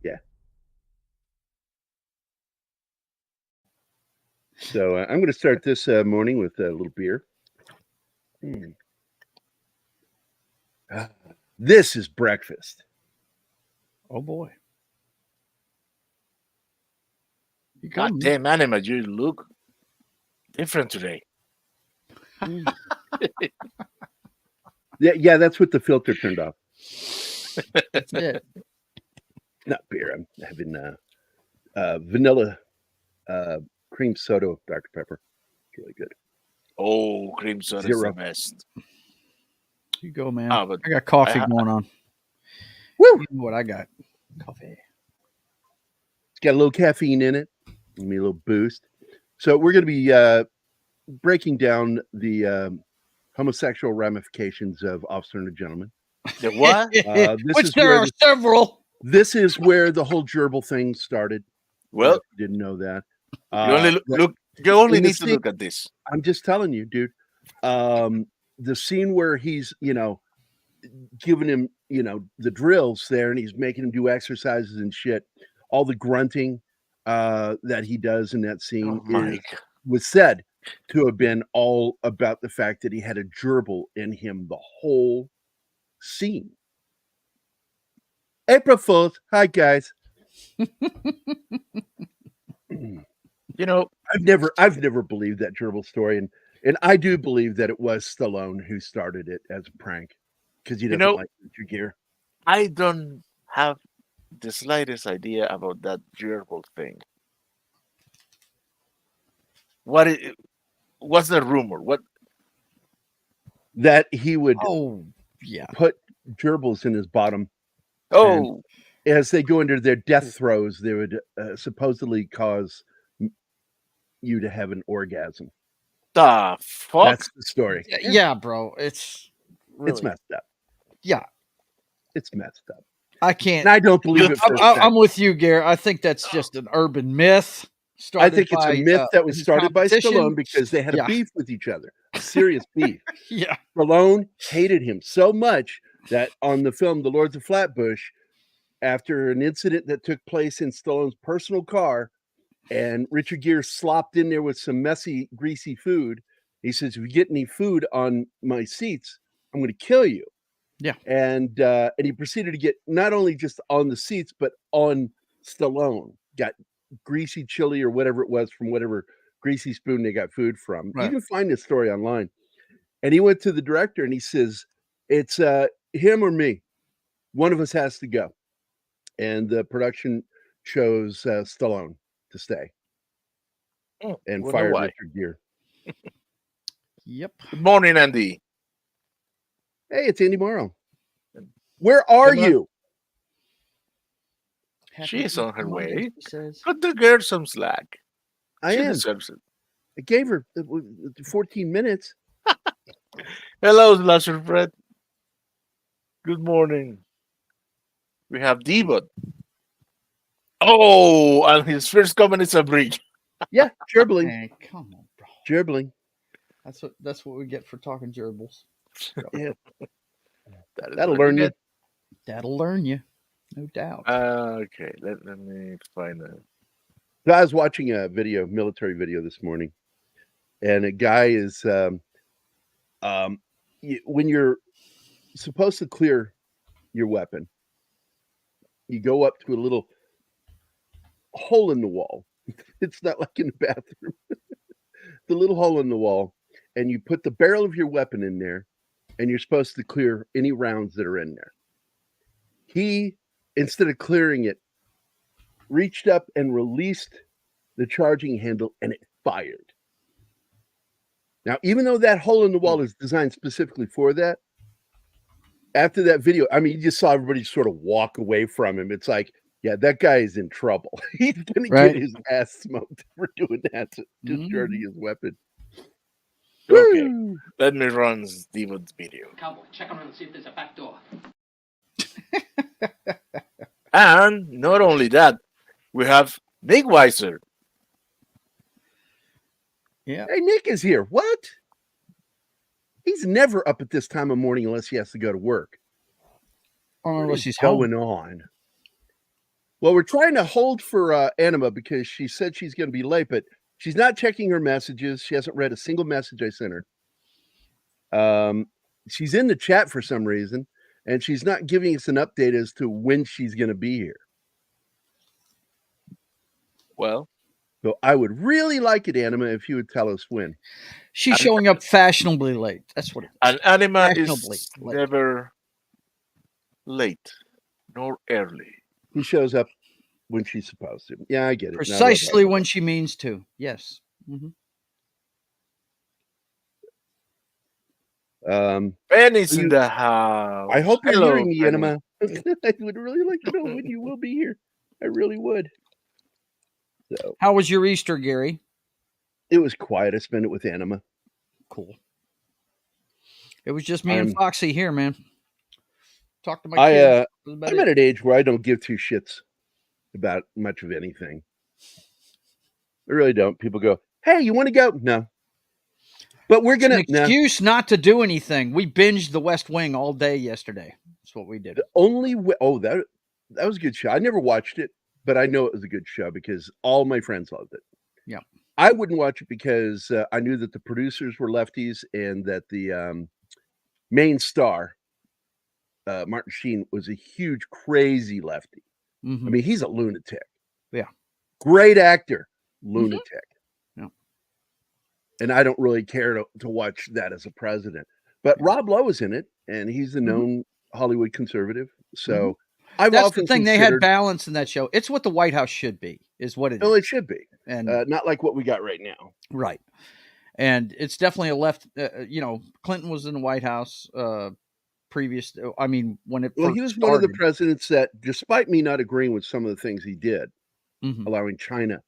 Yeah. So I'm going to start this morning with a little beer. This is breakfast. Oh boy. God damn, Anima, you look different today. Yeah, that's what the filter turned off. That's it. Not beer. I'm having vanilla cream soda with Dr. Pepper. It's really good. Oh, cream soda is the best. You go, man. Oh, but I got coffee going on. Woo! You know what I got? Coffee. It's got a little caffeine in it. Give me a little boost. So we're going to be breaking down the homosexual ramifications of Officer and a Gentleman. The what? Which there are several. This is where the whole gerbil thing started. Well, if you didn't know that. You only need to look at this. I'm just telling you, dude. The scene where he's, giving him, the drills there, and he's making him do exercises and shit. All the grunting that he does in that scene was said to have been all about the fact that he had a gerbil in him the whole scene. April Fools. Hi, guys. I've never believed that gerbil story, and I do believe that it was Stallone who started it as a prank because he doesn't like Richard Gere. I don't have the slightest idea about that gerbil thing. What's the rumor? What that he would put gerbils in his bottom. Oh, as they go into their death throes, they would supposedly cause you to have an orgasm. The fuck? That's the story. Yeah, bro. It's messed up. Yeah. It's messed up. I can't. And I don't believe it. I'm with you, Gary. I think that's just an urban myth. I think it's a myth that was started by Stallone because they had a beef with each other. A serious beef. Yeah. Stallone hated him so much that on the film The Lords of Flatbush, after an incident that took place in Stallone's personal car, and Richard Gere slopped in there with some messy, greasy food, he says, if you get any food on my seats, I'm going to kill you. Yeah. And he proceeded to get not only just on the seats, but on Stallone. Got greasy chili or whatever it was from whatever greasy spoon they got food from. Right. You can find this story online. And he went to the director and he says, it's him or me. One of us has to go. And the production chose Stallone to stay and fired Richard Gere. Yep. Good morning, Andy. Hey, it's Andy Morrow. Where are you? She's on her way. Cut the girl some slack. I am. I gave her 14 minutes. Hello, Slasher Fred. Good morning. We have Devon. Oh, and his first comment is a bridge. Yeah, gerbling. Hey, come on, bro. Gerbling. That's what we get for talking gerbils. Yeah. That'll learn you. That'll learn you, no doubt. Okay, let me find that. So I was watching a military video this morning, and a guy is when you're supposed to clear your weapon, you go up to a little hole in the wall. It's not like in the bathroom. The little hole in the wall, and you put the barrel of your weapon in there, and you're supposed to clear any rounds that are in there. He, instead of clearing it, reached up and released the charging handle, and it fired. Now, even though that hole in the wall is designed specifically for that, after that video, I mean, you just saw everybody sort of walk away from him. It's like, yeah, that guy is in trouble. He's going to Right. get his ass smoked for doing that, discharging his weapon. Okay, Woo! let me run Steven's video. Cowboy, check around and see if there's a back door. And not only that, we have Nick Weiser. Yeah. Hey, Nick is here. What? He's never up at this time of morning unless he has to go to work. Or What unless is he's home. going on? Well, we're trying to hold for Anima because she said she's going to be late, but she's not checking her messages. She hasn't read a single message I sent her. She's in the chat for some reason, and she's not giving us an update as to when she's going to be here. Well, So I would really like it, Anima, if you would tell us when. She's showing up fashionably late. That's what it is. an Anima Fashionably is late. never late nor early. He shows up when she's supposed to. Yeah, I get it. Now that I'm Precisely talking when she means to. Yes. Penny's in the house. I hope you're Hello, hearing me, Penny. Anima. I would really like to know when you will be here. I really would. So How was your Easter, Gary? it was quiet. I spent it with Anima. Cool. It was just me and Foxy here, man. Talk to my I kids. That's about I'm it. at an age where I don't give two shits about much of anything. I really don't. People go, "Hey, you want to go?" No. But we're It's an gonna no. excuse not to do anything. We binged The West Wing all day yesterday. That's what we did. The only way. Oh, that was a good show. I never watched it, but I know it was a good show because all my friends loved it. Yeah. I wouldn't watch it because I knew that the producers were lefties and that the main star, Martin Sheen, was a huge, crazy lefty. Mhm. I mean, he's a lunatic. Yeah. Great actor, lunatic. Yeah. And I don't really care to watch that as a president. But Rob Lowe is in it, and he's a known Hollywood conservative. So I've That's often the thing. They had considered, balance in that show. It's what the White House should be, is what it well, is. it should be. And Not like what we got right now. right. And it's definitely a left. Clinton was in the White House previous. I mean, when it Well, first he was one of the started. presidents that, despite me not agreeing with some of the things he did, Mhm. allowing China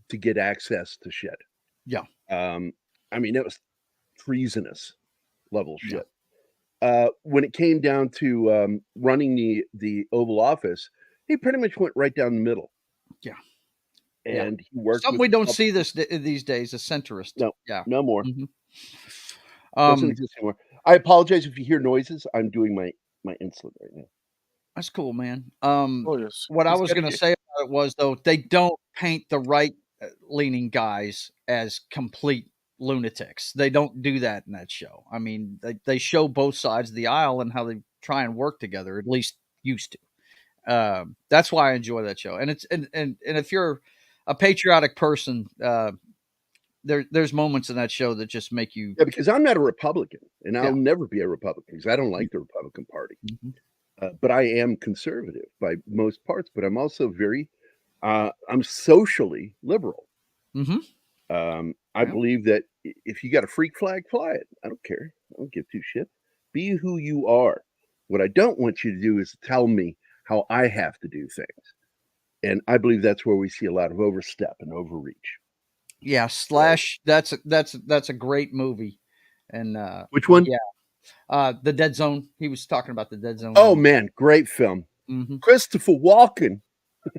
to get access to shit. Yeah. I mean, it was treasonous level Yeah. shit. When it came down to running the Oval Office, he pretty much went right down the middle. Yeah. And he worked Something with we don't see these days, a centrist. No. Yeah. No more. Mhm. Doesn't exist anymore. I apologize if you hear noises. I'm doing my insulin right now. That's cool, man. Oh, yes. What I He's was got going to it. say about it was, though, they don't paint the right leaning guys as complete lunatics. They don't do that in that show. I mean, they show both sides of the aisle and how they try and work together, at least used to. That's why I enjoy that show. And it's and if you're a patriotic person, there's moments in that show that just make you. Yeah, because I'm not a Republican, and I'll Yeah. never be a Republican because I don't like the Republican Party. But I am conservative by most parts. But I'm also very, I'm socially liberal. Mhm. I believe that if you got a freak flag, fly it. I don't care. I don't give two shits. Be who you are. What I don't want you to do is tell me how I have to do things. And I believe that's where we see a lot of overstep and overreach. Yeah, Slash. That's a great movie. And Which one? Yeah, The Dead Zone. He was talking about The Dead Zone. Oh man, great film. Christopher Walken.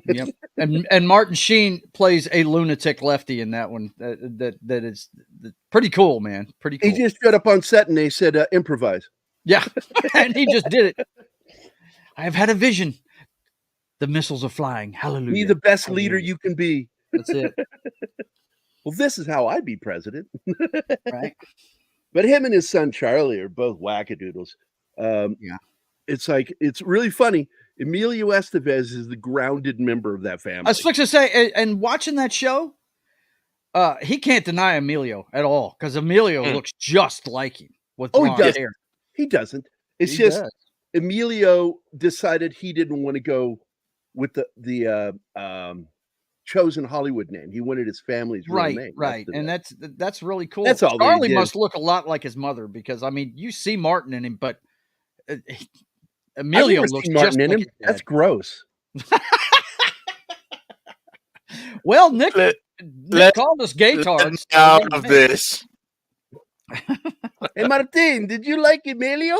Yep. And Martin Sheen plays a lunatic lefty in that one. That is pretty cool, man. Pretty cool. He just showed up on set and they said, improvise. Yeah. And he just did it. I have had a vision. The missiles are flying. Hallelujah. Be the best Hallelujah. leader you can be. That's it. Well, this is how I'd be president. Right. But him and his son Charlie are both wackadoodles. Yeah. It's like, it's really funny. Emilio Estevez is the grounded member of that family. I was fixing to say, and watching that show, He can't deny Emilio at all because Emilio looks just like him with Oh, he blonde does. hair. He doesn't. It's He just does. Emilio decided he didn't want to go with the chosen Hollywood name. He wanted his family's real name. Right, and that's really cool. That's all that he Charlie did. must look a lot like his mother because I mean, you see Martin in him, but I've Emilio never looks seen Martin just in like him. his That's dad. gross. Well, Nick let- called us gay Let tards. me so out what do you of think? this. Hey, Martin, did you like Emilio?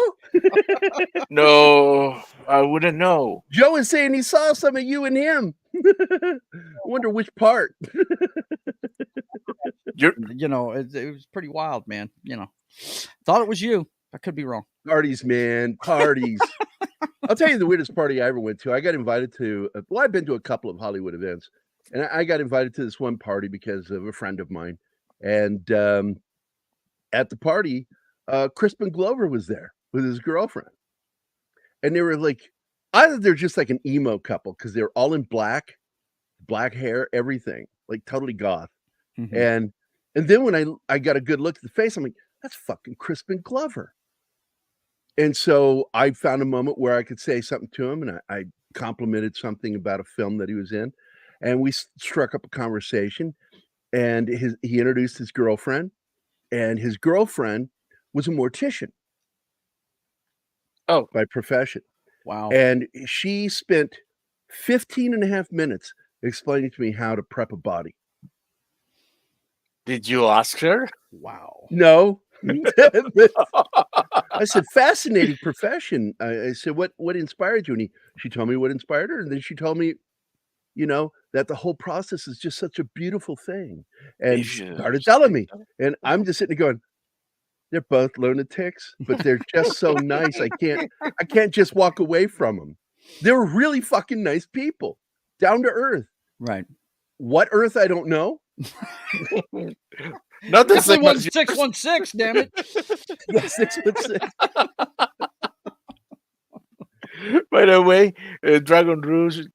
No, I wouldn't know. Joe is saying he saw some of you and him. I wonder which part. You know, it was pretty wild, man. You know, thought it was you. I could be wrong. Parties, man. Parties. I'll tell you the weirdest party I ever went to. I got invited to, well, I've been to a couple of Hollywood events, and I got invited to this one party because of a friend of mine. And at the party, Crispin Glover was there with his girlfriend. And they were like, either they're just like an emo couple because they're all in black hair, everything, like totally goth. Mhm. And then when I got a good look at the face, I'm like, that's fucking Crispin Glover. And so I found a moment where I could say something to him, and I complimented something about a film that he was in, and we struck up a conversation. And he introduced his girlfriend, and his girlfriend was a mortician. Oh. By profession. Wow. And she spent 15 and a half minutes explaining to me how to prep a body. Did you ask her? Wow. No. I said, fascinating profession. I said, what inspired you? And she told me what inspired her. And then she told me, you know, that the whole process is just such a beautiful thing. And started telling me. And I'm just sitting there going, they're both lunatics, but they're just so nice. I can't just walk away from them. They're really fucking nice people, down to earth. Right. What earth? I don't know. Not the same one as 616, damn it. Yeah, 616. By the way, Dragon Rouge,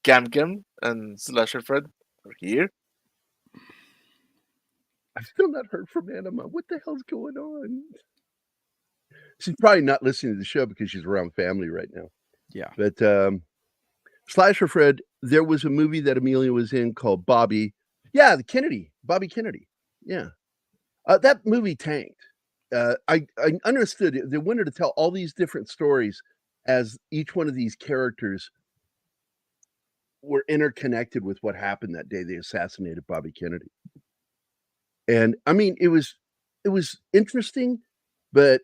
Cam, and Slasher Fred are here. I've still not heard from Anima. What the hell's going on? She's probably not listening to the show because she's around family right now. Yeah. But Slasher Fred, there was a movie that Amelia was in called Bobby. Yeah, Bobby Kennedy. Yeah. That movie tanked. I understood it. They wanted to tell all these different stories as each one of these characters were interconnected with what happened that day they assassinated Bobby Kennedy. And I mean, it was interesting, but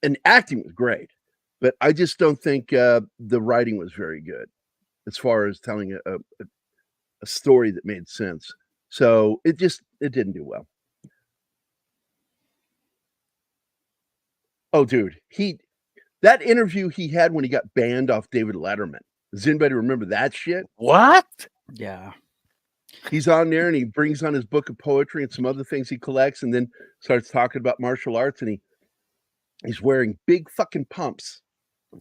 and acting was great. But I just don't think the writing was very good as far as telling a story that made sense. So it didn't do well. Oh, dude, that interview he had when he got banned off David Letterman. Does anybody remember that shit? What? Yeah. He's on there and he brings on his book of poetry and some other things he collects, and then starts talking about martial arts, and he's wearing big fucking pumps.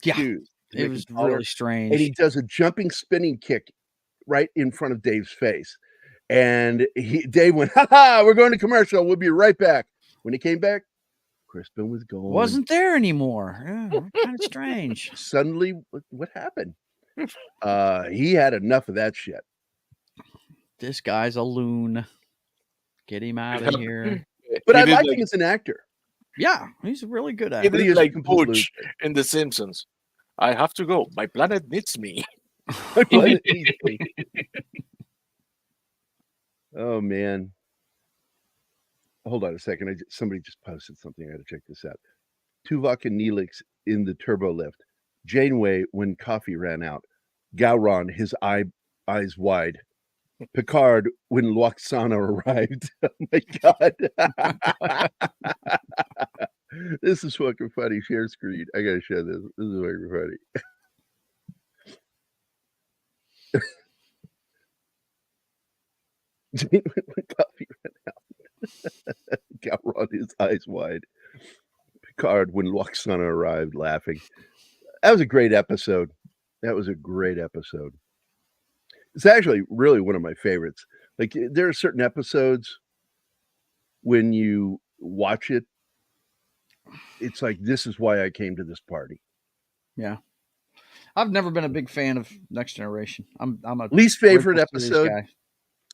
Shoes. It was really strange. And he does a jumping spinning kick right in front of Dave's face. And Dave went, ha, we're going to commercial. We'll be right back. When he came back, Crispin was gone. Wasn't there anymore. Kind of strange. Suddenly, what happened? He had enough of that shit. This guy's a loon. Get him out of here. But I like him as an actor. Yeah, he's a really good He actor. did like Butch in The Simpsons. I have to go. My planet needs me. My planet needs me. Oh, man. Hold on a second. Somebody just posted something. I got to check this out. Tuvok and Neelix in the turbo lift. Janeway when coffee ran out. Gowron, his eyes wide. Picard when Loxana arrived. Oh my god. This is fucking funny. Share screen. I gotta share this. This is fucking funny. When coffee ran out. Gowron, his eyes wide. Picard when Loxana arrived, laughing. That was a great episode. That was a great episode. It's actually really one of my favorites. Like there are certain episodes when you watch it, it's like, this is why I came to this party. Yeah. I've never been a big fan of Next Generation. I'm a Least favorite original series episode.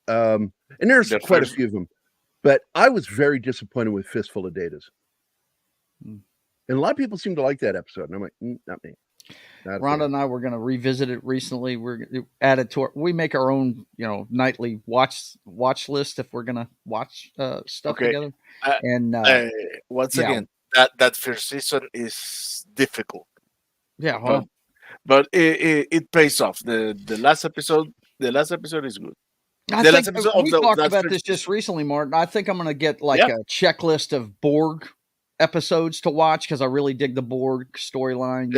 guy. And there's The quite first- a few of them, but I was very disappointed with Fistful of Datas. Mm. And a lot of people seem to like that episode. And I'm like, not me. Not a Rhonda fan. and I were going to revisit it recently. We're added to we make our own, nightly watch list if we're going to watch stuff Okay. together. And Once yeah. again, that first season is difficult, yeah, well, but it pays off. The last episode is good. I The last think episode of we the- talked that about first this just season. recently, Martin. I think I'm going to get like Yeah. a checklist of Borg episodes to watch because I really dig the Borg storyline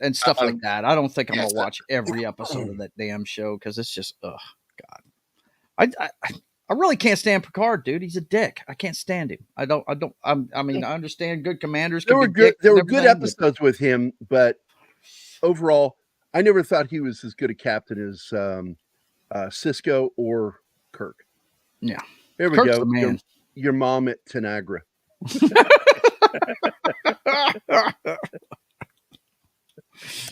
and stuff like that. I don't think I'm going to watch every episode of that damn show because it's just, God. I really can't stand Picard, dude. He's a dick. I can't stand him. I understand good commanders. There can were be good. dicks There and were good everything, but- episodes with him, but overall, I never thought he was as good a captain as Cisco or Kirk. Yeah. There we Kirk's go. the man. Your mom at Tanagra.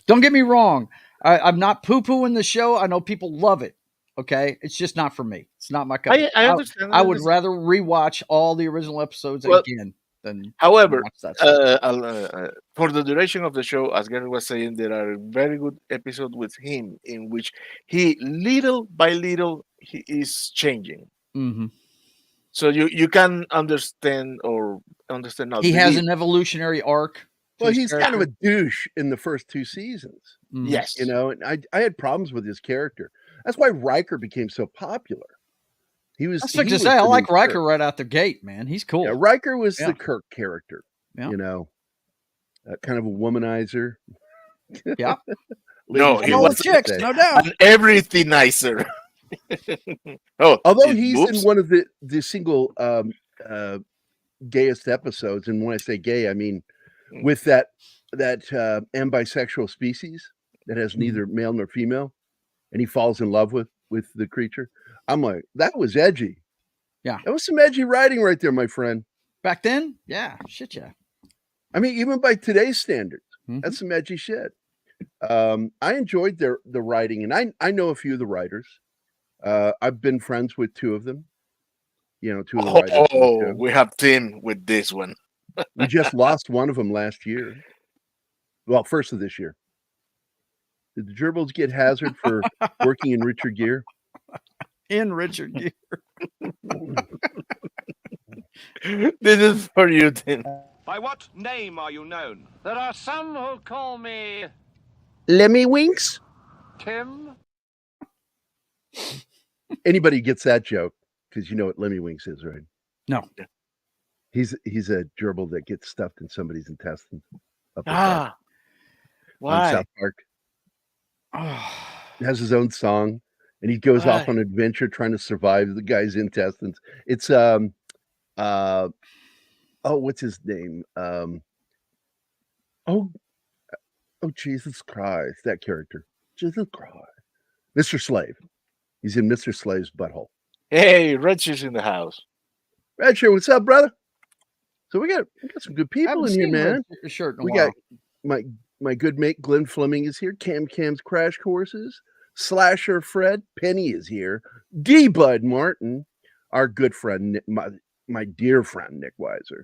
Don't get me wrong. I'm not poo-pooing the show. I know people love it. Okay, it's just not for me. It's not my cup. I understand. I would rather rewatch all the original episodes again than. However, watch that stuff. for the duration of the show, as Gary was saying, there are very good episodes with him in which he little by little he is changing. Mm-hmm. So you can understand now. He has an evolutionary arc. to Well, his he's kind of a character. douche in the first two seasons. Mhm. Yes, You know, and I had problems with his character. That's why Riker became so popular. He was. I was he like to was say, I the like new Riker Kirk. right out the gate, man. He's cool. Yeah, Riker was Yeah. the Kirk character. Yeah. You know, kind of a womanizer. Yeah. No, Ladies he All would the was say. chicks, no doubt. an everything nicer. Although his he's boobs? in one of the single gayest episodes, and when I say gay, I mean with that ambisexual species that has neither male nor female, and he falls in love with the creature. I'm like, that was edgy. Yeah. That was some edgy writing right there, my friend. Back then, yeah, shit, yeah. I mean, even by today's standards, Mhm. that's some edgy shit. I enjoyed the writing, and I know a few of the writers. I've been friends with two of them. You know, two of the writers. of the show. We have Tim with this one. We just lost one of them last year. Well, first of this year. Did the gerbils get hazard for working in Richard Gere? In Richard Gere. This is for you, Tim. By what name are you known? There are some who call me Lemmy Winks? Tim. Anybody gets that joke, because you know what Lemmy Winks is, right? No. He's a gerbil that gets stuffed in somebody's intestines. Up his butt on Why? South Park. Oh, He has his own song, and he goes off Why? on an adventure trying to survive the guy's intestines. It's what's his name? Jesus Christ, that character. Jesus Christ. Mr. Slave. He's in Mr. Slave's butthole. Hey, Reggie's in the house. Roger, what's up, brother? So we got some good people haven't in here, seen man. Red shirt in a We while. got my good mate Glenn Fleming is here. Cam's Crash Courses. Slasher Fred Penny is here. D Bud Martin, our good friend, my dear friend Nick Weiser.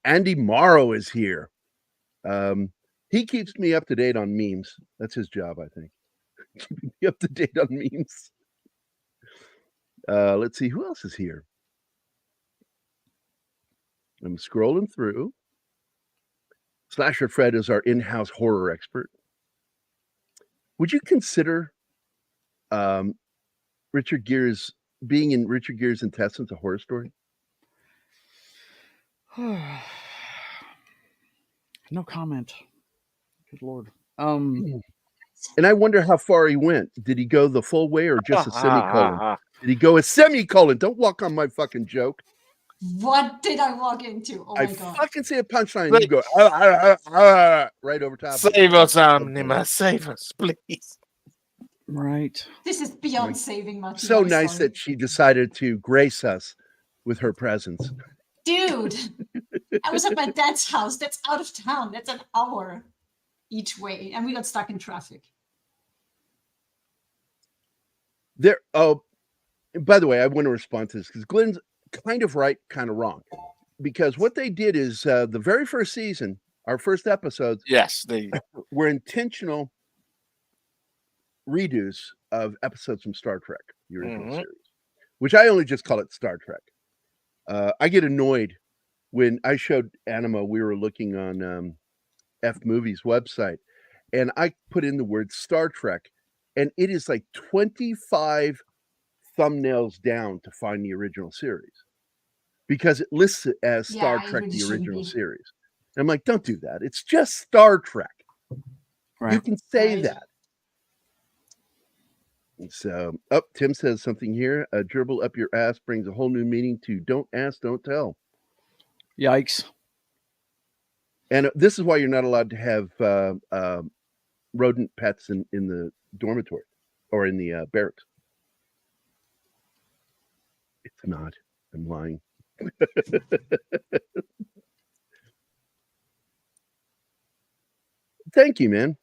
Andy Morrow is here. He keeps me up to date on memes. That's his job, I think. Keeping me up to date on memes. Let's see who else is here. I'm scrolling through. Slasher Fred is our in-house horror expert. Would you consider Richard Gere's being in Richard Gere's intestines a horror story? No comment. Good Lord. And I wonder how far he went. Did he go the full way or just a semicolon? Did he go a semicolon? Don't walk on my fucking joke. What did I walk into? Oh I my god. fucking say a punchline. Wait. You go right over top. of it. Save us, Anima. Save us, please. Right. This is beyond saving Martina. So I'm nice sorry. that she decided to grace us with her presence. Dude, I was at my dad's house. That's out of town. That's an hour each way. And we got stuck in traffic. There. Oh, by the way, I want to respond to this because Glenn's kind of right, kind of wrong. Because what they did is the very first season, our first episodes, Yes, they. were intentional redos of episodes from Star Trek, the original Mhm. series, which I only just call it Star Trek. I get annoyed when I showed Anima, we were looking on F Movies website, and I put in the word Star Trek, and it is like 25 thumbnails down to find the original series because it lists it as Star Yeah, it Trek, really the shouldn't original be. series. And I'm like, don't do that. It's just Star Trek. Right. You can say Right. that. And so, Tim says something here. A gerbil up your ass brings a whole new meaning to don't ask, don't tell. Yikes. And this is why you're not allowed to have rodent pets in the dormitory or in the barracks. It's not. I'm lying. Thank you, man.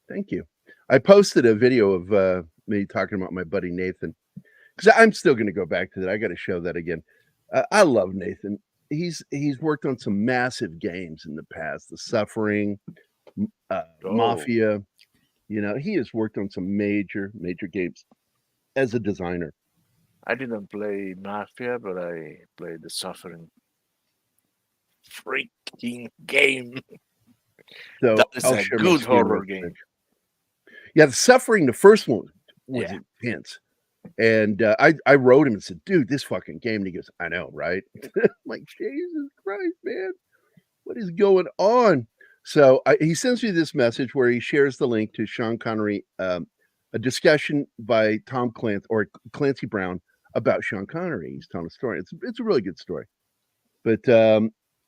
Thank you. I posted a video of me talking about my buddy Nathan because I'm still going to go back to that. I got to show that again. I love Nathan. He's worked on some massive games in the past. The Suffering, Mafia. You know, he has worked on some major games as a designer. I didn't play Mafia, but I played the Suffering. Freaking game. So That is I'll a share my good screen real horror game. quick. Yeah, the Suffering, the first one was Yeah. intense. And I wrote him and said, dude, this fucking game. And he goes, I know, right? I'm like, Jesus Christ, man. What is going on? So he sends me this message where he shares the link to Sean Connery, a discussion by Tom Clancy or Clancy Brown about Sean Connery. He's telling a story. It's a really good story. But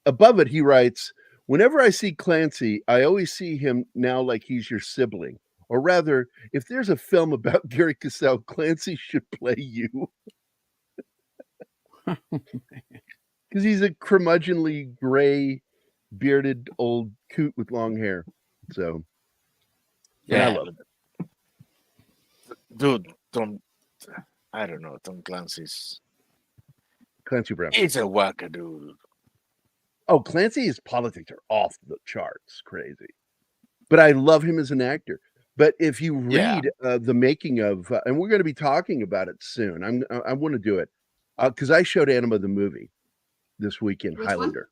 above it, he writes, whenever I see Clancy, I always see him now like he's your sibling. Or rather, if there's a film about Gary Cassell, Clancy should play you. Because he's a curmudgeonly, gray, bearded old coot with long hair. So, and I Yeah, love it. dude, I don't know, Tom Clancy's. Clancy Brown. He's a wackadoo. Oh, Clancy's politics are off the charts, crazy. But I love him as an actor. But if you read the making of, and we're going to be talking about it soon. I want to do it because I showed Anima the movie this weekend, Which Highlander,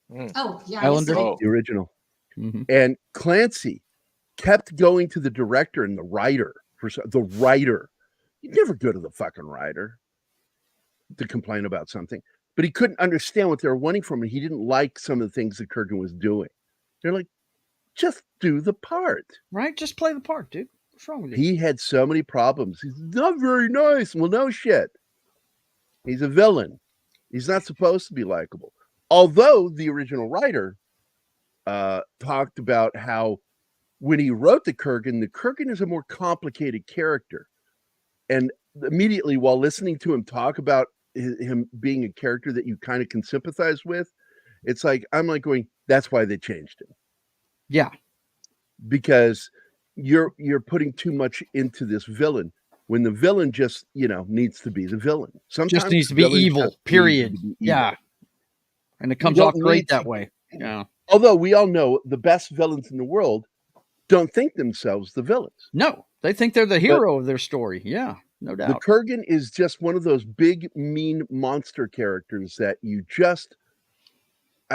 Oh, yeah. Highlander? yesterday. Oh, the original. Mhm. And Clancy kept going to the director and the writer the writer. You'd never go to the fucking writer to complain about something, but he couldn't understand what they were wanting from him. He didn't like some of the things that Kurgan was doing. They're like, just do the part. Right? Just play the part, dude. What's wrong with you? He had so many problems. He's not very nice. Well, no shit. He's a villain. He's not supposed to be likable. Although the original writer talked about how when he wrote the Kurgan is a more complicated character. And immediately while listening to him talk about him being a character that you kind of can sympathize with, it's like, I'm like going, that's why they changed him. Yeah. Because you're putting too much into this villain when the villain just, needs to be the villain. Sometimes Just needs to be villains evil, just need to period. be evil. Yeah. And it You comes don't off great need that to- way. Yeah. Although we all know the best villains in the world don't think themselves the villains. No, they think they're the hero of their story. Yeah, no The doubt. Kurgan is just one of those big, mean monster characters that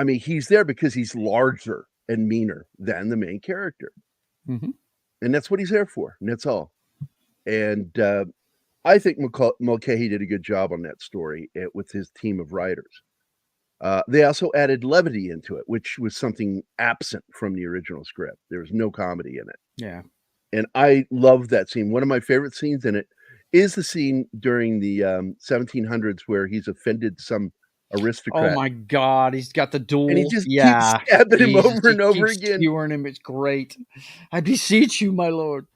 he's there because he's larger and meaner than the main character. Mhm. And that's what he's there for. And that's all. And I think Mulcahy did a good job on that story with his team of writers. They also added levity into it, which was something absent from the original script. There was no comedy in it. Yeah. And I love that scene. One of my favorite scenes in it is the scene during the 1700s where he's offended some aristocrat. Oh my God, he's got the duel. And he just yeah. keeps stabbing him Jesus, over and he over keeps again. skewering him. It's great. I beseech you, my lord.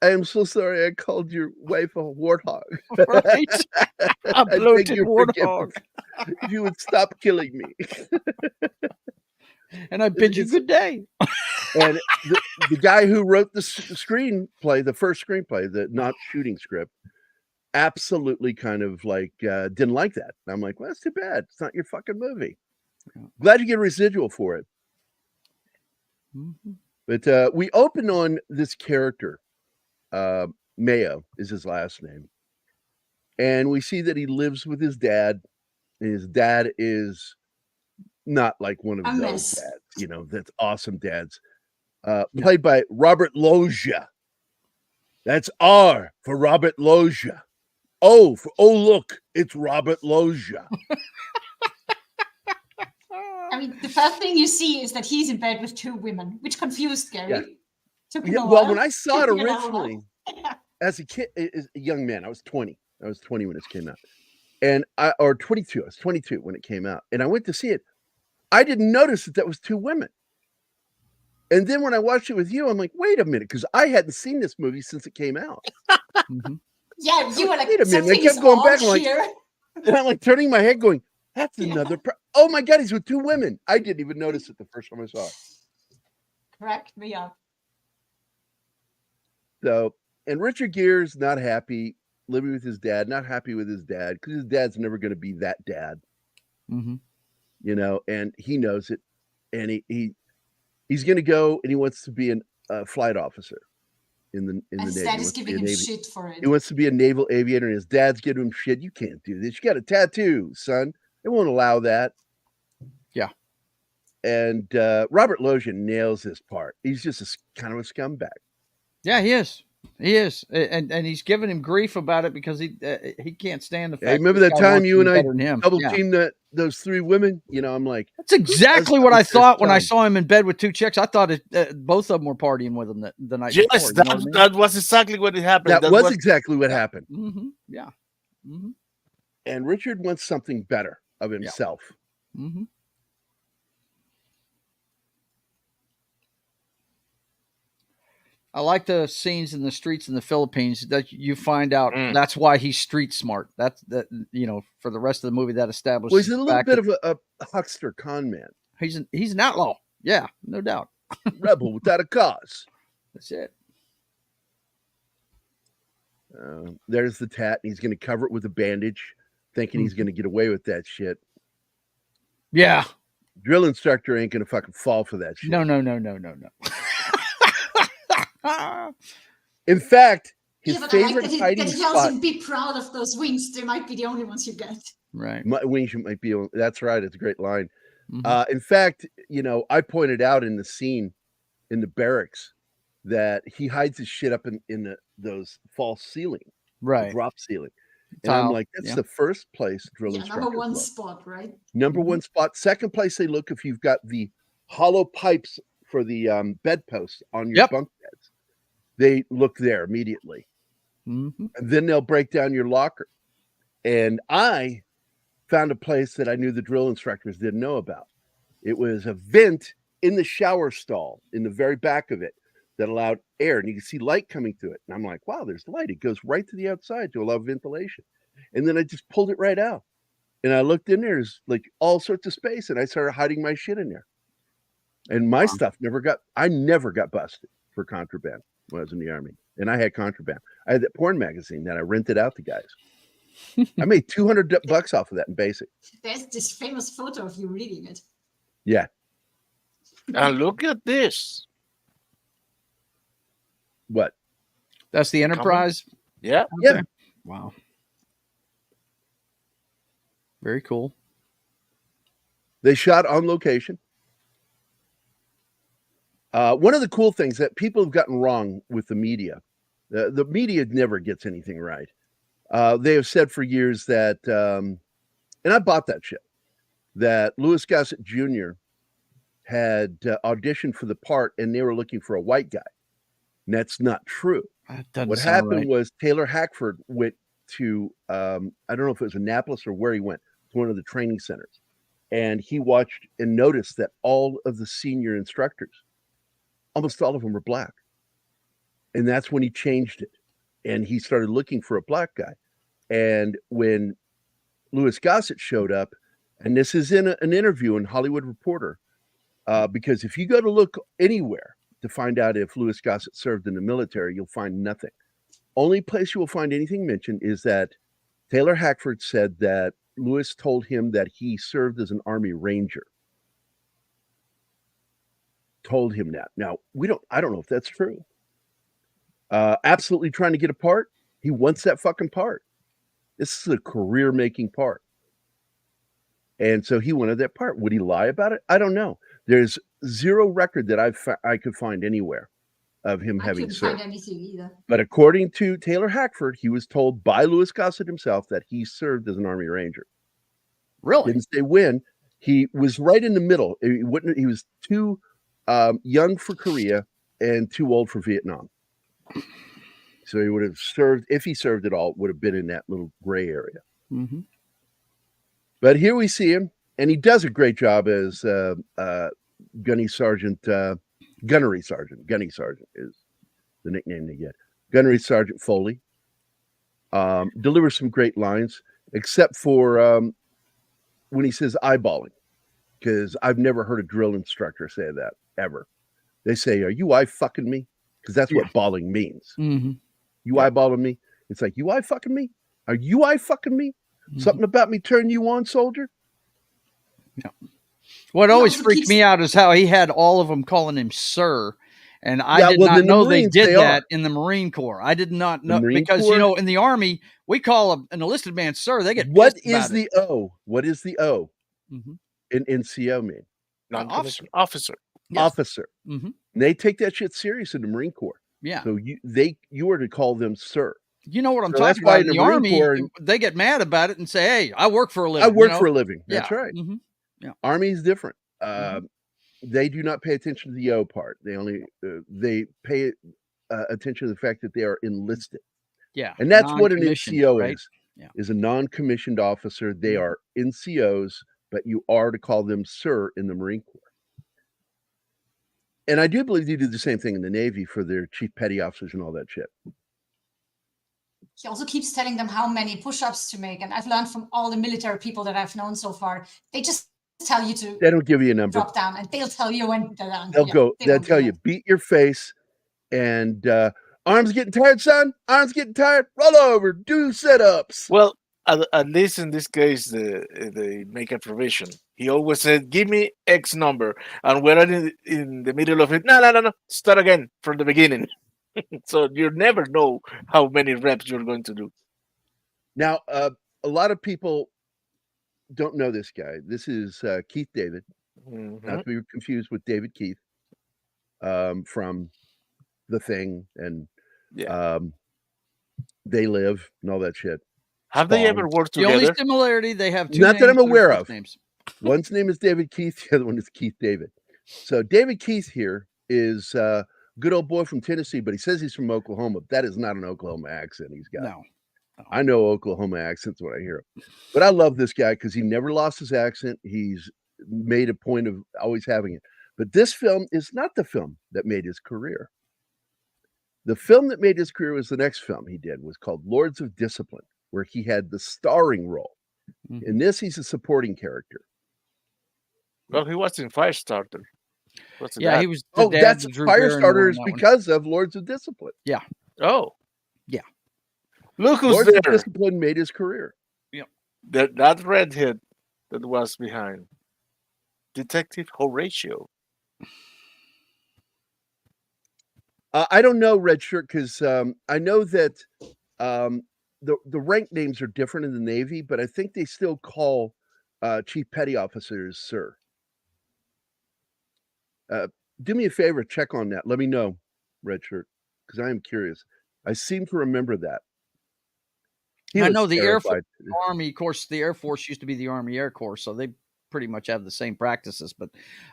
I am so sorry I called your wife a warthog. Right? A I beg bloated your warthog. forgiveness. If you would stop killing me. And I bid you good day. And the guy who wrote the screenplay, the first screenplay, the not shooting script, absolutely kind of like didn't like that. And I'm like, well, that's too bad. It's not your fucking movie. Glad you get a residual for it. Mhm. But we open on this character. Mayo is his last name. And we see that he lives with his dad. And his dad is not like one of A those mess. dads, you know, that's awesome dads. Played by Robert Loggia. That's R for Robert Loggia. O for, oh, look, it's Robert Loggia. I mean, the first thing you see is that he's in bed with 2 women, which confused Gary. Yeah. Took him Yeah, a well, while when I saw it to figure that one out. originally, as a kid, as a young man, I was 20. I was 20 when this came out. And or 22. I was 22 when it came out. And I went to see it. I didn't notice that was 2 women. And then when I watched it with you, I'm like, wait a minute, because I hadn't seen this movie since it came out. Mhm. Yeah, you were like, Wait a minute. I something kept is going odd back. I'm like, here. and I'm like turning my head going, that's Yeah. another. Oh my God, he's with 2 women. I didn't even notice it the first time I saw it. Cracked me up. So, and Richard Gere's not happy living with his dad, not happy with his dad because his dad's never going to be that dad, Mhm. you know, and he knows it. And he's going to go and he wants to be a flight officer in the And his Navy. dad He is wants to be giving a him Navy. shit for it. He wants to be a naval aviator, and his dad's giving him shit. You can't do this. You got a tattoo, son. They won't allow that. Yeah. And Robert Loggia nails this part. He's just kind of a scumbag. Yeah, he is. He is, and he's giving him grief about it because he can't stand the fact. Hey, remember this that guy time wants you to and be I better than him. double Yeah. teamed those 3 women? You know, I'm like, That's exactly that what the I first thought when I time? saw him in bed with 2 chicks. I thought both of them were partying with him the night Yes, before. You know what I mean? that was exactly what it happened. That was exactly what happened. Mm-hmm. Yeah. Mm-hmm. And Richard wants something better of himself. Mm-hmm. I like the scenes in the streets in the Philippines that you find out that's why he's street smart. That you know, for the rest of the movie that establishes. Well, he's a the little fact bit that of a huckster con man, he's an outlaw. Yeah, no doubt. rebel without a cause. That's it. There's the tat, and he's going to cover it with a bandage, thinking he's going to get away with that shit. Yeah. Drill instructor ain't going to fucking fall for that shit. No. In fact, his Yeah, but favorite I like hiding that he tells spot. him, be proud of those wings. They might be the only ones you get. Right. Wings might be. That's right. It's a great line. Mm-hmm. In fact, you know, I pointed out in the scene in the barracks that he hides his shit up in those false ceiling, Right. drop ceiling. And Tile. I'm like, that's the first place drill instructors number 1 look. spot, right? Number 1 spot. Second place they look if you've got the hollow pipes for the bedposts on your bunk beds. They look there immediately. Mm-hmm. And then they'll break down your locker. And I found a place that I knew the drill instructors didn't know about. It was a vent in the shower stall in the very back of it that allowed air, and you can see light coming through it. And I'm like, wow, there's light. It goes right to the outside to allow ventilation. And then I just pulled it right out. And I looked in there, there's like all sorts of space, and I started hiding my shit in there. And my stuff I never got busted for contraband when I was in the Army. And I had contraband. I had that porn magazine that I rented out to guys. I made $200 off of that in basic. There's this famous photo of you reading it. Yeah. And look at this. What? That's the Enterprise? Yeah. Okay. Yeah. Wow. Very cool. They shot on location. One of the cool things that people have gotten wrong with the media, the media never gets anything right. They have said for years that, and I bought that shit, that Louis Gossett Jr. had auditioned for the part and they were looking for a white guy. And that's not true. What happened was Taylor Hackford went to, I don't know if it was Annapolis or where he went, to one of the training centers. And he watched and noticed that all of the senior instructors, almost all of them were black. And that's when he changed it. And he started looking for a black guy. And when Louis Gossett showed up, and this is in an interview in Hollywood Reporter, because if you go to look anywhere to find out if Louis Gossett served in the military, you'll find nothing. Only place you will find anything mentioned is that Taylor Hackford said that Louis told him that he served as an Army Ranger. Told him that. Now, I don't know if that's true. Absolutely trying to get a part. He wants that fucking part. This is a career-making part. And so he wanted that part. Would he lie about it? I don't know. There's zero record that I could find anywhere of him having couldn't served. find anything either. But according to Taylor Hackford, he was told by Louis Gossett himself that he served as an Army Ranger. Really? Didn't say when. He was right in the middle. He was too young for Korea and too old for Vietnam. So he would have served, if he served at all, would have been in that little gray area. Mm-hmm. But here we see him, and he does a great job as Gunnery Sergeant. Gunnery Sergeant is the nickname they get. Gunnery Sergeant Foley delivers some great lines, except for when he says eyeballing, because I've never heard a drill instructor say that ever. They say, "Are you eye fucking me?" Because that's what balling means. Mm-hmm. You eyeballing me? It's like, you eye fucking me? Are you eye fucking me? Mm-hmm. Something about me turning you on, soldier? Yeah. What always freaked me out is how he had all of them calling him sir. And I did not know they did that in the Marine Corps. I did not know because, you know, in the Army, we call an enlisted man sir. They get what is the O? What is the O mm-hmm. in NCO mean? Non-commissioned officer. Yes. Officer. Mm-hmm. They take that shit serious in the Marine Corps. Yeah. So you are to call them sir. You know what I'm talking about. In the Army, they get mad about it and say, "Hey, I work for a living." I work for a living. That's right. Mm-hmm. Yeah. Army's different. They do not pay attention to the O part. They only they pay attention to the fact that they are enlisted. Yeah, and that's what an NCO right? is a non-commissioned officer. They are NCOs, but you are to call them sir in the Marine Corps. And I do believe they do the same thing in the Navy for their chief petty officers and all that shit. He also keeps telling them how many push-ups to make. And I've learned from all the military people that I've known so far, they just tell you to. They don't give you a number. Drop down, and they'll tell you when they're done. They'll tell you, beat your face, and arms getting tired, son. Arms getting tired. Roll over. Do sit-ups. Well, at least in this case, they make a provision. He always said, "Give me X number," and we're in the middle of it. No. Start again from the beginning. So you never know how many reps you're going to do. Now, a lot of people don't know this guy. This is Keith David, not to be confused with David Keith from The Thing and They Live and all that shit. Have they ever worked together? The only similarity they have two not that I'm aware of. Names. One's name is David Keith. The other one is Keith David. So David Keith here is good old boy from Tennessee, but he says he's from Oklahoma. That is not an Oklahoma accent he's got. No. I know Oklahoma accents when I hear him. But I love this guy because he never lost his accent. He's made a point of always having it. But this film is not the film that made his career. The film that made his career was the next film he did, was called Lords of Discipline, where he had the starring role. Mm-hmm. In this, he's a supporting character. Well, he was in Firestarter. He was. That's Firestarter is because of Lords of Discipline. Yeah. Oh. Yeah. Look who's Lords there. of Discipline made his career. Yeah. That redhead that was behind. Detective Horatio. I don't know, Red Shirt, because I know that the rank names are different in the Navy, but I think they still call chief petty officers sir. Do me a favor, check on that. Let me know, Red Shirt, because I am curious. I seem to remember that. I know the Air Force, Army, of course, the Air Force used to be the Army Air Corps, so they pretty much have the same practices. But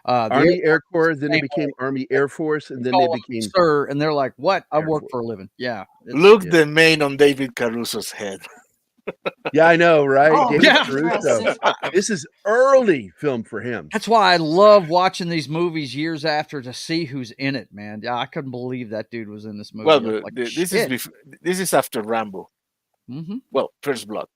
Army Air Corps, then they became Army Air Force, and then they became sir, and they're like, "What? I work Force. For a living." Yeah. Look the mane on David Caruso's head. Yeah, I know, right? Oh, David yeah. Caruso. impressive. This is early film for him. That's why I love watching these movies years after to see who's in it, man. Yeah, I couldn't believe that dude was in this movie. Well, I was like, this shit. is after Rambo. Mhm. Well, First Blood.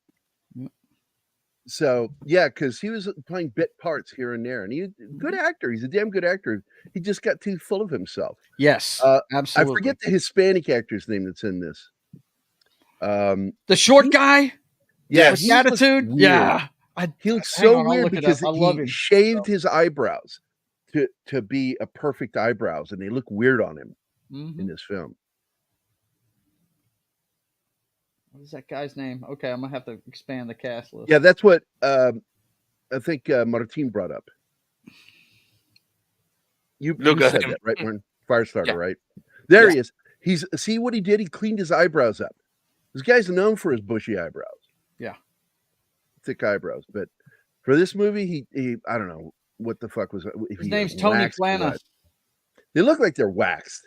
So yeah, because he was playing bit parts here and there, and he's a good actor. He's a damn good actor. He just got too full of himself. Yes, I absolutely. forget the Hispanic actor's name that's in this. The short guy Yeah, with he the looks attitude. weird. Yeah, He looks hang so on, I'll weird look it up. because I love he him. shaved his eyebrows to be a perfect eyebrows, and they look weird on him in Mhm. this film. What is that guy's name? Okay, I'm gonna have to expand the cast list. Yeah, that's what I think Martin brought up. You Look at said him. that, right, Martin? Firestarter, Yeah. right? There Yeah. he is. See what he did? He cleaned his eyebrows up. This guy's known for his bushy eyebrows. Yeah. Thick eyebrows. But for this movie, he I don't know what the fuck was if His he name's was Tony waxed or Plana. what. They look like they're waxed.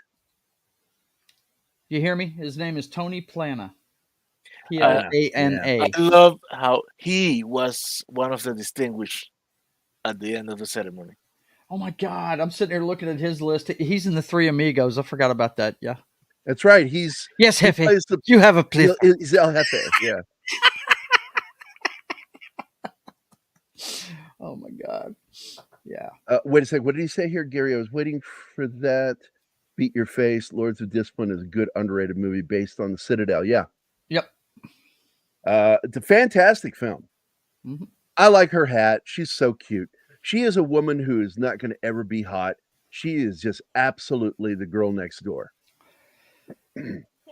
You hear me? His name is Tony Plana. Uh, Plana. I love how he was one of the distinguished at the end of the ceremony. Oh my God! I'm sitting here looking at his list. He's in the Three Amigos. I forgot about that. Yeah. That's right. He's Yes, he Hefe. plays the You have a place. he's El Jefe. Yeah. Oh my God. Yeah. Wait a second. What did he say here, Gary? I was waiting for that. Beat Your Face. Lords of Discipline is a good underrated movie based on the Citadel. Yeah. Yep. It's a fantastic film. Mhm. I like her hat. She's so cute. She is a woman who is not going to ever be hot. She is just absolutely the girl next door.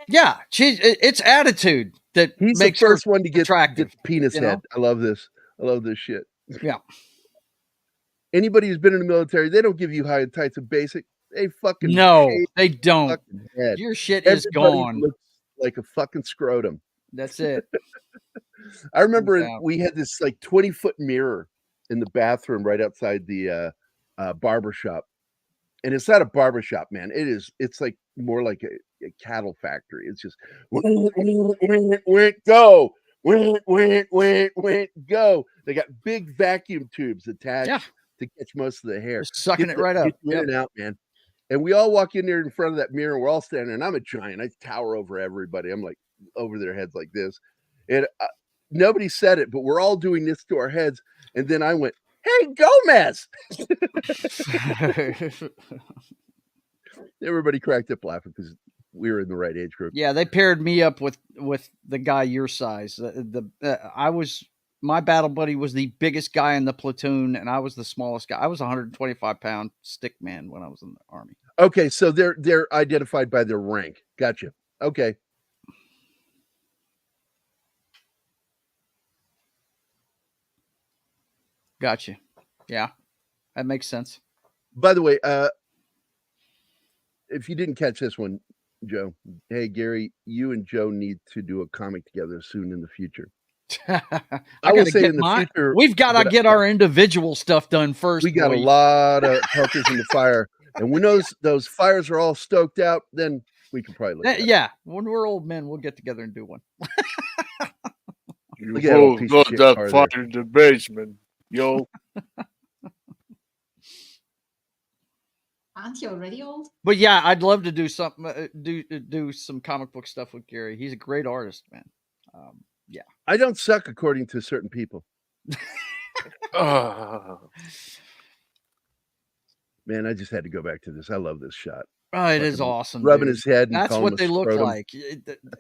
Yeah. It's attitude that He's makes the her first one to get attractive. penis you know? head. I love this. I love this shit. Yeah. Anybody who's been in the military, they don't give you high and tights of basic. They fucking No, shave they your don't. fucking head. Your shit is Everybody gone. looks like a fucking scrotum. That's it. I remember doubt. we had this like 20-foot mirror in the bathroom right outside the barber shop. And it's not a barber shop, man. It's like more like a cattle factory. It's just go, go. They got big vacuum tubes attached to catch most of the hair. Just sucking it right up. Get you in and out, man. And we all walk in there in front of that mirror. And we're all standing there, and I'm a giant. I tower over everybody. I'm like over their heads like this. And nobody said it, but we're all doing this to our heads. And then I went, "Hey, Gomez!" Everybody cracked up laughing because we were in the right age group. Yeah, they paired me up with the guy your size. My battle buddy was the biggest guy in the platoon, and I was the smallest guy. I was 125-pound stick man when I was in the Army. Okay, so they're identified by their rank. Gotcha. Okay. Gotcha. Yeah, that makes sense. By the way, if you didn't catch this one, Joe, hey Gary, you and Joe need to do a comic together soon in the future. I will gotta say get in the mine. future, We've got to get our individual stuff done first. We got boy. a lot of pelters in the fire, and when those fires are all stoked out, then we can probably look at it. Yeah, when we're old men, we'll get together and do one. You Look at that old both piece of got shit that car fire there. in the basement, yo. Aren't you already old? But yeah, I'd love to do something, do some comic book stuff with Gary. He's a great artist, man. Yeah, I don't suck according to certain people. Man, I just had to go back to this. I love this shot. Oh, it is awesome. Rubbing dude. his head. And That's calling what him they a look scrotum. like.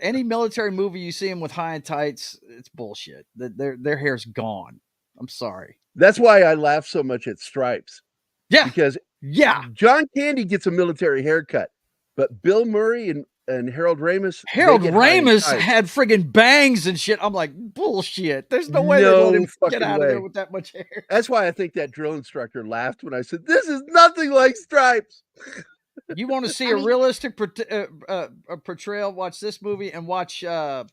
Any military movie you see them with high and tights, it's bullshit. Their hair's gone. I'm sorry. That's why I laugh so much at Stripes. Yeah, Because John Candy gets a military haircut, but Bill Murray and Harold Ramis. Harold they get high and Ramis tight. had friggin' bangs and shit. I'm like, bullshit. There's no way they let him get out of there with that much hair. That's why I think that drill instructor laughed when I said, "This is nothing like Stripes." You want to see a realistic portrayal? Watch this movie and watch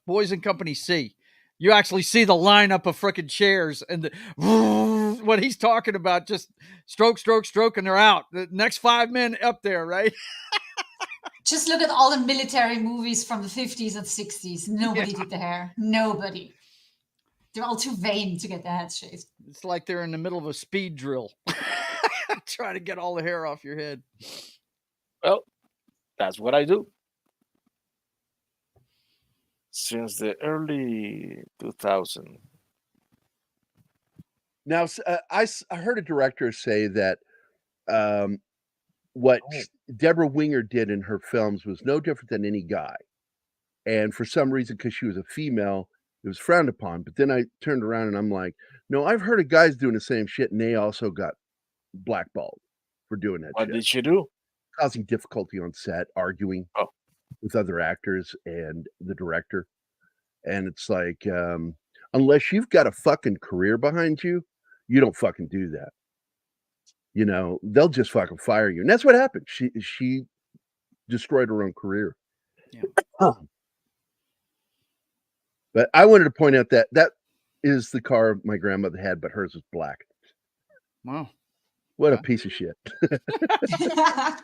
Boys and Company C. You actually see the lineup of frickin' chairs and what he's talking about. Just stroke, stroke, stroke, and they're out. The next 5 men up there, right? Just look at all the military movies from the 50s and 60s. Nobody did the hair. Nobody. They're all too vain to get their heads shaved. It's like they're in the middle of a speed drill, trying to get all the hair off your head. Well, that's what I do. Since the early 2000s. Now, I heard a director say that what Deborah Winger did in her films was no different than any guy. And for some reason, because she was a female, it was frowned upon. But then I turned around and I'm like, no, I've heard of guys doing the same shit, and they also got blackballed for doing that What shit. did she do? Causing difficulty on set, arguing with other actors and the director. And it's like, unless you've got a fucking career behind you, you don't fucking do that. You know, they'll just fucking fire you. And that's what happened. She destroyed her own career. Yeah. But I wanted to point out that that is the car my grandmother had, but hers was black. Wow. What a piece of shit.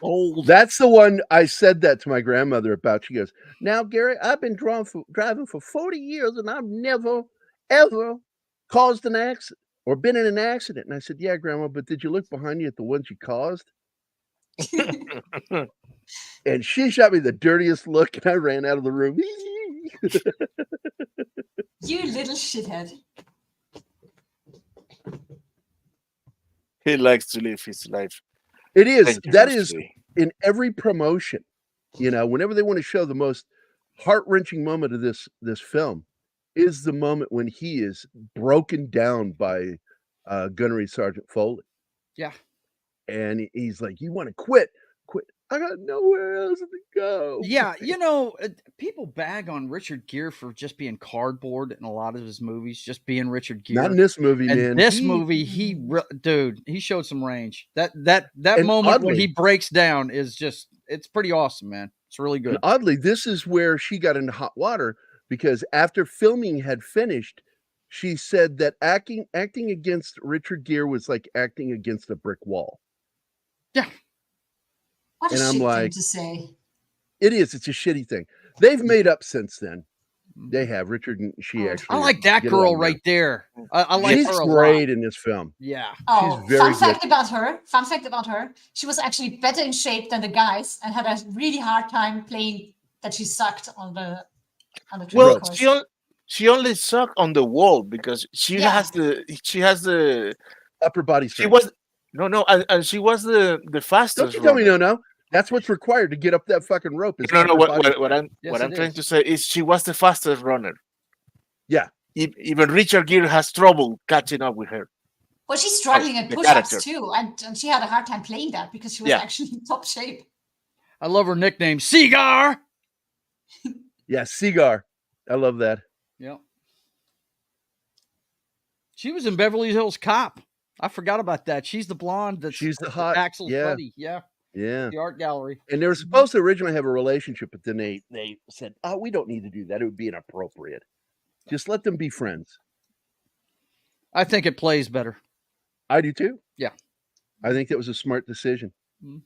Old. That's the one I said that to my grandmother about. She goes, now, Gary, I've been driving for 40 years and I've never, ever caused an accident or been in an accident. And I said, yeah, Grandma, but did you look behind you at the ones you caused? And she shot me the dirtiest look and I ran out of the room. You little shithead. He likes to live his life. It is. That is dangerously. in every promotion. You know, whenever they want to show the most heart-wrenching moment of this film is the moment when he is broken down by Gunnery Sergeant Foley. Yeah. And he's like, you want to quit? Quit. I got nowhere else to go. Yeah, you know, people bag on Richard Gere for just being cardboard in a lot of his movies, just being Richard Gere. Not in this movie, and man. This movie, dude, he showed some range. That moment oddly, when he breaks down is just, it's pretty awesome, man. It's really good. And oddly, this is where she got into hot water because after filming had finished, she said that acting against Richard Gere was like acting against a brick wall. Yeah. What a shit thing to say. It is. It's a shitty thing. They've made up since then. They have. Richard and she actually. I like that girl right there. I like she's her a great lot. in this film. Yeah. Oh, she's very fun good. Fun fact about her. She was actually better in shape than the guys and had a really hard time playing that she sucked on the Well, course. she only sucked on the wall because she has the upper body she strength. was and she was the fastest. Don't you tell me no. That's what's required to get up that fucking rope. Is No. upper body What I'm strength. trying to say is she was the fastest runner. Yeah. Even Richard Gere has trouble catching up with her. Well, she's struggling at the push-ups character. too, and she had a hard time playing that because she was actually in top shape. I love her nickname, Seagar. Yeah, Seagar. I love that. Yep. She was in Beverly Hills Cop. I forgot about that. She's the blonde. She's the hot Axel's buddy. Yeah. Yeah. The art gallery. And they were supposed to originally have a relationship, but then they said, "Oh, we don't need to do that. It would be inappropriate. Just let them be friends." I think it plays better. I do too. Yeah. I think that was a smart decision. Mm-hmm.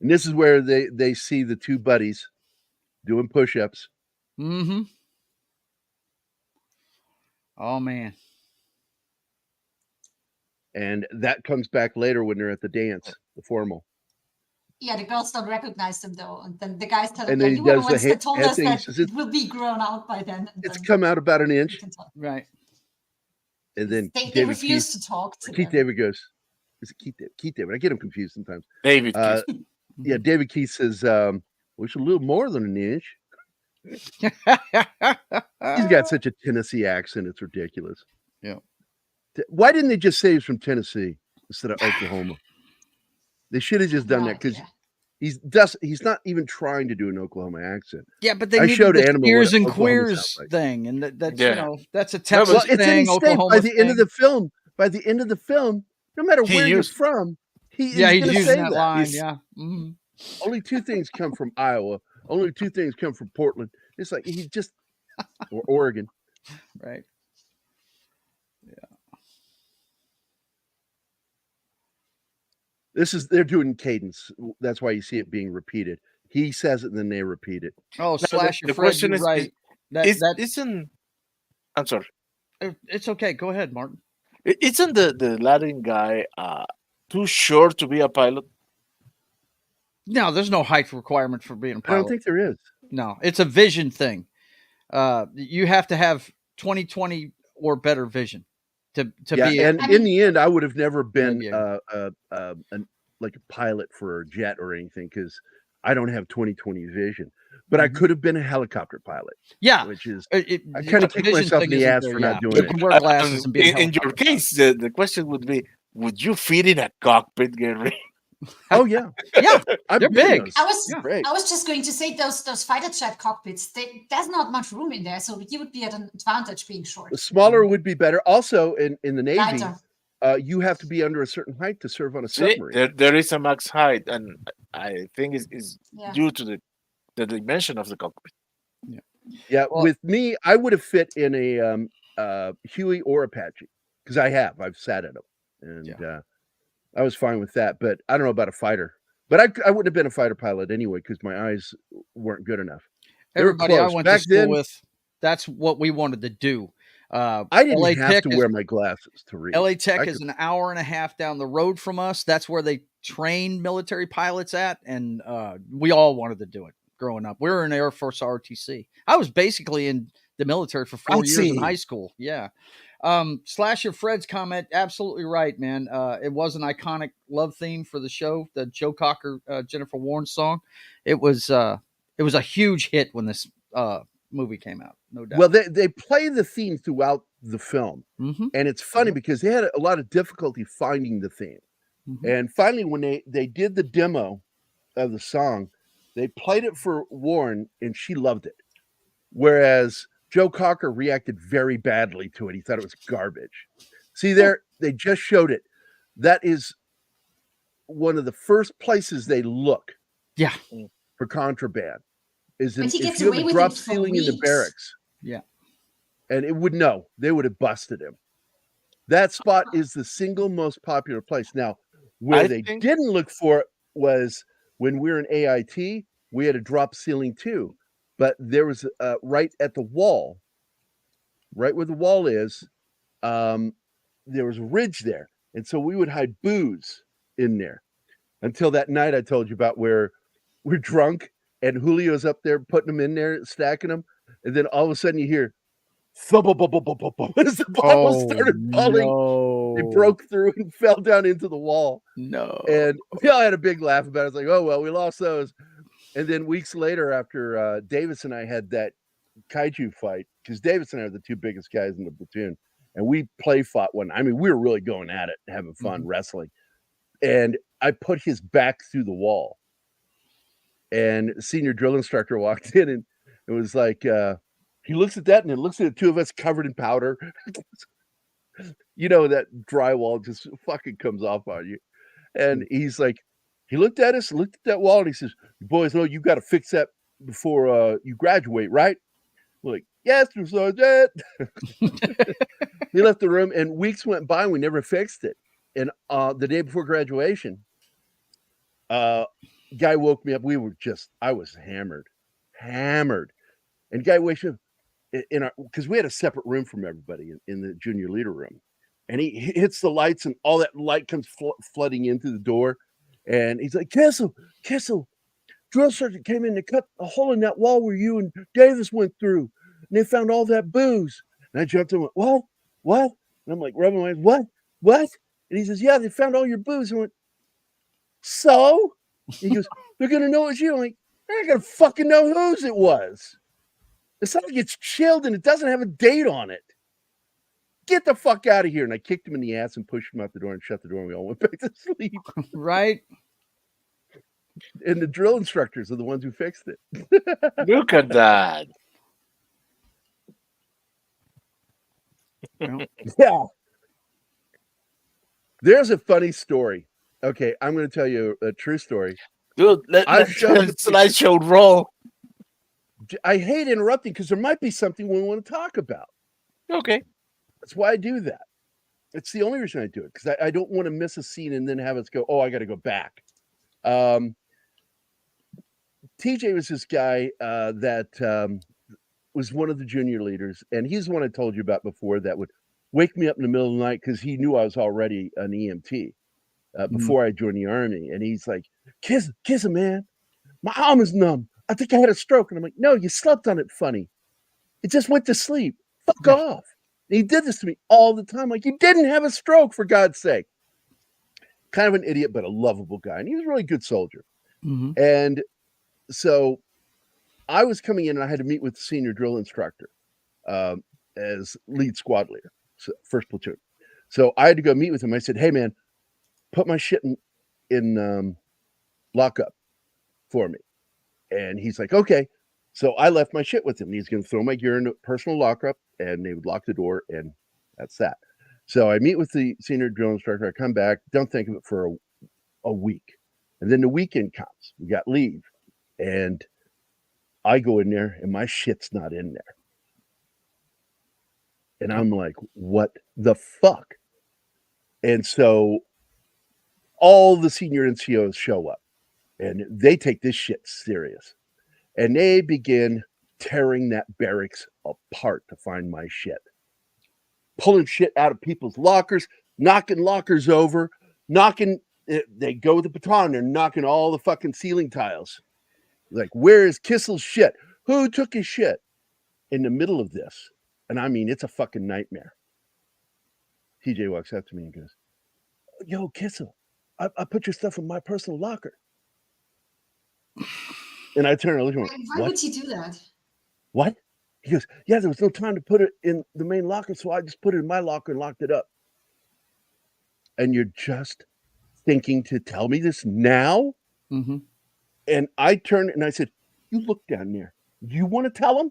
And this is where they see the two buddies doing push-ups. Mm-hmm. Oh, man. And that comes back later when they're at the dance, the formal. Yeah, the girls don't recognize them though, and then the guys tell them, And then "You were the he does the ones that told head us thing. that Says, it will be grown out by then." And It's then come out about an inch. Right. And then they refuse to talk to Keith them. David goes, is it Keith David? Keith David. I get him confused sometimes. David Keith. Yeah, David Keith says, it's a little more than an inch. He's got such a Tennessee accent. It's ridiculous. Yeah. Why didn't they just say he's from Tennessee instead of Oklahoma? They should have just done that because he's not even trying to do an Oklahoma accent. Yeah, but they I needed showed the Anima queers what and Oklahoma queers sounds like. thing, and that's Yeah. you know that's a Well, Texas it's thing, in state Oklahoma by the end of thing. the film. By the end of the film, no matter He where you're used- from, he's he's going to using say that that. line. He's- Yeah. Mhm. Only two things come from Iowa. Only two things come from Portland. It's like he just or Oregon. Right. They're doing cadence. That's why you see it being repeated. He says it, and then they repeat it. Oh, the Slasher Fred, question you're is- right. Isn't I'm sorry. It's okay. Go ahead, Martin. Isn't the Latin guy too short to be a pilot? No, there's no height requirement for being a I pilot. don't think there is. No, it's a vision thing. You have to have 20/20 or better vision to Yeah, be. and in the end, I would have never been Maybe like a pilot for a jet or anything because I don't have 20/20 vision. But I could have been a helicopter pilot. Yeah, which is I kind of kick myself in the ass for not doing You it. can wear glasses and be a In your helicopter case, the question would be: would you fit in a cockpit, Gary? Oh yeah, Yeah, I've they're been in big. those. I was just going to say those fighter jet cockpits. There's not much room in there, so you would be at an advantage being short. The smaller would be better. Also, in the Navy, Lighter. you have to be under a certain height to serve on a See, submarine. there is a max height, and I think is Yeah. due to the dimension of the cockpit. Yeah, Well- with me, I would have fit in a Huey or Apache because I've sat in them, and I was fine with that. But I don't know about a fighter. But I wouldn't have been a fighter pilot anyway because my eyes weren't good enough. They were Everybody I close. went Back to school then, with, that's what we wanted to do. I didn't LA have Tech to is- wear my glasses to read. LA Tech I is could- an hour and a half down the road from us. That's where they train military pilots at, and we all wanted to do it growing up. We were in Air Force ROTC. I was basically in the military for 4 years in high school. Yeah. Slasher Fred's comment, absolutely right, man. It was an iconic love theme for the show, the Joe Cocker, Jennifer Warren song. It was a huge hit when this movie came out, no doubt. Well, they play the theme throughout the film, Mm-hmm. and it's funny because they had a lot of difficulty finding the theme. Mhm. And finally, when they did the demo of the song, they played it for Warren, and she loved it. Whereas Joe Cocker reacted very badly to it. He thought it was garbage. See, they just showed it. That is one of the first places they look Yeah. for contraband. Is But he if gets you have away a with drop it for ceiling in the weeks. barracks. Yeah. And they would have busted him. That spot is the single most popular place. Now, where I they think- didn't look for it was when we were in AIT, we had a drop ceiling too. But there was right at the wall, right where the wall is, there was a ridge there. And so we would hide booze in there until that night I told you about where we're drunk and Julio's up there putting them in there, stacking them. And then all of a sudden you hear thump, as the bottles started falling. They broke through and fell down into the wall. No. And we all had a big laugh about it. It's like, oh, well, we lost those. And then weeks later, after Davis and I had that kaiju fight, because Davis and I are the two biggest guys in the platoon, and we play fought one. I mean, we were really going at it, having fun wrestling. And I put his back through the wall. And the senior drill instructor walked in, and it was like, he looks at that and then looks at the two of us covered in powder. You know, that drywall just fucking comes off on you. And he's like, he looked at us, looked at that wall, and he says, "You boys know you got to fix that before you graduate, right?" We're like, "Yes, Mr. Sergeant." He left the room, and weeks went by, and we never fixed it. And the day before graduation, guy woke me up. I was hammered. And guy wakes up because we had a separate room from everybody in the junior leader room. And he hits the lights, and all that light comes flooding into the door. And he's like, Kessel, drill sergeant came in to cut a hole in that wall where you and Davis went through. And they found all that booze. And I jumped in and went, what? And I'm like, rubbing my hands, what? And he says, yeah, they found all your booze. And I went, so? He goes, they're going to know it's you. I'm like, they're not going to fucking know whose it was. It's not like it's chilled and it doesn't have a date on it. Get the fuck out of here. And I kicked him in the ass and pushed him out the door and shut the door, and we all went back to sleep. Right? And the drill instructors are the ones who fixed it. Look at that. Yeah. There's a funny story. Okay, I'm going to tell you a true story. Dude, let's slideshow roll. I hate interrupting because there might be something we want to talk about. Okay. That's why I do that. It's the only reason I do it, because I don't want to miss a scene and then have us go, oh, I got to go back. TJ was this guy that was one of the junior leaders, and he's the one I told you about before that would wake me up in the middle of the night because he knew I was already an EMT before I joined the Army. And he's like, kiss him, man. My arm is numb. I think I had a stroke. And I'm like, no, you slept on it funny. It just went to sleep. Fuck off. And he did this to me all the time. Like, you didn't have a stroke, for God's sake. Kind of an idiot, but a lovable guy. And he was a really good soldier. And so I was coming in and I had to meet with the senior drill instructor as lead squad leader, so first platoon. So I had to go meet with him. I said, hey, man, put my shit in lockup for me. And he's like, okay. So I left my shit with him. He's going to throw my gear into personal lockup, and they would lock the door, and that's that. So I meet with the senior drill instructor. I come back, don't think of it for a week. And then the weekend comes. We got leave. And I go in there, and my shit's not in there. And I'm like, what the fuck? And so all the senior NCOs show up, and they take this shit serious. And they begin tearing that barracks apart to find my shit. Pulling shit out of people's lockers, knocking lockers over, they go with the baton, they're knocking all the fucking ceiling tiles. Like, where is Kissel's shit? Who took his shit? In the middle of this. And I mean, it's a fucking nightmare. TJ walks up to me and goes, yo, Kissel, I put your stuff in my personal locker. And I turn and look at him. Why would he do that? What? He goes, yeah, there was no time to put it in the main locker, so I just put it in my locker and locked it up. And you're just thinking to tell me this now? And I turned and I said, you look down there. You want to tell him?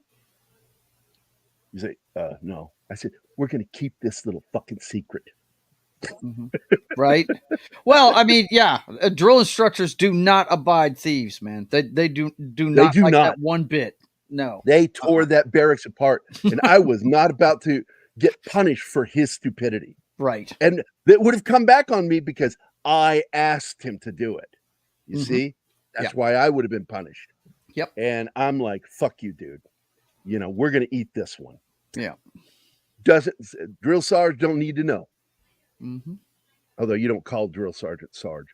You say, no. I said, we're going to keep this little fucking secret. Right. Well, I mean, yeah, drill instructors do not abide thieves, man. They do not like that one bit. No. They tore that barracks apart, and I was not about to get punished for his stupidity. Right. And that would have come back on me because I asked him to do it. You see? That's why I would have been punished. Yep. And I'm like, fuck you, dude. You know, we're going to eat this one. Yeah. Drill Sarge don't need to know. Although you don't call drill sergeant Sarge.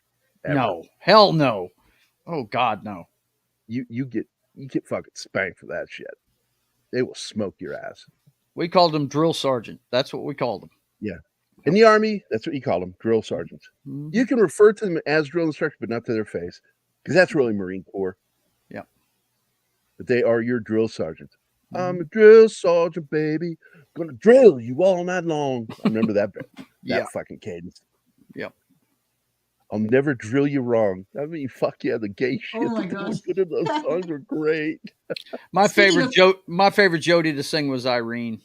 Ever. No. Hell no. Oh God, no. You get fucking spanked for that shit. They will smoke your ass. We called him drill sergeant. That's what we called him. Yeah. In the Army, that's what you call them, drill sergeants. You can refer to them as drill instructors, but not to their face, because that's really Marine Corps. Yeah. But they are your drill sergeants. I'm a drill sergeant, baby. Gonna drill you all night long. I remember that fucking cadence. Yep. I'll never drill you wrong. I mean, fuck yeah, the gay shit. Oh my gosh. Those songs are great. My favorite Jody to sing was Irene.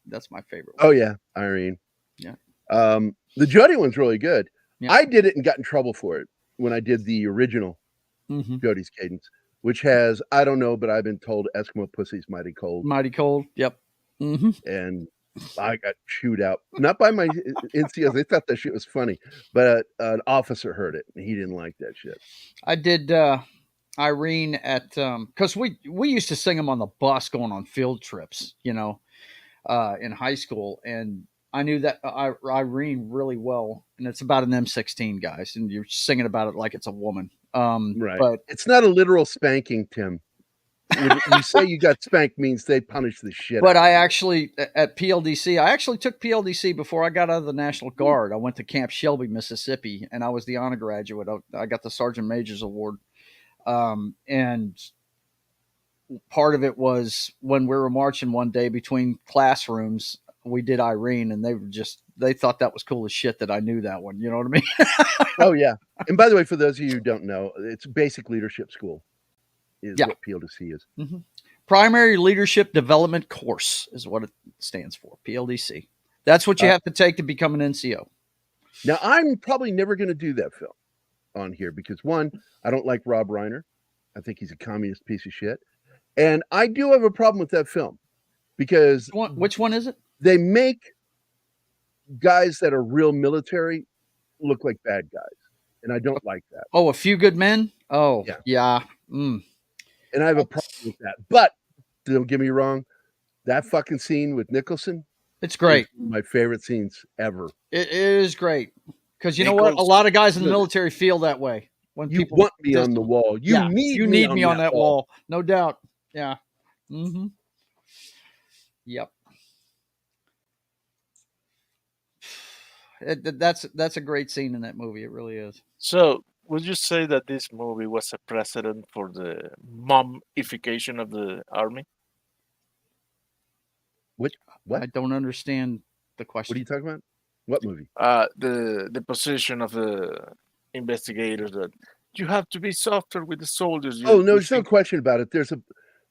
That's my favorite one. Oh yeah, Irene. Yeah. The Jody one's really good. Yeah. I did it and got in trouble for it when I did the original Jody's cadence, which has, I don't know, but I've been told Eskimo pussy's mighty cold. Mighty cold. Yep. And I got chewed out, not by my NCOs. They thought that shit was funny, but an officer heard it and he didn't like that shit. I did Irene at because we used to sing them on the bus going on field trips, you know, in high school, and I knew that Irene really well, and it's about an M16, guys, and you're singing about it like it's a woman. Right, but it's not a literal spanking, Tim. When you say you got spanked means they punish the shit. But I actually, at PLDC, I actually took PLDC before I got out of the National Guard. I went to Camp Shelby, Mississippi, and I was the honor graduate. I got the Sergeant Major's Award. And part of it was when we were marching one day between classrooms, we did Irene, and they thought that was cool as shit that I knew that one. You know what I mean? Oh, yeah. And by the way, for those of you who don't know, it's basic leadership school. Is what PLDC is. Primary Leadership Development Course is what it stands for, PLDC. That's what you have to take to become an NCO. Now, I'm probably never going to do that film on here because, one, I don't like Rob Reiner. I think he's a communist piece of shit. And I do have a problem with that film because... Which one is it? They make guys that are real military look like bad guys. And I don't like that. Oh, A Few Good Men? Oh, yeah. And I have a problem with that. But don't get me wrong, that fucking scene with Nicholson, It's great. is one of my favorite scenes ever. It is great because you know what? A lot of guys in the military feel that way. When You people want me on the wall. You need me on that wall. No doubt. Yeah. Mm-hmm. Yep. That's a great scene in that movie. It really is. So, would you say that this movie was a precedent for the momification of the army? What? I don't understand the question. What are you talking about? What movie? The position of the investigators that you have to be softer with the soldiers. No, there's no question about it.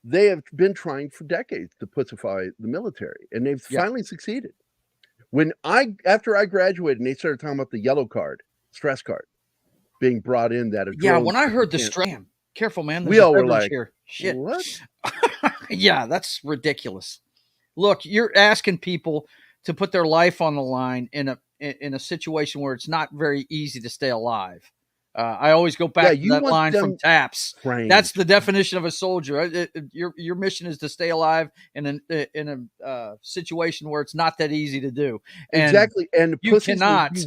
They have been trying for decades to pussify the military, and they've finally succeeded. After I graduated, and they started talking about the yellow card, stress card, being brought in that. When I heard the stress, careful, man. We all were like, here. Shit. What? Yeah, that's ridiculous. Look, you're asking people to put their life on the line in a situation where it's not very easy to stay alive. I always go back to that line from Taps. Trained. That's the definition of a soldier. Your mission is to stay alive in a situation where it's not that easy to do. And exactly, and you cannot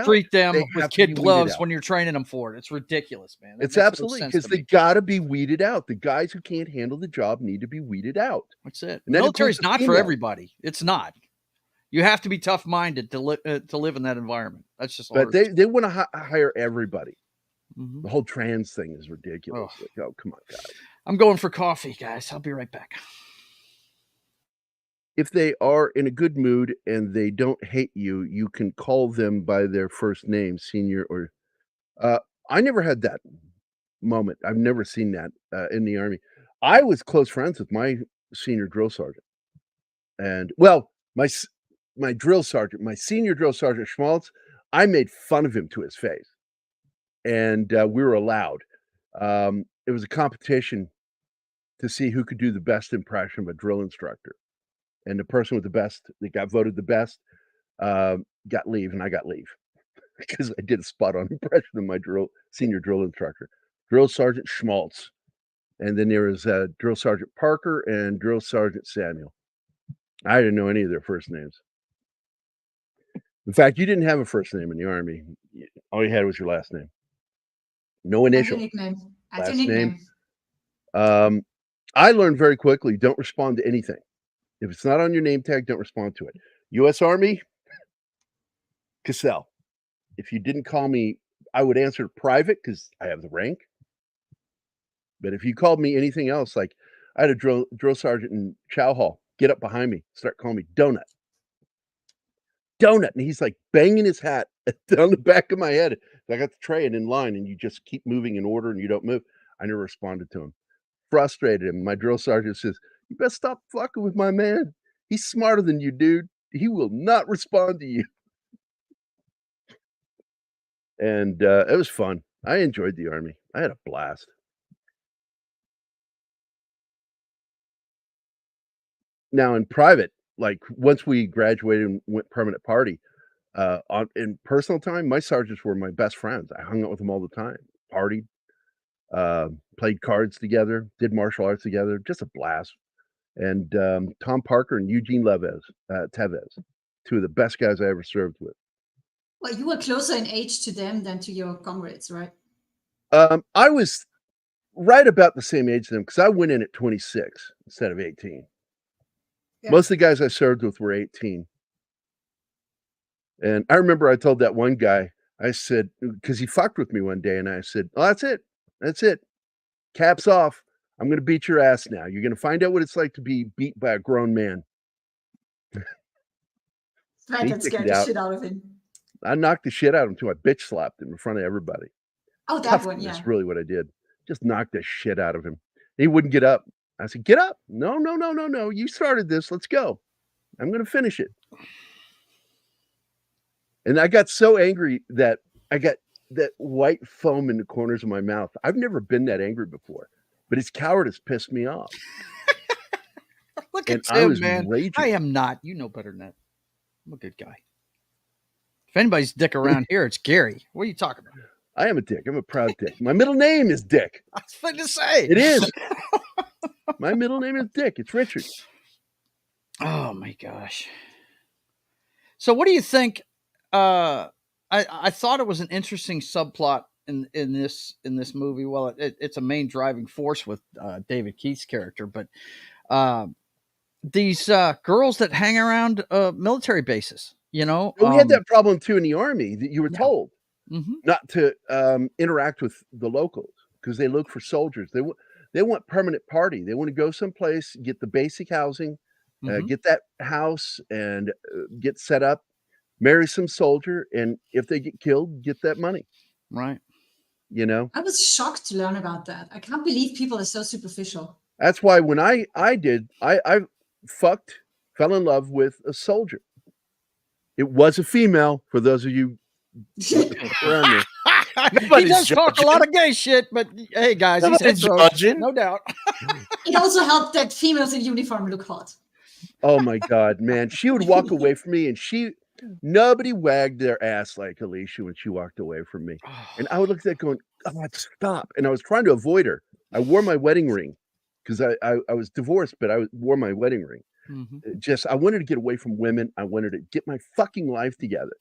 treat them with kid gloves when you're training them for it. It's ridiculous, man. It's absolutely because they got to be weeded out. The guys who can't handle the job need to be weeded out. That's it. The military's not for everybody. It's not. You have to be tough-minded to live in that environment. That's just. But they want to hire everybody. Mm-hmm. The whole trans thing is ridiculous. Oh. Like, come on, guys. I'm going for coffee, guys. I'll be right back. If they are in a good mood and they don't hate you, you can call them by their first name, senior or. I never had that moment. I've never seen that in the Army. I was close friends with my senior drill sergeant, and my drill sergeant, my senior drill sergeant Schmaltz. I made fun of him to his face. And we were allowed. It was a competition to see who could do the best impression of a drill instructor. And the person with the best, that got voted the best, got leave, and I got leave because I did a spot-on impression of my senior drill instructor, Drill Sergeant Schmaltz. And then there was Drill Sergeant Parker and Drill Sergeant Samuel. I didn't know any of their first names. In fact, you didn't have a first name in the Army. All you had was your last name. No initial. Last name. I learned very quickly, don't respond to anything. If it's not on your name tag, don't respond to it. U.S. Army, Cassell. If you didn't call me, I would answer private because I have the rank. But if you called me anything else, like I had a drill sergeant in Chow Hall, get up behind me, start calling me Donut. And he's like banging his hat down the back of my head. I got the tray and in line, and you just keep moving in order and you don't move. I never responded to him. Frustrated him. My drill sergeant says, "You better stop fucking with my man. He's smarter than you, dude. He will not respond to you." And it was fun. I enjoyed the Army. I had a blast. Now in private, like once we graduated and went permanent party, in personal time, my sergeants were my best friends. I hung out with them all the time, partied, played cards together, did martial arts together, just a blast. And Tom Parker and Eugene Tevez, two of the best guys I ever served with. Well, you were closer in age to them than to your comrades, right? I was right about the same age as them because I went in at 26 instead of 18. Yeah. Most of the guys I served with were 18. And I remember I told that one guy, I said, because he fucked with me one day, and I said, "Oh, that's it. That's it. Caps off. I'm going to beat your ass now. You're going to find out what it's like to be beat by a grown man." That scared the shit out of him. I knocked the shit out of him until I bitch slapped him in front of everybody. Oh, that one, yeah. That's really what I did. Just knocked the shit out of him. He wouldn't get up. I said, "Get up. No. You started this. Let's go. I'm going to finish it." And I got so angry that I got that white foam in the corners of my mouth. I've never been that angry before, but his cowardice pissed me off. Look at him, man. Raging. I am not. You know better than that. I'm a good guy. If anybody's dick around here, it's Gary. What are you talking about? I am a dick. I'm a proud dick. My middle name is Dick. I was going to say. It is. My middle name is Dick. It's Richard. Oh my gosh. So what do you think? I thought it was an interesting subplot in this movie. Well, it's a main driving force with David Keith's character, but these girls that hang around military bases, you know, We had that problem too in the Army, that you were told not to interact with the locals because they look for soldiers. They want permanent party. They want to go someplace, get the basic housing, get that house, and get set up, marry some soldier, and if they get killed, get that money. Right. You know, I was shocked to learn about that. I can't believe people are so superficial. that's why when I fell in love with a soldier. It was a female, for those of you around me. He does talk a lot of gay shit, but hey, guys, he's judging, no doubt. It also helped that females in uniform look hot. Oh my God, man. She would walk away from me and nobody wagged their ass like Alicia when she walked away from me. And I would look at that going, oh, stop. And I was trying to avoid her. I wore my wedding ring because I was divorced, but I wore my wedding ring. I wanted to get away from women. I wanted to get my fucking life together.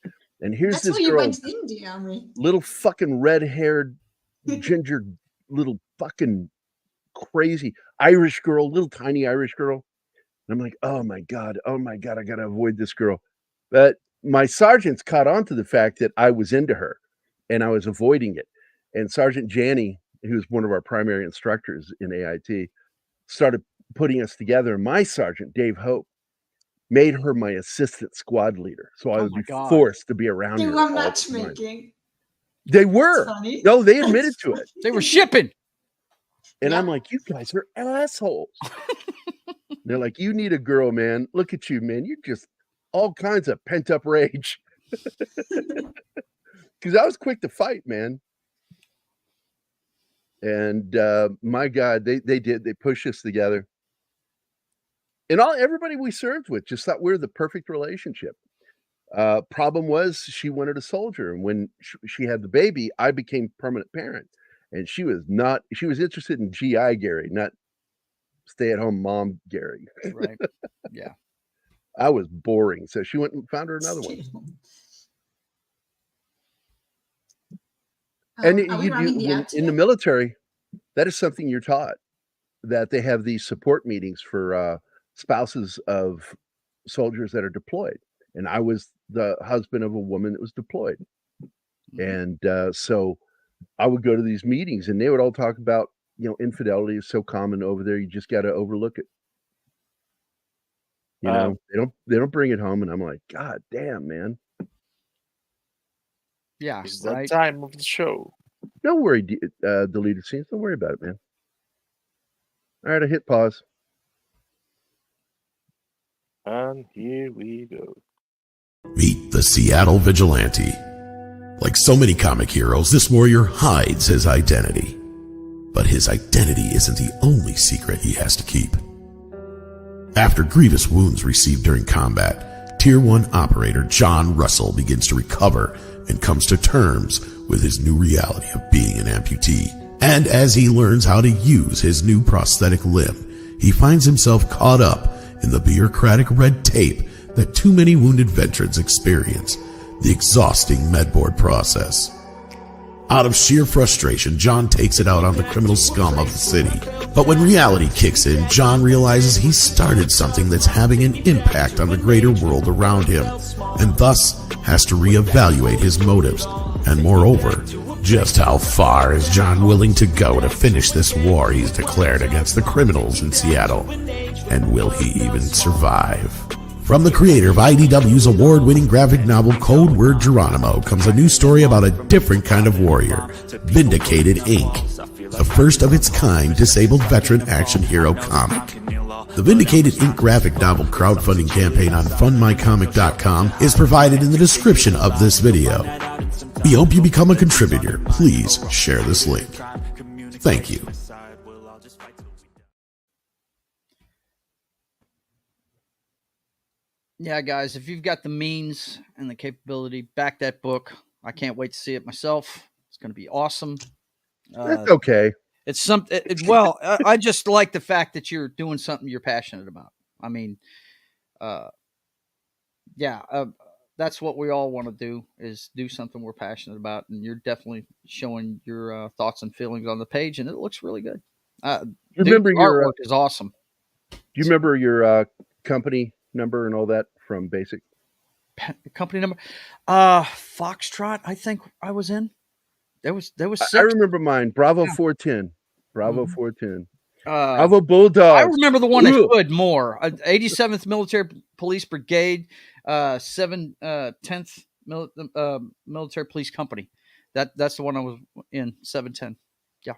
And here's this girl, went in the army. Little fucking red-haired, ginger, little fucking crazy Irish girl, little tiny Irish girl. And I'm like, oh my God, I gotta avoid this girl. But my sergeants caught on to the fact that I was into her and I was avoiding it. And Sergeant Janney, who was one of our primary instructors in AIT, started putting us together. And my sergeant, Dave Hope, made her my assistant squad leader. So I would be forced to be around her. They were matchmaking. They were. No, they admitted to it. They were shipping. And I'm like, you guys are assholes. They're like, you need a girl, man. Look at you, man. You're just all kinds of pent up rage. Because I was quick to fight, man. And my God, they pushed us together. And everybody we served with just thought we were the perfect relationship. Problem was she wanted a soldier. And when she had the baby, I became permanent parent. And she was interested in GI Gary, not stay-at-home mom Gary. Right. Yeah. I was boring. So she went and found her another one. And in the military, that is something you're taught, that they have these support meetings for spouses of soldiers that are deployed. And I was the husband of a woman that was deployed. And so I would go to these meetings and they would all talk about, infidelity is so common over there. You just got to overlook it. They don't bring it home. And I'm like, God damn, man. Yeah. It's that time of the show. Don't worry, deleted scenes. Don't worry about it, man. All right, I hit pause. And here we go. Meet the Seattle Vigilante. Like so many comic heroes, this warrior hides his identity. But his identity isn't the only secret he has to keep. After grievous wounds received during combat, Tier 1 operator John Russell begins to recover and comes to terms with his new reality of being an amputee. And as he learns how to use his new prosthetic limb, he finds himself caught up in the bureaucratic red tape that too many wounded veterans experience, the exhausting medboard process. Out of sheer frustration, John takes it out on the criminal scum of the city. But when reality kicks in, John realizes he started something that's having an impact on the greater world around him, and thus has to reevaluate his motives. And moreover, just how far is John willing to go to finish this war he's declared against the criminals in Seattle? And will he even survive? From the creator of IDW's award-winning graphic novel Code Word Geronimo comes a new story about a different kind of warrior, Vindicated Inc., the first of its kind disabled veteran action hero comic. The Vindicated Inc. graphic novel crowdfunding campaign on fundmycomic.com is provided in the description of this video. We hope you become a contributor. Please share this link. Thank you. Yeah, guys, if you've got the means and the capability, back that book. I can't wait to see it myself. It's going to be awesome. That's okay. It's something. Well, I just like the fact that you're doing something you're passionate about. I mean, yeah, that's what we all want to do, is do something we're passionate about, and you're definitely showing your thoughts and feelings on the page, and it looks really good. You remember your your artwork is awesome. Do you remember your company number and all that from Basic? Company number, Foxtrot. I think I was in. There was six. I remember mine. Bravo Yeah. 410. Bravo 410. Uh, Bravo Bulldogs. I remember the one at Ugh. Hood more. 87th Military Police Brigade, 10th Military Police Company. That's the one I was in. 710. Yeah.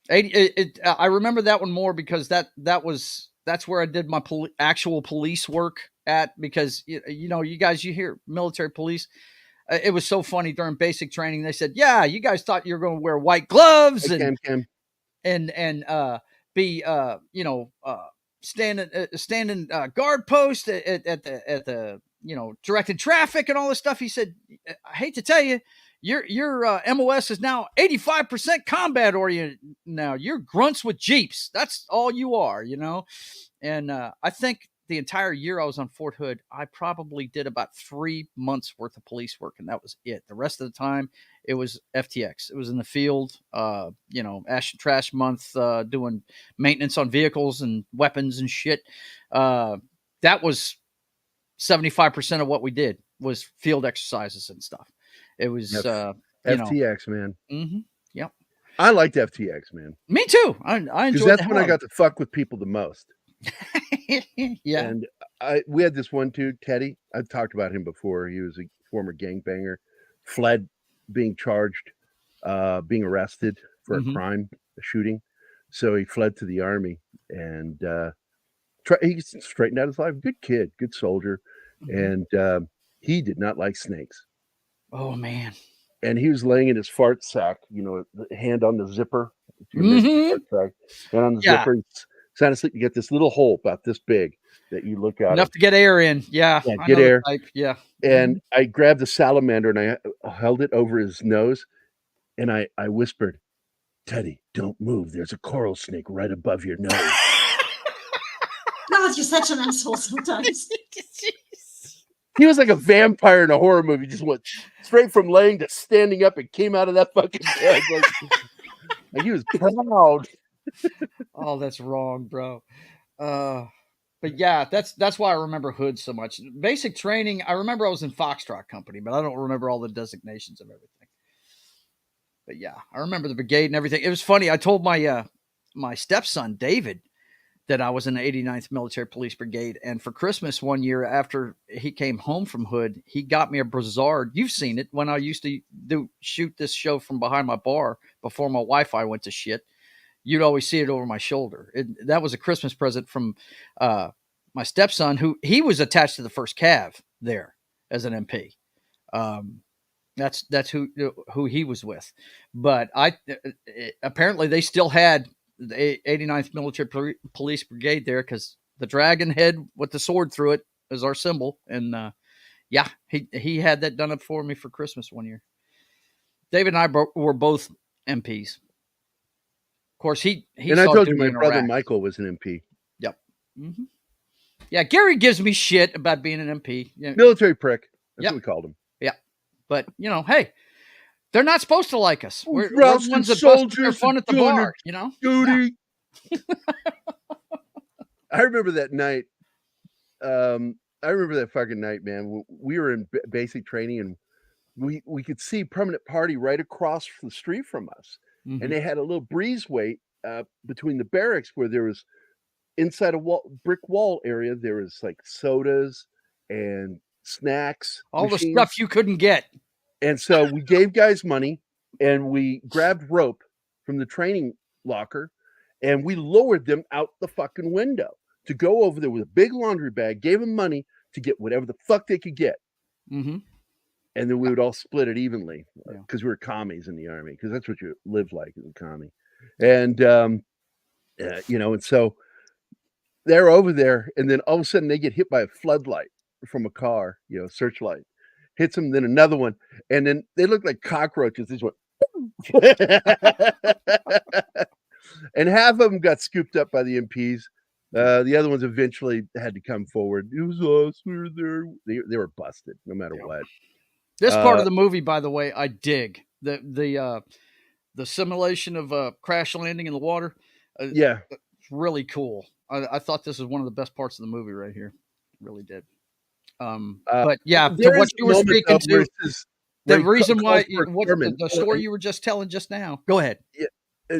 80. I remember that one more because that's where I did my actual police work at, because you know, you guys, you hear military police. It was so funny during basic training. They said, "Yeah, you guys thought you were going to wear white gloves Hey, and be standing guard post at the directed traffic and all this stuff." He said, "I hate to tell you, your MOS is now 85% combat oriented. Now you're grunts with Jeeps. That's all you are, you know." And I think the entire year I was on Fort Hood, I probably did about 3 months worth of police work, and that was it. The rest of the time, it was FTX. It was in the field, ash and trash month, doing maintenance on vehicles and weapons and shit. That was 75% of what we did, was field exercises and stuff. It was FTX, man. Mm-hmm. Yep. I liked FTX, man. Me too. I enjoyed, because that's when I got to fuck with people the most. Yeah. And we had this one dude, Teddy. I've talked about him before. He was a former gangbanger, fled being charged, being arrested for a crime, a shooting. So he fled to the army, and he straightened out his life. Good kid, good soldier. And he did not like snakes. Oh, man. And he was laying in his fart sack, the hand on the zipper. Fart sack, and on the zipper, he's sound asleep. You get this little hole about this big that you look out enough to get air in. Yeah, get air. Yeah. And I grabbed the salamander and I held it over his nose, and I whispered, "Teddy, don't move. There's a coral snake right above your nose." God, you're such an asshole sometimes. He was like a vampire in a horror movie. Just went straight from laying to standing up and came out of that fucking bed. Like he was proud. Oh, that's wrong, bro. But yeah, that's why I remember Hood so much. Basic training, I remember I was in Foxtrot Company, but I don't remember all the designations of everything. But yeah, I remember the brigade and everything. It was funny. I told my my stepson David that I was in the 89th Military Police Brigade, and for Christmas one year after he came home from Hood, he got me a Brassard. You've seen it when I used to shoot this show from behind my bar before my Wi-Fi went to shit. You'd always see it over my shoulder. That was a Christmas present from my stepson, who he was attached to the 1st Cav there as an MP. That's who he was with. But apparently they still had the 89th Military Police Brigade there, because the dragon head with the sword through it is our symbol. And he had that done up for me for Christmas one year. David and I were both MPs. Of course, he and I told you my brother Michael was an MP. Yep. Mm-hmm. Yeah, Gary gives me shit about being an MP. Military prick. That's what we called him. Yeah. But, hey, they're not supposed to like us. We're the ones that bust their fun at the bar, Duty. Yeah. I remember that night. I remember that fucking night, man. We were in basic training, and we could see Permanent Party right across the street from us. Mm-hmm. And they had a little breezeway between the barracks, where there was, inside a brick wall area, there was like sodas and snacks. All machines. The stuff you couldn't get. And so we gave guys money, and we grabbed rope from the training locker, and we lowered them out the fucking window to go over there with a big laundry bag, gave them money to get whatever the fuck they could get. Mm-hmm. And then we would all split it evenly, because we were commies in the army, because that's what you live like as a commie. And, and so they're over there, and then all of a sudden they get hit by a floodlight from a car, searchlight. Hits them, then another one, and then they look like cockroaches. They just went, And half of them got scooped up by the MPs. The other ones eventually had to come forward. It was us. We were there. They were busted no matter what. This part of the movie, by the way, I dig the simulation of crash landing in the water. Yeah, it's really cool. I thought this was one of the best parts of the movie right here. Really did. But yeah, to what you were speaking to, the reason why the story you were just telling just now. Go ahead. Yeah,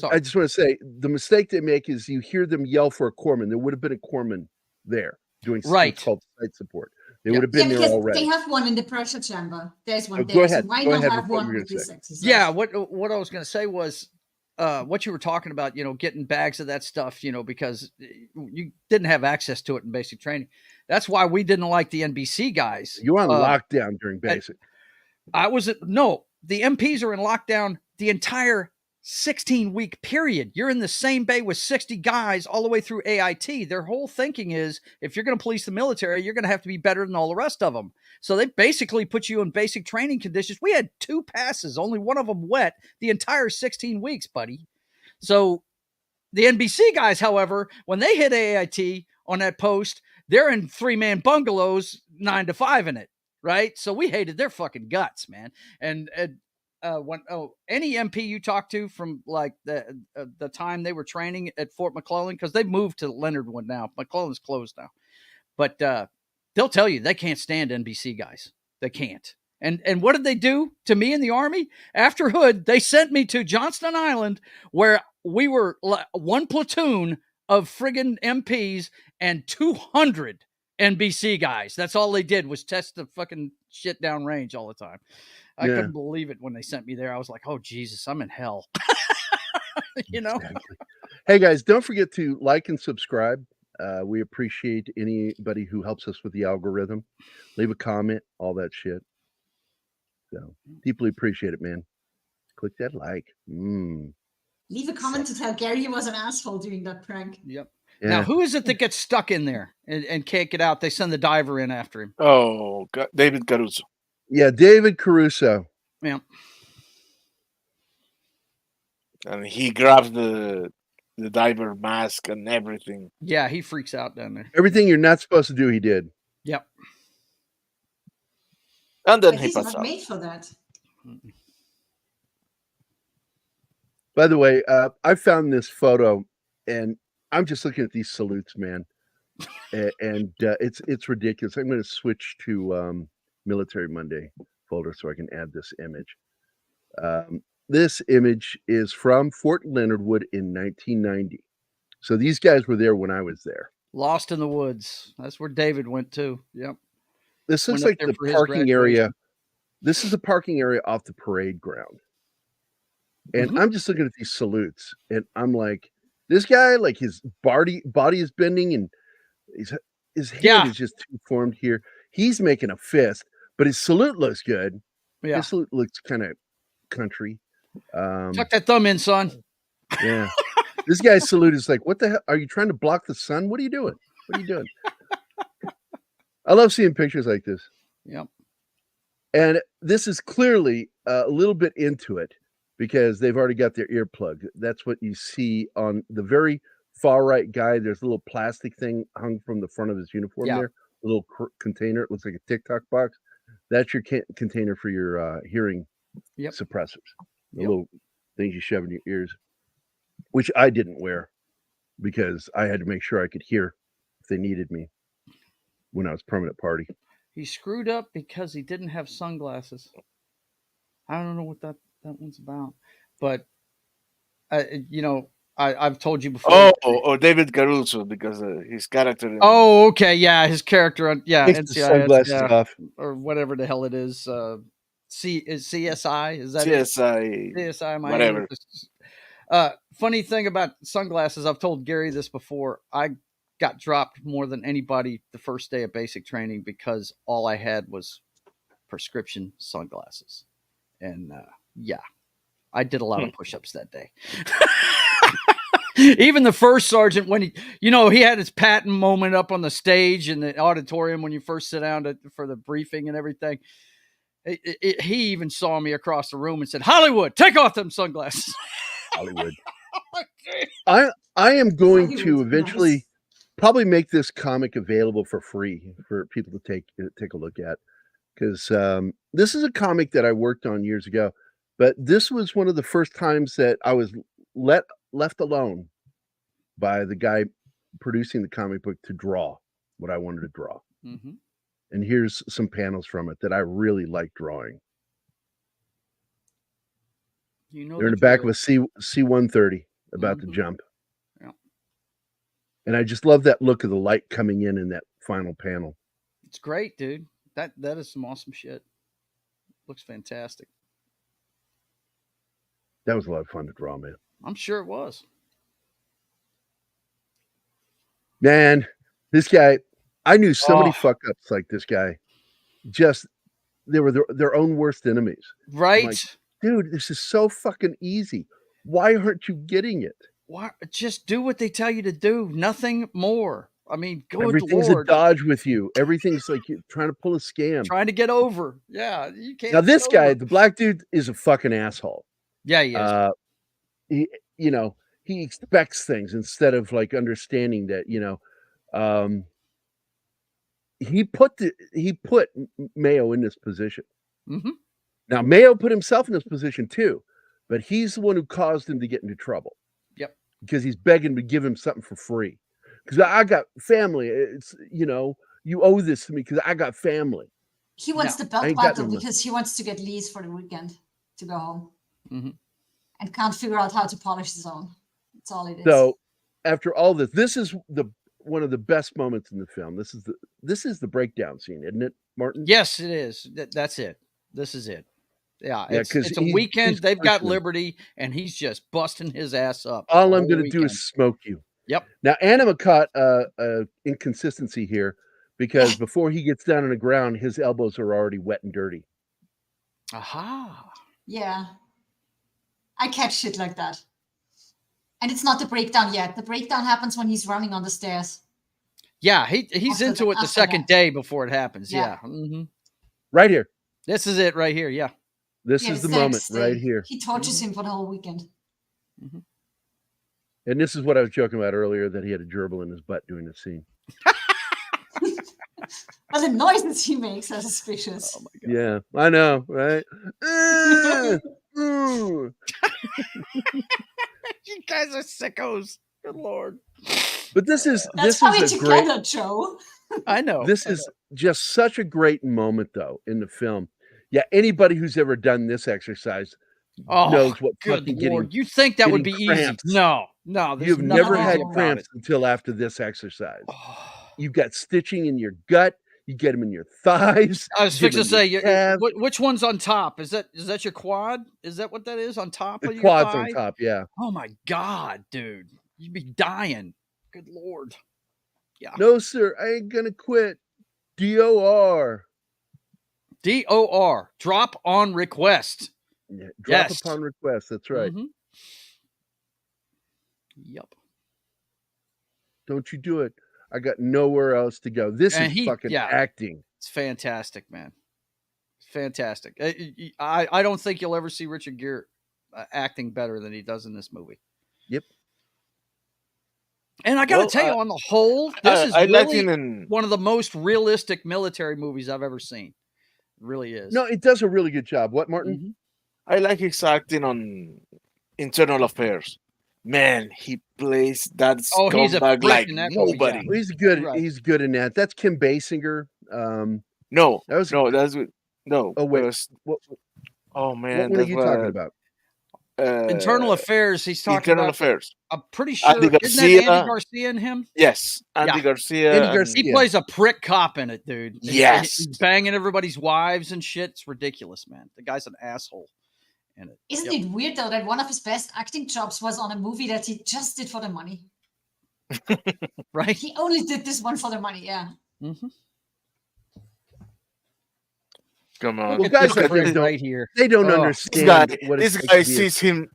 I just want to say the mistake they make is you hear them yell for a corpsman. There would have been a corpsman there doing what's called site support. They would have been there already. They have one in the pressure chamber. There's one there. Go ahead. So why go not ahead have one with with this? Yeah, what I was going to say was what you were talking about, getting bags of that stuff, because you didn't have access to it in basic training. That's why we didn't like the NBC guys. You were on lockdown during basic. The MPs are in lockdown the entire 16-week period. You're in the same bay with 60 guys all the way through AIT. Their whole thinking is if you're going to police the military, you're going to have to be better than all the rest of them. So they basically put you in basic training conditions. We had 2 passes, only one of them wet, the entire 16 weeks, buddy. So the NBC guys, however, when they hit AIT on that post, they're in 3-man bungalows, 9 to 5 in it, right? So we hated their fucking guts, man. And any MP you talk to from like the time they were training at Fort McClellan, because they've moved to Leonardwood now. McClellan's closed now, but they'll tell you they can't stand NBC guys. They can't. And what did they do to me in the Army? After Hood, they sent me to Johnston Island, where we were one platoon of friggin' MPs and 200 NBC guys. That's all they did was test the fucking shit down range all the time. I couldn't believe it when they sent me there. I was like, oh, Jesus, I'm in hell. Exactly. Hey, guys, don't forget to like and subscribe. We appreciate anybody who helps us with the algorithm. Leave a comment, all that shit. So deeply appreciate it, man. Click that like. Leave a comment to tell Gerry he was an asshole doing that prank. Yep. Yeah. Now, who is it that gets stuck in there and can't get out? They send the diver in after him. Oh, God. David Caruso. Yeah, David Caruso. Yeah. And he grabs the diver mask and everything. Yeah, he freaks out down there. Everything you're not supposed to do, he did. Yep. And then but he's not made for that. By the way, I found this photo, and I'm just looking at these salutes, man, and it's ridiculous. I'm going to switch to Military Monday folder so I can add this image. This image is from Fort Leonard Wood in 1990. So these guys were there when I was there. Lost in the woods. That's where David went to. Yep. This looks like the parking area. This is the parking area off the parade ground. And I'm just looking at these salutes, and I'm like, this guy, like his body is bending, and his hand is just too formed here. He's making a fist, but his salute looks good. Yeah. His salute looks kind of country. Tuck that thumb in, son. Yeah. This guy's salute is like, what the hell? Are you trying to block the sun? What are you doing? What are you doing? I love seeing pictures like this. Yep. And this is clearly a little bit into it because they've already got their earplug. That's what you see on the very far right guy. There's a little plastic thing hung from the front of his uniform there. A little container. It looks like a TikTok box. That's your container for your hearing suppressors. The little things you shove in your ears, which I didn't wear because I had to make sure I could hear if they needed me when I was permanent party. He screwed up because he didn't have sunglasses. I don't know what that one's about, but I've told you before. Oh, David Caruso because his character. Oh, okay, yeah, his character. Takes the sunglasses off, or whatever the hell it is. CSI? Is that CSI? CSI, whatever. Funny thing about sunglasses, I've told Gerry this before. I got dropped more than anybody the first day of basic training because all I had was prescription sunglasses. And I did a lot of push-ups that day. Even the first sergeant, when he had his patent moment up on the stage in the auditorium when you first sit down for the briefing and everything. He even saw me across the room and said, "Hollywood, take off them sunglasses." Hollywood. I am going to Hollywood, eventually nice. probably make this comic available for free for people to take a look at, because this is a comic that I worked on years ago, but this was one of the first times that I was left alone by the guy producing the comic book to draw what I wanted to draw. Mm-hmm. And here's some panels from it that I really like drawing. You know, They're in the back of a C-130 about to Mhm. jump. Yeah. And I just love that look of the light coming in that final panel. It's great, dude. That is some awesome shit. Looks fantastic. That was a lot of fun to draw, man. I'm sure it was. Man, this guy, I knew so many fuck ups like this guy. Just they were their own worst enemies. Right? Like, dude, this is so fucking easy. Why aren't you getting it? Why? Just do what they tell you to do. Nothing more. I mean, good Everything's Lord. a dodge with you. Everything's like you're trying to pull a scam. Trying to get over. Yeah, you can't. Now this get guy, over. the black dude, is a fucking asshole. Yeah, he is. He expects things instead of like understanding that, he put Mayo in this position. Mm-hmm. Now Mayo put himself in this position too, but he's the one who caused him to get into trouble. Yep. Because he's begging to give him something for free. Because I got family. It's you owe this to me because I got family. He wants the belt buckle because he wants to get leaves for the weekend to go home. Mm-hmm. And can't figure out how to polish his own. That's all it is. So after all this is one of the best moments in the film. This is the breakdown scene, isn't it, Martin? Yes, it is. That's it. This is it. Yeah, it's a weekend. They've got liberty, and he's just busting his ass up. All I'm going to do is smoke you. Yep. Now, Anima caught a inconsistency here because before he gets down on the ground, his elbows are already wet and dirty. Aha. Yeah. I catch shit like that. And it's not the breakdown yet. The breakdown happens when he's running on the stairs. Yeah, he's into it the second day before it happens. Yeah. Mm-hmm. Right here. This is it right here. Yeah. This is the moment right here. He tortures him for the whole weekend. Mm-hmm. And this is what I was joking about earlier, that he had a gerbil in his butt doing the scene. Well, the noises he makes are suspicious. Oh my God. Yeah, I know, right? You guys are sickos. Good Lord. But this is a great Joe. I know. This is just such a great moment, though, in the film. Yeah, anybody who's ever done this exercise knows what fucking getting. You think that would be cramps. easy? No. You've never had cramps until after this exercise. You've got stitching in your gut. You get them in your thighs. I was fixing to say, which one's on top? Is that your quad? Is that what that is on top of your quad's thigh? on top, yeah. Oh my God, dude. You'd be dying. Good Lord. Yeah. No, sir. I ain't gonna quit. DOR. DOR. Drop on request. Yeah, drop upon request. That's right. Mm-hmm. Yep. Don't you do it. I got nowhere else to go. This is fucking acting. It's fantastic, man. It's fantastic. I don't think you'll ever see Richard Gere acting better than he does in this movie. Yep. And I got to tell you, on the whole, this is really one of the most realistic military movies I've ever seen. It really is. No, it does a really good job. What, Martin? Mm-hmm. I like his acting on Internal Affairs. Man, he plays that scumbag like nobody. Yeah. He's good. Right. He's good in that. That's Kim Basinger. No. Oh wait. Oh man, what are you talking about? Internal Affairs. He's talking Internal about Affairs. I'm pretty sure. Isn't that Andy Garcia in him? Yes, Andy Garcia. He plays a prick cop in it, dude. Yes, he's banging everybody's wives and shit. It's ridiculous, man. The guy's an asshole. Isn't it weird though that one of his best acting jobs was on a movie that he just did for the money? Right? He only did this one for the money, yeah. Mm-hmm. Come on, well, guys right here. They don't understand what this guy sees him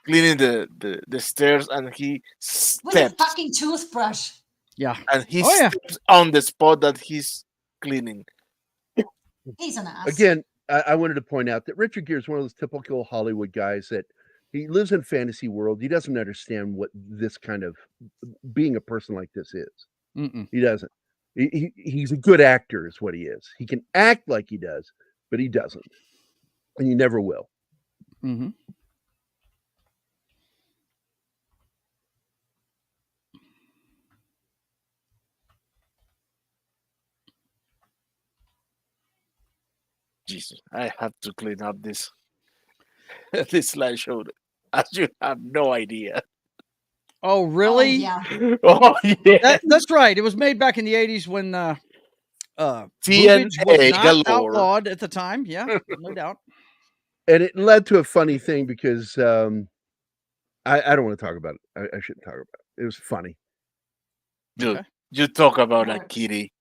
cleaning the stairs, and he steps with a fucking toothbrush. Yeah, and he steps on the spot that he's cleaning. He's an ass. Again, I wanted to point out that Richard Gere is one of those typical Hollywood guys that he lives in fantasy world. He doesn't understand what this kind of being a person like this is. Mm-mm. He doesn't. He's a good actor, is what he is. He can act like he does, but he doesn't, and he never will. Mm-hmm. Jesus, I have to clean up this this slideshow. As you have no idea. Oh, really? Yeah. Oh yeah, That's right. It was made back in the 80s when TNA boobage was not galore. outlawed at the time. Yeah, no doubt. And it led to a funny thing because I don't want to talk about it. I shouldn't talk about it. It was funny. Dude, Okay. you talk about a Alright. kitty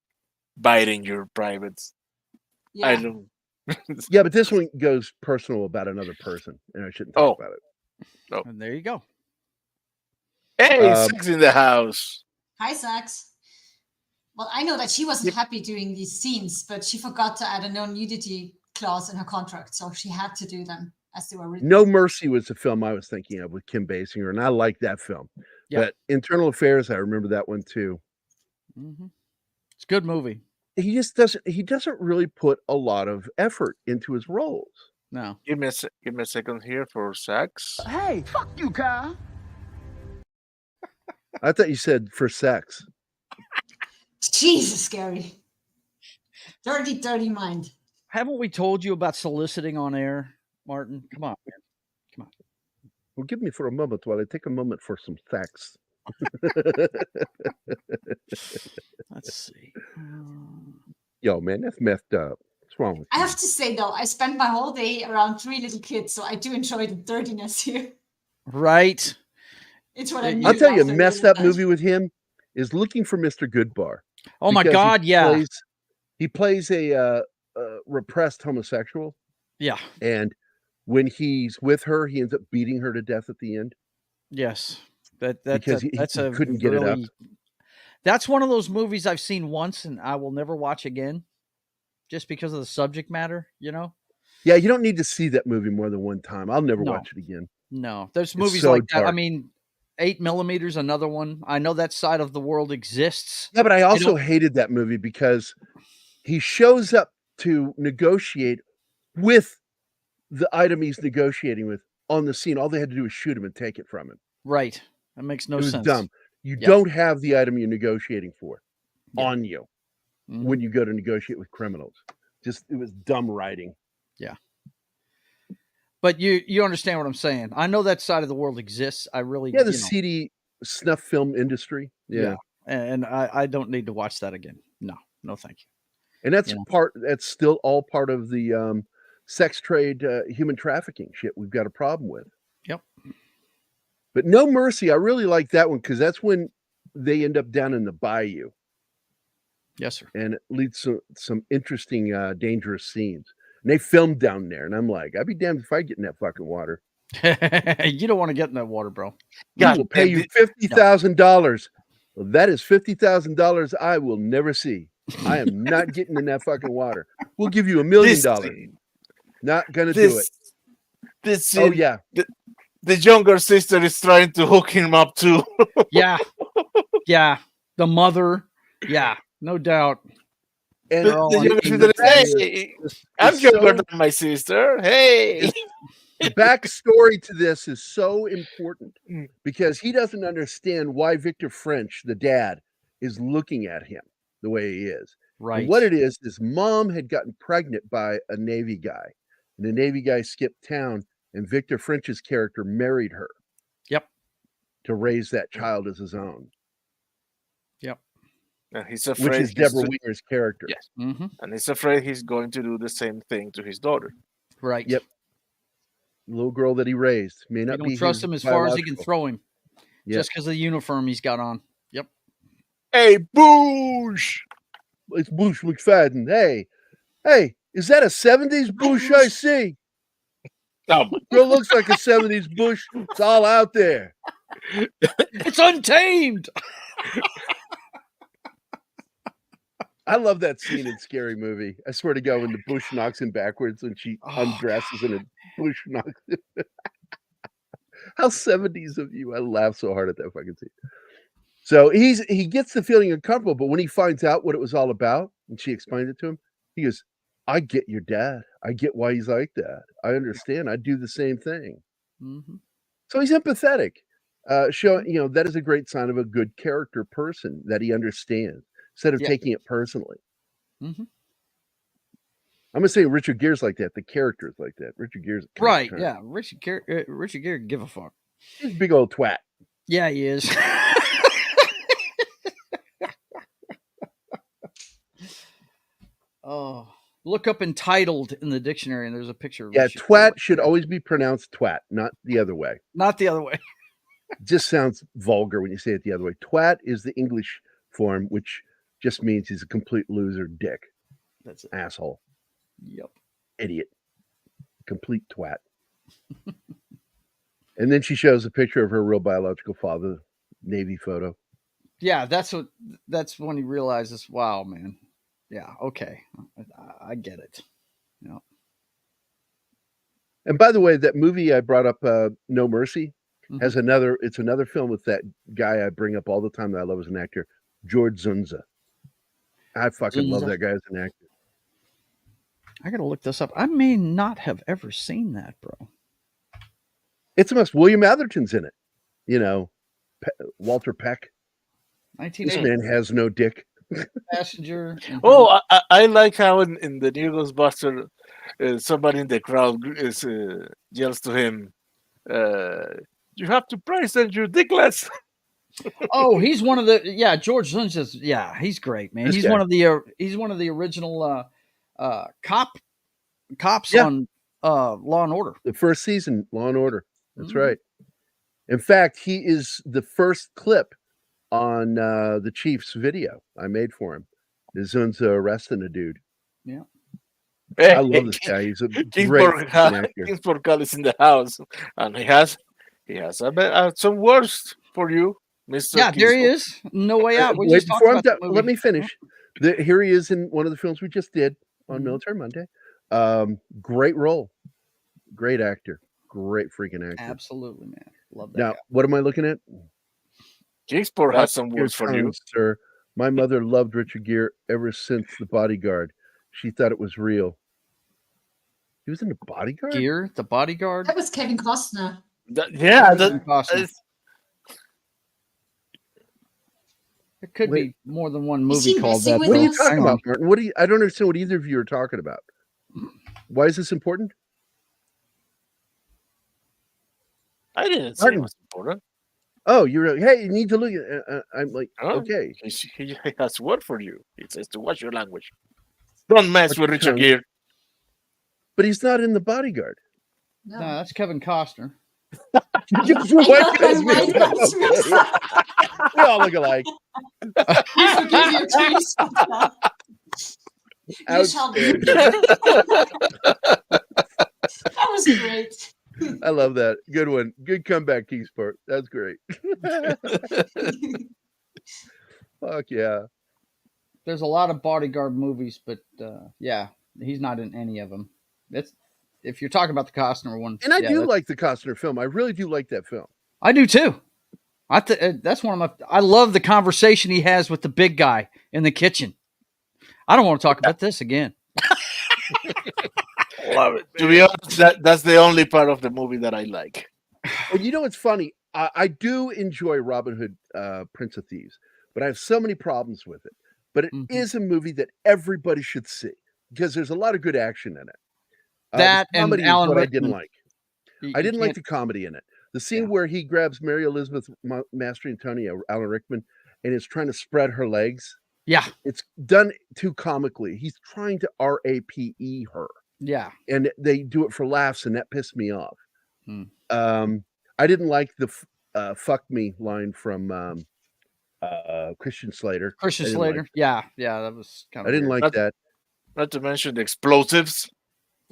biting your privates. Yeah. I don't. Yeah, but this one goes personal about another person, and I shouldn't talk Oh. about it. And there you go. Hey, Um, Six in the house. Hi, Sax. Well, I know that she wasn't happy doing these scenes, but she forgot to add a no nudity clause in her contract, so she had to do them as they were written. No Mercy was the film I was thinking of with Kim Basinger, and I like that film. Yeah. But Internal Affairs, I remember that one too. Mm-hmm. It's a good movie. He just doesn't. He doesn't really put a lot of effort into his roles. No. Give me a second here for sex. Hey, fuck you, Kyle. I thought you said for sex. Jesus, Gary. Dirty, dirty mind. Haven't we told you about soliciting on air, Martin? Come on, man. Well, give me for a moment while I take a moment for some sex. Let's see. Yo, man, that's messed up. What's wrong with I you? have to say, though, I spent my whole day around 3 little kids, so I do enjoy the dirtiness here. Right. It's what I I'll need. I'll tell you, a after messed all up that. movie with him is Looking for Mr. Goodbar. Oh my Because God, yeah. He plays a repressed homosexual, Yeah. and when he's with her, he ends up beating her to death at the end. Yes. That's Because he a couldn't get it up. That's one of those movies I've seen once and I will never watch again, just because of the subject matter. You know. Yeah, you don't need to see that movie more than one time. I'll never No. watch it again. No, there's movies so like that. I dark. mean, 8mm, another one. I know that side of the world exists. Yeah, but I also don't- hated that movie because he shows up to negotiate with the item he's negotiating with on the scene. All they had to do was shoot him and take it from him. Right. That makes no It was sense. dumb. You Yeah. don't have the item you're negotiating for Yeah. on you Mhm. when you go to negotiate with criminals. It was dumb writing. But you understand what I'm saying. I know that side of the world exists. I really Yeah, the you know, seedy snuff film industry. Yeah. and I don't need to watch that again. No, thank you. And that's Yeah. that's still all part of the sex trade, human trafficking shit we've got a problem with. Yep. But No Mercy, I really like that one because that's when they end up down in the bayou, Yes, sir. and it leads to some interesting, dangerous scenes. And they filmed down there, and I'm like, I'd be damned if I get in that fucking water. You don't want to get in that water, bro. We God, will pay and you the- $50,000. Well, that is $50,000 I will never see. I am not getting in that fucking water. We'll give you $1 million. Not gonna do it. This Oh scene, yeah. the younger sister is trying to hook him up too. Yeah. Yeah. The mother. Yeah. No doubt. And The, They're all the on younger team. sister is, That's- hey, I'm it's younger so- than my sister. Hey. The backstory to this is so important Mm. because he doesn't understand why Victor French, the dad, is looking at him the way he is. Right. And what it is, his mom had gotten pregnant by a Navy guy. And the Navy guy skipped town, and Victor French's character married her. Yep. To raise that child as his own, Yep. And he's which afraid is Deborah Winger's character. Yes. Mm-hmm. and he's afraid he's going to do the same thing to his daughter. Right. Yep. The little girl that he raised may You not don't be trust his him as far as he can biological. throw him. Yeah. Just because of the uniform he's got on. Yep. Hey, Boosh! It's Bush McFadden. Hey, is that a 70s Bush I see? Oh, my- Girl looks like a 70s Bush. It's all out there. It's untamed. I love that scene in Scary Movie. I swear to God, when the bush knocks him backwards and she undresses and a bush knocks him. How 70s of you. I laugh so hard at that fucking scene. So he gets the feeling uncomfortable, but when he finds out what it was all about and she explained it to him, he goes, I get your dad. I get why he's like that. I understand. I do the same thing. Mhm. So he's empathetic. Showing, that is a great sign of a good character person that he understands instead of Yeah. taking it personally. Mhm. I'm gonna say Richard Gere's like that. The character is like that. Richard Gere's a Right? cunt. Yeah. Richard Gere, give a fuck. He's a big old twat. Yeah, he is. Oh, look up entitled in the dictionary, and there's a picture. Of Yeah, Richard Gere twat right should there. always be pronounced twat, not the other way. Not the other way. It just sounds vulgar when you say it the other way. Twat is the English form, which just means he's a complete loser, dick, That's it. asshole, Yep. idiot, complete twat. And then she shows a picture of her real biological father, Navy photo. Yeah, that's when he realizes, wow, man. Yeah, okay. I get it. Yeah. And by the way, that movie I brought up, No Mercy, Mhm. has another film with that guy I bring up all the time that I love as an actor, George Zunza. I fucking love Zunza. that guy as an actor. I gotta look this up. I may not have ever seen that, bro. It's a must. William Atherton's in it. Walter Peck. This 1980 man has no dick. Passenger. and- Oh, I like how in the new Ghostbuster, somebody in the crowd yells to him, "You have to present your dickless." Oh, he's one of the George Lynch's. Yeah, he's great, man. This He's guy. one of the original cops Yeah. on Law and Order. The first season, Law and Order. That's Mhm. right. In fact, he is the first clip on the Chief's video I made for him. Is Zunza arresting a dude. I love this guy. He's a great fucking actor. Kingsport Cal is in the house, and he has some words for you, Mr. Yeah, there he Kingsport. is. No Way Out. We Wait, just talked before I'm about that done, movie. let me finish. Here he is in one of the films we just did on Mhm. Military Monday. Great role. Great actor. Great freaking actor. Absolutely, man. Love that Now, guy. what am I looking at? Kingsport has some Your words for you. tongue, sir. My mother loved Richard Gere ever since The Bodyguard. She thought it was real. He was in The Bodyguard? Gear, The Bodyguard. That was Kevin Costner. Kevin Costner. There could Wait. be more than one Is movie he called messing that. with What are you though. us? talking Hang on. about, Martin? I don't understand what either of you are talking about. Why is this important? I didn't say Martin. it was important. Oh, you're hey, you need to look at. I'm like, Huh? okay. He has word for you. It says to watch your language. Don't mess Watch with your Richard tongue. Gere. But he's not in The Bodyguard. No. No, that's Kevin Costner. Just I white know, guys, my man. mind's real We all look alike. We forgive you, Chris. You shall be. That was great. I love that. Good one. Good comeback, Kingsport. That's great. Fuck yeah. There's a lot of Bodyguard movies, but yeah, he's not in any of them. That's if you're talking about the Costner one. And I yeah, do that's- like the Costner film. I really do like that film. I do too. That's one of my. I love the conversation he has with the big guy in the kitchen. I don't want to talk about this again. Love it. To be honest, that's the only part of the movie that I like. And you know what's funny? I do enjoy Robin Hood, Prince of Thieves, but I have so many problems with it. But it Mhm. is a movie that everybody should see because there's a lot of good action in it. That the and comedy is Alan what I Rickman. didn't like. I didn't like the comedy in it. The scene Yeah. where he grabs Mary Elizabeth Master Antonia, Alan Rickman, and is trying to spread her legs. Yeah, It's done too comically. He's trying to RAPE her, yeah. and they do it for laughs, and that pissed me off. Hmm. I didn't like the "fuck me" line from Christian Slater. Christian I didn't Slater. like Yeah, that was kind I of. didn't like that. Not to mention the explosives.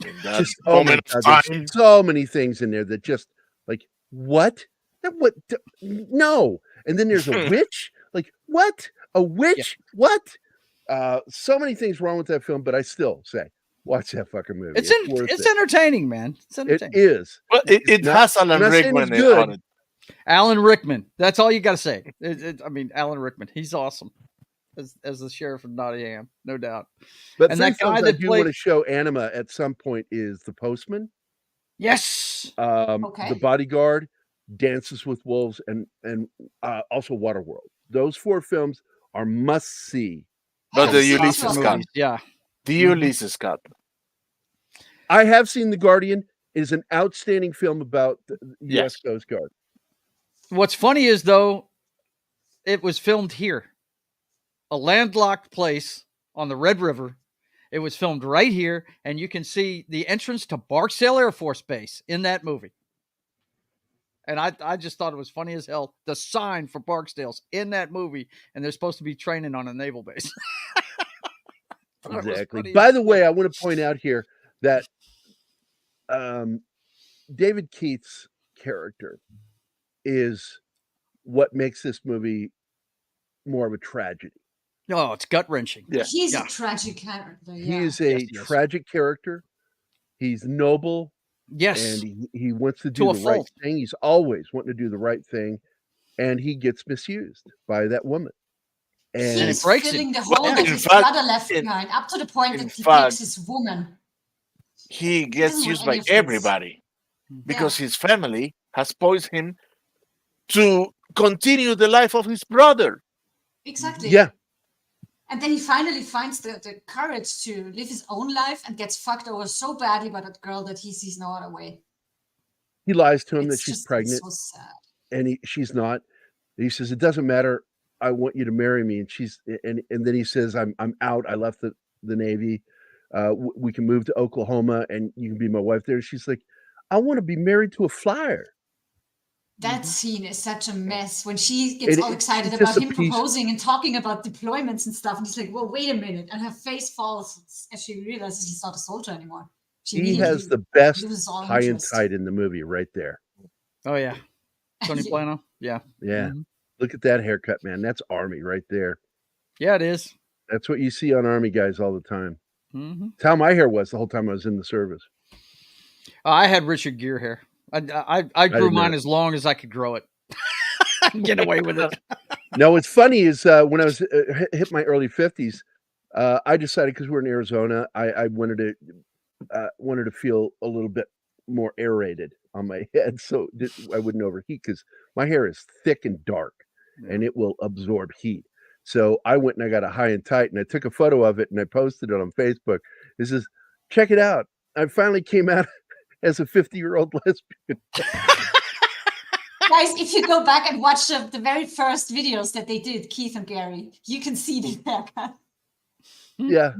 In that Just oh my moment God, of there's time. so many things in there that just like what? What? No. And then there's a witch. Like what? A witch? What? So many things wrong with that film, but I still say, watch that fucking movie. It's entertaining, man. It's It entertaining. is. Well, it not- has Alan I'm not saying it's Rickman good. on it. Alan Rickman. That's all you got to say. I mean, Alan Rickman. He's awesome as the sheriff of Nottingham, no doubt. But And three that guy films I that do played- want to show Anima at some point is The Postman, Yes. Okay. The Bodyguard, Dances with Wolves, and also Waterworld. Those 4 films are must see. But the Haven't seen Ulysses two of Cut. them. Movies, yeah. The Ulysses Cut. I have seen The Guardian. It is an outstanding film about the Yes. U.S. Coast Guard. What's funny is, though, it was filmed here. A landlocked place on the Red River. It was filmed right here, and you can see the entrance to Barksdale Air Force Base in that movie. And I just thought it was funny as hell. The sign for Barksdale's in that movie, and they're supposed to be training on a naval base. Thought it was Exactly. funny By as the shit. way, I want to point out here that David Keith's character is what makes this movie more of a tragedy. Oh, it's gut wrenching. Yeah. He's Yeah. a tragic character. He Yeah. is a Yes, he is. tragic character. He's noble, Yes. and he wants to To do a the right fault. thing. He's always wanting to do the right thing, and he gets misused by that woman. And it He's breaks filling him. the hole Well, that in his fact- brother left in- behind, up to the point in that he fact- takes his woman. He gets Doesn't used want by any of this. everybody because his family has poisoned him to continue the life of his brother. Exactly. yeah, And then he finally finds the courage to live his own life and gets fucked over so badly by that girl that he sees no other way. he lies to him that It's she's just pregnant, so sad. and she's not. He says, "It doesn't matter. I want you to marry me." And then he says, "I'm out. I left the Navy. We can move to Oklahoma, and you can be my wife there." She's like, "I want to be married to a flyer." That scene is such a mess when she gets all It's excited just about a him piece- proposing and talking about deployments and stuff. And he's like, well, wait a minute. And her face falls as she realizes he's not a soldier anymore. She He has immediately the best loses all high and interest. tight in the movie right there. Oh, yeah. Tony Yeah. Plano. Yeah. Yeah, Mhm. look at that haircut, man. That's Army right there. Yeah, it is. That's what you see on Army guys all the time. Mm-hmm. That's how my hair was the whole time I was in the service. I had Richard Gere hair. I grew did mine not. as long as I could grow it. Get away with it. Now, what's funny is when I was hit my early 50s, I decided because we're in Arizona, I wanted to feel a little bit more aerated on my head, so I wouldn't overheat because my hair is thick and dark, and it will absorb heat. So I went and I got a high and tight, and I took a photo of it and I posted it on Facebook. It says, "Check it out! I finally came out as a 50-year-old lesbian." Guys, if you go back and watch the very first videos that they did, Keith and Gary, you can see the haircut. Yeah,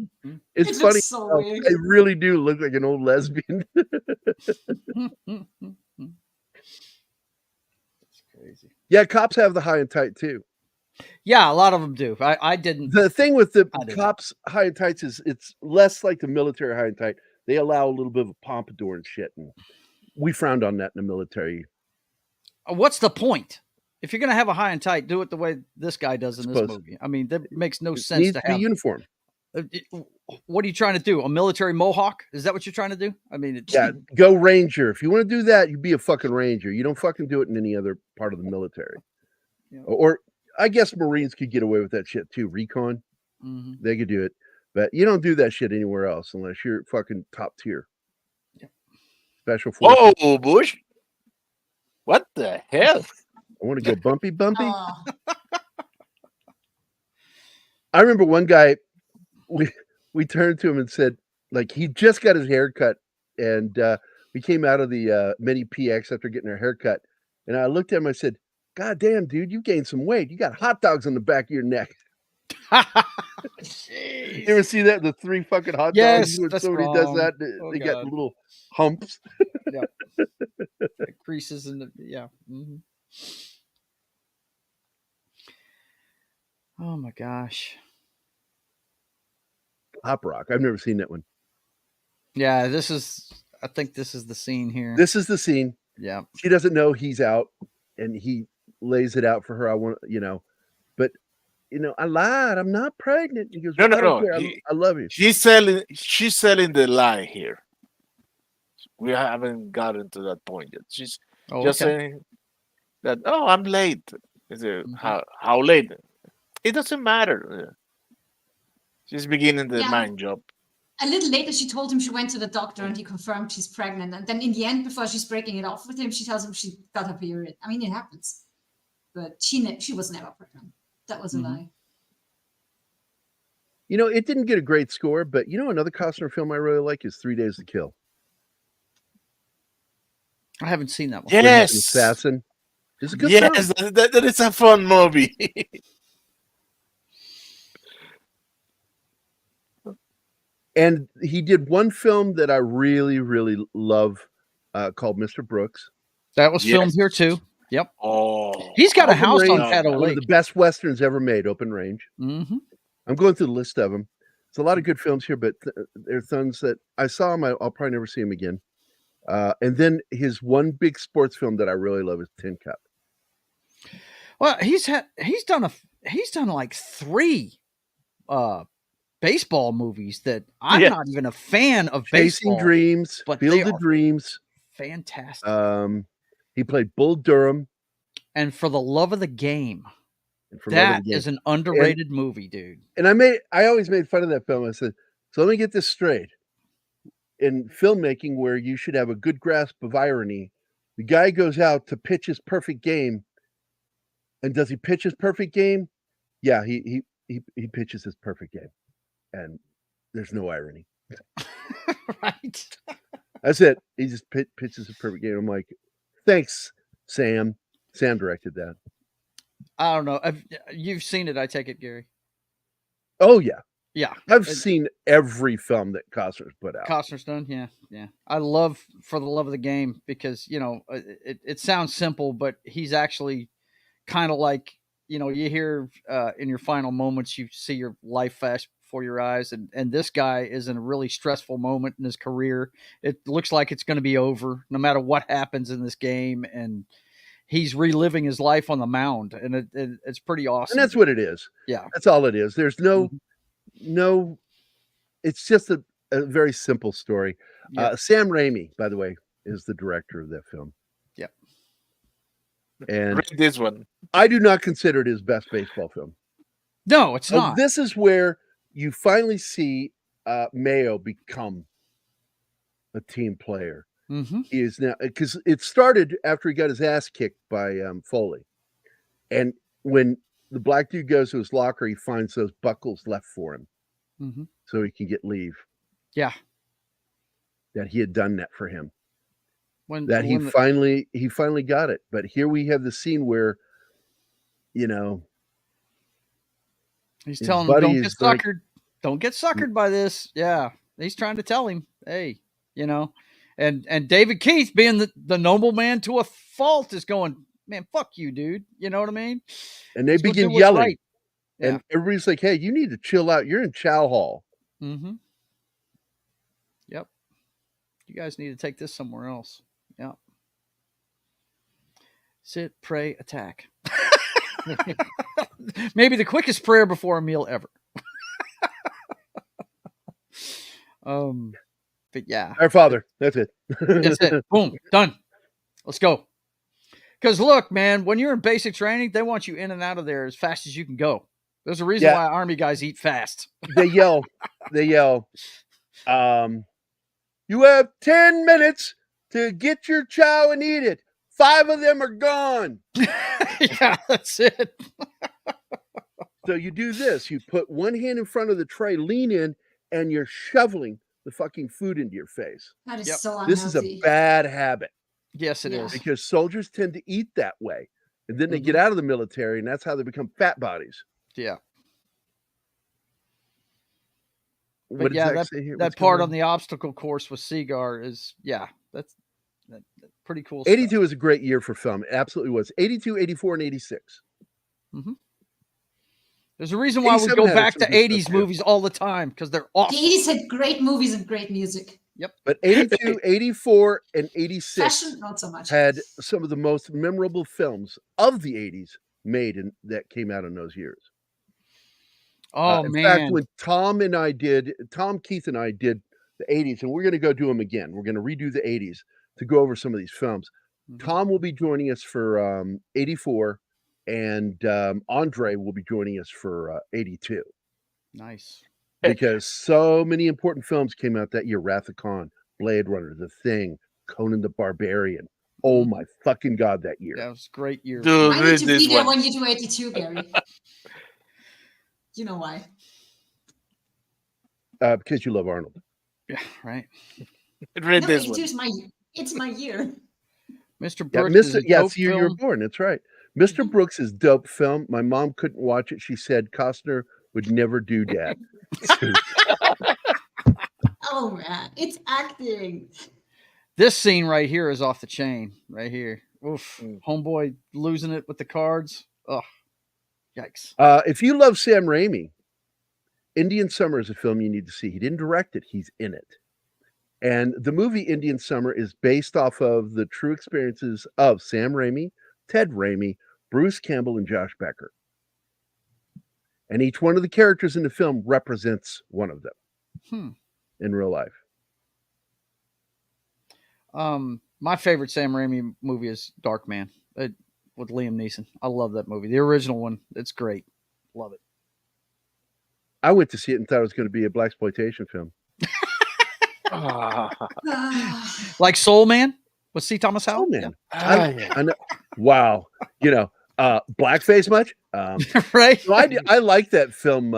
it's It funny. looks so how weird. I really do look like an old lesbian. It's crazy. Yeah, cops have the high and tight too. Yeah, a lot of them do. I didn't. The thing with the I didn't. cops high and tights is it's less like the military high and tight. They allow a little bit of a pompadour and shit, and we frowned on that in the military. What's the point? If you're going to have a high and tight, do it the way this guy does in this Suppose. movie. I mean, that makes no It sense needs to to be have. uniform. What are you trying to do? A military mohawk? Is that what you're trying to do? I mean, Yeah, go Ranger. If you want to do that, you be a fucking Ranger. You don't fucking do it in any other part of the military. Yeah. Or I guess Marines could get away with that shit too. Recon, Mhm. they could do it, but you don't do that shit anywhere else unless you're fucking top tier. Yep. Special forces. Oh, Bush. What the hell? I want to go bumpy. Oh, I remember one guy, we turned to him and said, like, he just got his hair cut, and we came out of the mini PX after getting our hair cut, and I looked at him, I said, "God damn, dude, you gained some weight. You got hot dogs on the back of your neck." You ever see that? The 3 fucking hot Yes, dogs when that's somebody does wrong. that, Oh, they get God. little humps. Creases in the yeah. Mhm. Oh my gosh. Hop Rock. I've never seen that one. Yeah, I think this is the scene here. This is the scene. Yeah. She doesn't know he's out, and he lays it out for her. I want, but I lied. I'm not pregnant. He goes, No, no, I don't no. care. I love you. She's selling the lie here. We haven't gotten to that point yet. She's just saying that, oh, I'm late. Is it how late? It doesn't matter. She's beginning the mind job. A little later, she told him she went to the doctor and he confirmed she's pregnant. And then in the end, before she's breaking it off with him, she tells him she got her period. I mean, it happens. But she was never pregnant. That was a lie. It didn't get a great score, but another Costner film I really like is 3 Days to Kill. I haven't seen that one. Yes. Assassin. It's a good film. Yes, that is a fun movie. And he did one film that I really, really love called Mr. Brooks. That was filmed here too. Yep. Oh, he's got a Open house on Range, Caddo one of Lake. the best westerns ever made. Open Range. Mm-hmm. I'm going through the list of them. There's a lot of good films here, but there are things that I saw him. I'll probably never see him again. And then his one big sports film that I really love is Tin Cup. Well, he's done like 3 baseball movies that I'm not even a fan of. Chasing baseball, Dreams, but Field of Dreams, fantastic. He played Bull Durham, and For the Love of the Game. Is an underrated movie, dude. And I always made fun of that film. I said, so let me get this straight. In filmmaking, where you should have a good grasp of irony, the guy goes out to pitch his perfect game. And does he pitch his perfect game? Yeah, he pitches his perfect game. And there's no irony. Right. That's it. He just pitches his perfect game. I'm like, thanks, Sam. Sam directed that. I don't know. You've seen it, I take it, Gary. Oh, yeah. Yeah. I've seen every film that Costner's put out. Costner's done, yeah. I love For the Love of the Game because, it sounds simple, but he's actually kind of like, you hear in your final moments, you see your life flash before your eyes. And this guy is in a really stressful moment in his career. It looks like it's going to be over no matter what happens in this game. And he's reliving his life on the mound. And it's pretty awesome. And that's what it is. Yeah. That's all it is. There's no, it's just a very simple story. Yeah. Sam Raimi, by the way, is the director of that film. Yep. And read this one. I do not consider it his best baseball film. No, it's not. This is where you finally see Mayo become a team player. Mm-hmm. He is now, because it started after he got his ass kicked by Foley. And when the black dude goes to his locker, he finds those buckles left for him. Mm-hmm. So he can get leave. Yeah. That he had done that for him. He finally got it. But here we have the scene where, he's telling him, don't get suckered. Don't get suckered by this. Yeah. He's trying to tell him, hey, and David Keith, being the noble man to a fault, is going, man, fuck you, dude. You know what I mean? And they begin yelling. Right. Yeah. And everybody's like, hey, you need to chill out. You're in Chow Hall. Mm-hmm. Yep. You guys need to take this somewhere else. Yep. Sit, pray, attack. Maybe the quickest prayer before a meal ever. But yeah. Our Father. That's it. That's it. Boom. Done. Let's go. Because look, man, when you're in basic training, they want you in and out of there as fast as you can go. There's a reason why Army guys eat fast. They yell. You have 10 minutes to get your chow and eat it. 5 of them are gone. Yeah, that's it. So you do this. You put one hand in front of the tray, lean in, and you're shoveling the fucking food into your face. That is so unhealthy. This is a bad habit. Yes, it is. Because soldiers tend to eat that way. And then they get out of the military, and that's how they become fat bodies. Yeah. What but yeah, that part on the obstacle course with Seagar is, that's pretty cool. 82 stuff. was a great year for film. It absolutely was. 82, 84, and 86. Mm-hmm. There's a reason why we go back to 80s movies all the time, because they're awesome. The 80s had great movies and great music. Yep. But 82, 84, and 86 Fashion, not so much. had some of the most memorable films of the 80s made that came out in those years. Oh In fact, man. when Tom, Keith, and I did the '80s, and we're going to go do them again. We're going to redo the '80s to go over some of these films. Mhm. Tom will be joining us for '84, and Andre will be joining us for '82. Nice. Because so many important films came out that year: Wrath of Khan, Blade Runner, The Thing, Conan the Barbarian. Oh my fucking god, that year! That was a great year. Dude, I need read to this be there one. when you do 82, Gary. You know why? Because you love Arnold. Yeah, right. Read No, this 82 one. it's my year. Mr. Yeah, Brooks is a dope it's the year you were film. born. That's right. Mr. Brooks is dope film. My mom couldn't watch it. She said Costner would never do that. Oh man, it's acting. This scene right here is off the chain. Right here. Oof. Mm. Homeboy losing it with the cards. Oh, yikes. If you love Sam Raimi, Indian Summer is a film you need to see. He didn't direct it. He's in it. And the movie Indian Summer is based off of the true experiences of Sam Raimi, Ted Raimi, Bruce Campbell, and Josh Becker. And each one of the characters in the film represents one of them in real life. My favorite Sam Raimi movie is Dark Man with Liam Neeson. I love that movie. The original one. It's great. Love it. I went to see it and thought it was going to be a blaxploitation film. Like Soul Man with C. Thomas Howell? Soul Man. Yeah. I know. Wow. Blackface much? Right? So I like that film,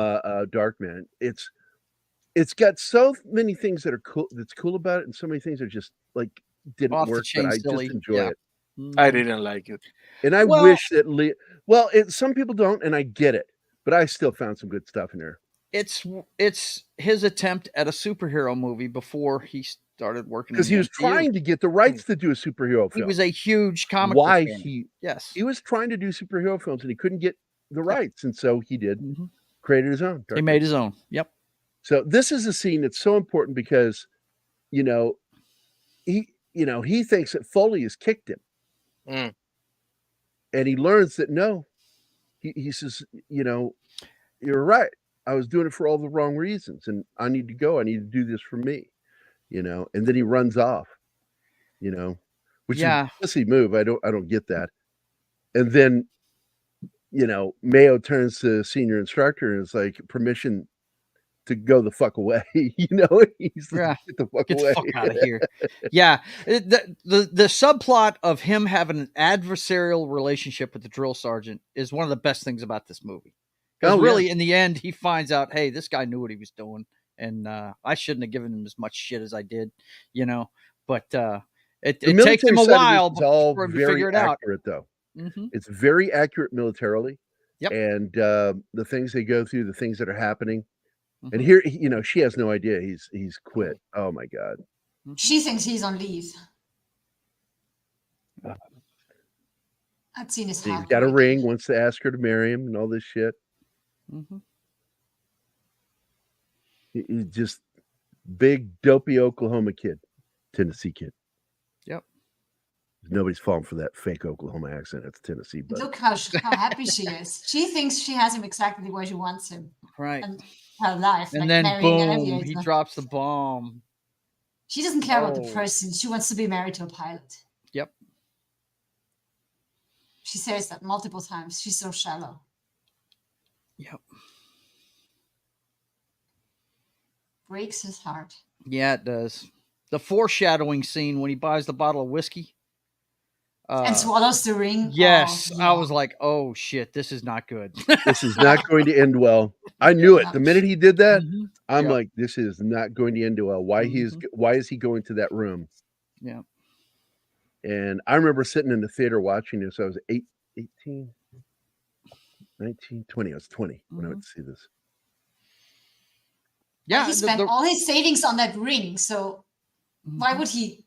Dark Man. It's got so many things that are cool. That's cool about it, and so many things that just like didn't Off the work. chain But I silly. just enjoy Yeah. it, I didn't like it. and I Well- wish that some people don't, and I get it, but I still found some good stuff in there. It's his attempt at a superhero movie before he started working Because in he the was MCU. trying to get the rights to do a superhero He film. was a huge comic book Why fan. Yes. he was trying to do superhero films and he couldn't get the rights, and so he did Mhm. created his own. He made his own. Yep. So this is a scene that's so important because, he thinks that Foley has kicked him, Mm. and he learns that no, he says, you're right. I was doing it for all the wrong reasons, and I need to go. I need to do this for me, and then he runs off, which is a pussy move. I don't get that. And then, Mayo turns to the senior instructor and is like, permission to go the fuck away. He's like, get the fuck Get away. the fuck out of here. Yeah. The subplot of him having an adversarial relationship with the drill sergeant is one of the best things about this movie. Because really, in the end, he finds out, hey, this guy knew what he was doing, and I shouldn't have given him as much shit as I did, But it takes him a while before him to figure it out. Though. Mm-hmm. It's very accurate militarily. Yep. And the things they go through, the things that are happening. Mm-hmm. And here, she has no idea he's quit. Oh my God. She thinks he's on leave. That scene is He's got a ring, wants to ask her to marry him and all this shit. Mm-hmm. He's just big, dopey Oklahoma kid, Tennessee kid. Yep. Nobody's falling for that fake Oklahoma accent. It's Tennessee. But look how happy she is. She thinks she has him exactly where she wants him. Right. And her life. And like then marrying an boom, aviator. he drops the bomb. She doesn't care about the person. She wants to be married to a pilot. Yep. She says that multiple times. She's so shallow. Yep. Breaks his heart. Yeah, it does. The foreshadowing scene when he buys the bottle of whiskey. And swallows the ring. Yes. Oh, yeah. I was like, oh shit, this is not good. this is not going to end well. I knew it. The minute he did that, Mhm. I'm Yep. like, this is not going to end well. Why is he going to that room? Yeah. And I remember sitting in the theater watching this. I was 18, 19, 20. I was 20 when I went to see this. Yeah. He spent all his savings on that ring. So why would he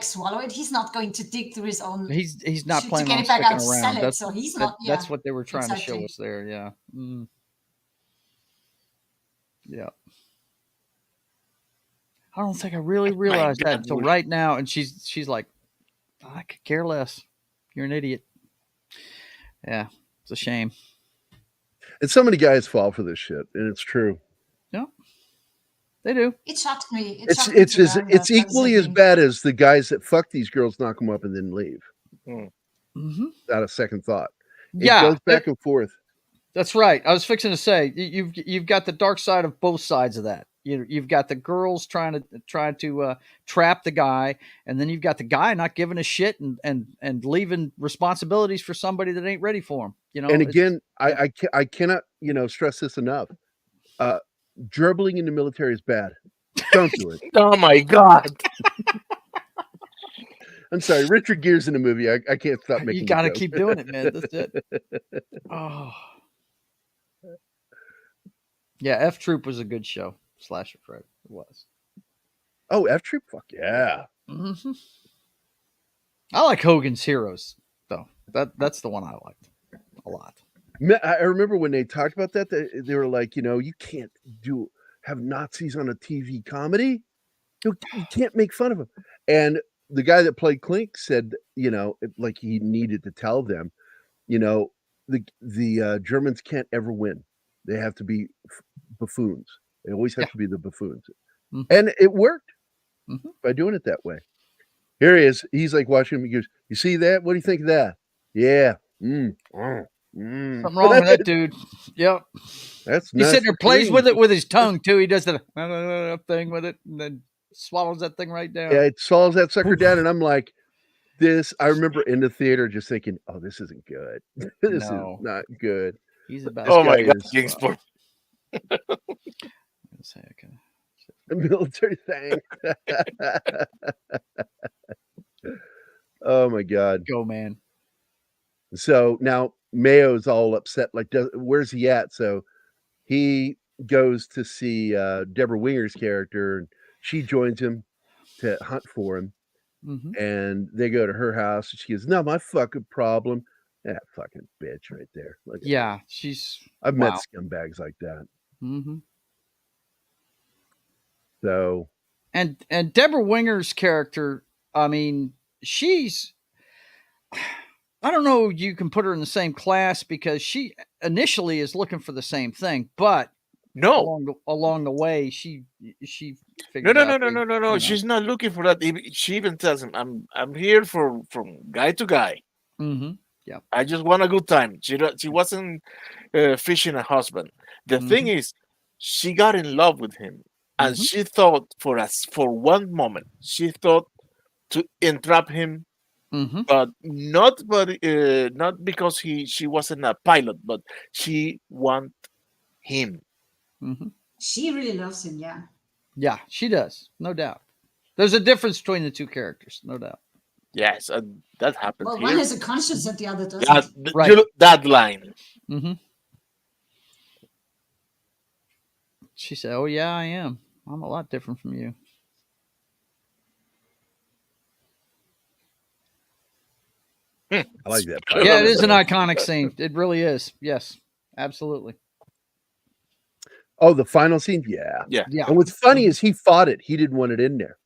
swallow it? He's not going to dig through his own. He's not to planning get on it back out sticking to around. sell it. So he's not. That's what they were trying to exactly. show us there. Yeah. Mm. Yeah. I don't think I really realized that until right now. And she's like, I could care less. You're an idiot. Yeah, it's a shame. And so many guys fall for this shit, and it's true. Yeah, they do. It shocked me. It's shocked me to learn it's that equally as thing. bad as the guys that fuck these girls, knock them up, and then leave Mm-hmm. without a second thought. It Yeah, goes back and forth. that's right. I was fixing to say you've got the dark side of both sides of that. You've got the girls trying to trap the guy, and then you've got the guy not giving a shit and leaving responsibilities for somebody that ain't ready for him. You know. And it's- again, I cannot stress this enough. Gerbling in the military is bad. Don't do it. Oh my God. I'm sorry, Richard Gere's in the movie. I can't stop making. you got to the joke. keep doing it, man. That's it. Oh. Yeah, F Troop was a good show. Slasher Fred. It was. Oh, F Troop. Fuck yeah. Mm-hmm. I like Hogan's Heroes though. That's the one I liked a lot. I remember when they talked about that, they were like, you can't have Nazis on a TV comedy. You can't make fun of them. And the guy that played Klink said, like he needed to tell them, the Germans can't ever win. They have to be buffoons. They always have to be the buffoons. Mm-hmm. And it worked Mm-hmm. by doing it that way. Here he is. He's like watching him. He goes, "You see that? What do you think of that? Yeah. Something wrong with that dude. Yep. That's He's sitting there, nice. plays with it with his tongue too. He does that thing with it and then swallows that thing right down. Yeah, it swallows that sucker down, and I'm like, I remember in the theater just thinking, oh, this isn't good. This is not good. He's about. Oh my God, is Kingsport. a military thing. Oh my God. Go, man. So now Mayo's all upset. Like, where's he at? So he goes to see Deborah Winger's character, and she joins him to hunt for him. Mm-hmm. And they go to her house, and she goes, "Not my fucking problem." That fucking bitch right there. Yeah, I've met scumbags like that. Mm-hmm. So, and Deborah Winger's character, I mean, I don't know, you can put her in the same class because she initially is looking for the same thing, but along the way, she figures out No. She's not looking for that. She even tells him, "I'm here from guy to guy. Mm-hmm. Yeah, I just want a good time." She wasn't fishing a husband. The thing is, she got in love with him, and she thought for one moment she thought to entrap him, but not because she wasn't a pilot, but she want him. She really loves him. Yeah. Yeah, she does, no doubt. There's a difference between the two characters, no doubt. Yes, that happens. Well, here. one has a conscience and the other doesn't. Yeah, right. That line. Mm-hmm. She said, "Oh yeah, I am. I'm a lot different from you." I like that. Yeah, it is an iconic scene. It really is. Yes, absolutely. Oh, the final scene? Yeah. And what's funny is he fought it. He didn't want it in there.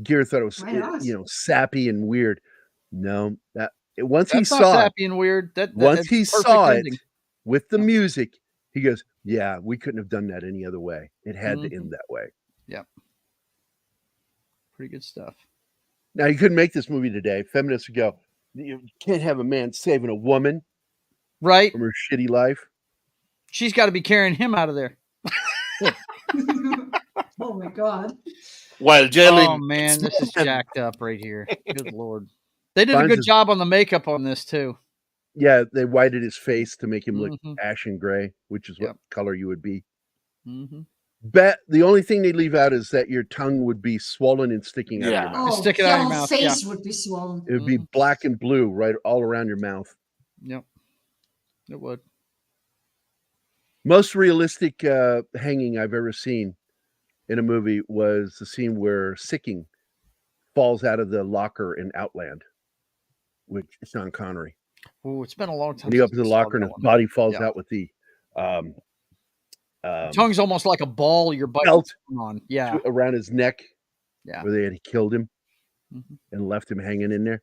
Gere thought it was, sappy and weird. No, once he saw sappy and weird. Once he saw it with the music, he goes, "Yeah, we couldn't have done that any other way. It had to end that way." Yep. Pretty good stuff. Now, you couldn't make this movie today. Feminists would go, "You can't have a man saving a woman, right, from her shitty life. She's got to be carrying him out of there." Oh my God. While yelling. Oh man, this is jacked up right here. Good Lord. They did a good job on the makeup on this too. Yeah, they whited his face to make him look ashen gray, which is what color you would be. Bet the only thing they leave out is that your tongue would be swollen and sticking out of your mouth. Stick it out of your mouth. Face would be swollen. It would be black and blue right all around your mouth. Yep. It would. Most realistic hanging I've ever seen in a movie was the scene where Sicking falls out of the locker in Outland with Sean Connery. Oh, it's been a long time. And he opens the locker and his body falls out with the tongue's almost like a ball your butt belt on. Yeah. Around his neck. Yeah. Where they had killed him and left him hanging in there.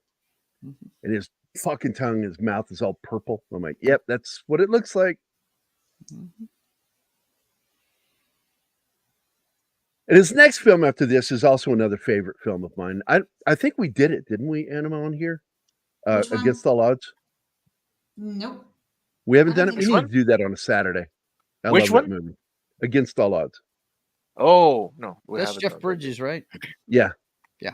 And his fucking tongue, his mouth is all purple. I'm like, yep, that's what it looks like. Mhm. And his next film after this is also another favorite film of mine. I think we did it, didn't we, Anima, on here? Which one? Against All Odds. Nope. We haven't I don't done it. We think need so. to do that on a Saturday. I Which love that one? movie. Against All Odds. Oh no, we That's haven't Jeff done that. Bridges, right? Yeah. Yeah.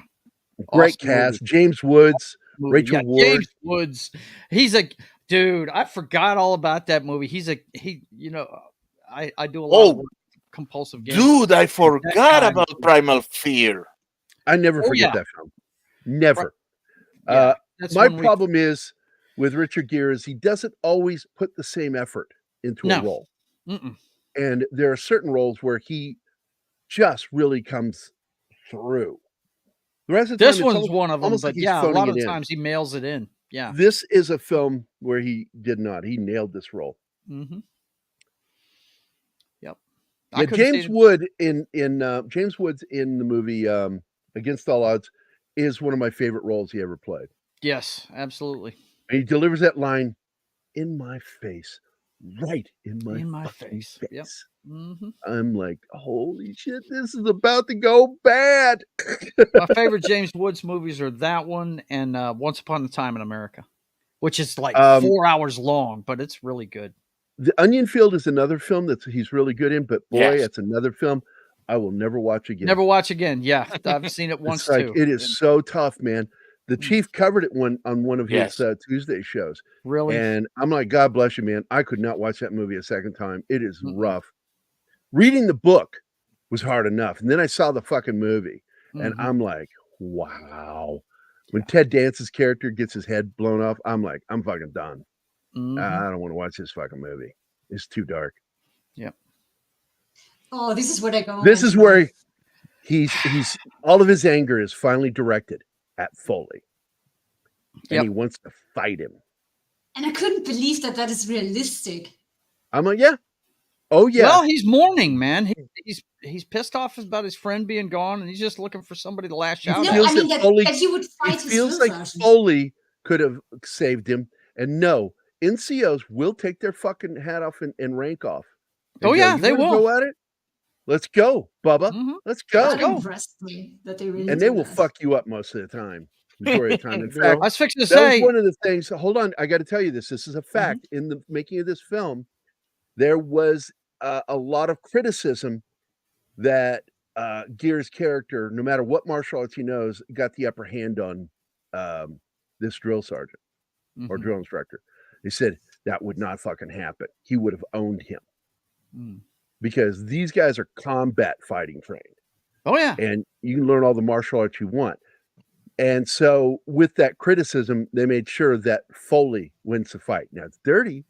Great Awesome movie. cast. James Woods, Movie. Rachel Yeah, Ward. James Woods. He's a dude. I forgot all about that movie. You know, I do a lot of Oh, work with compulsive gambling. dude, I forgot guy about was- Primal Fear. I never Oh, forget yeah. that film. Never. Yeah, that's My when we- problem is with Richard Gere is he doesn't always put the same effort into a No. role. Mm-mm. And there are certain roles where he just really comes through. The rest of the This time, it's one's one of them, almost but like he's yeah, a phoning lot it of in. times he mails it in. Yeah. This is a film where he did not. He nailed this role. Mm-hmm. Yep. Yeah, James Woods in the movie Against All Odds is one of my favorite roles he ever played. Yes, absolutely. And he delivers that line in my face, right in my fucking face. Yep. Mm-hmm. I'm like, holy shit, this is about to go bad. My favorite James Woods movies are that one and Once Upon a Time in America, which is like 4 hours long, but it's really good. The Onion Field is another film that he's really good in, but boy, Yes. it's another film I will never watch again. Never watch again. Yeah, I've seen it once It's like, too. it is so tough, man. The Chief covered it on one of Yes. his Tuesday shows. Really? And I'm like, God bless you, man. I could not watch that movie a second time. It is Mm-mm. rough. Reading the book was hard enough. And then I saw the fucking movie and Mhm. I'm like, wow. When Ted Dance's character gets his head blown off, I'm like, I'm fucking done. Mhm. I don't want to watch this fucking movie. It's too dark. Yep. Oh, this is where they go. This is where he's all of his anger is finally directed at Foley. And Yep. he wants to fight him. And I couldn't believe that is realistic. I'm like, yeah. Oh yeah. Well, he's mourning, man. He's pissed off about his friend being gone, and he's just looking for somebody to lash out He at. feels I mean that that, Foley- that he would It fight his feels real like version. Foley could have saved him. And no, NCOs will take their fucking hat off and rank off. And Oh, yeah, "You they wanna will. Go at it? Let's go, Bubba. Mhm. Let's go. That go. impressed me that they really And do they will that. fuck you up most of the time. Majority of the time. In Bro. fact, I was fixing to that was say, one of the things. Hold on, I got to tell you this. This is a fact. In the making of this film, there was a lot of criticism that Gere's character, no matter what martial arts he knows, got the upper hand on this drill sergeant or Mhm. drill instructor. They said that would not fucking happen. He would have owned him Mm. because these guys are combat fighting trained. Oh yeah, And you can learn all the martial arts you want. And so with that criticism, they made sure that Foley wins the fight. Now it's dirty,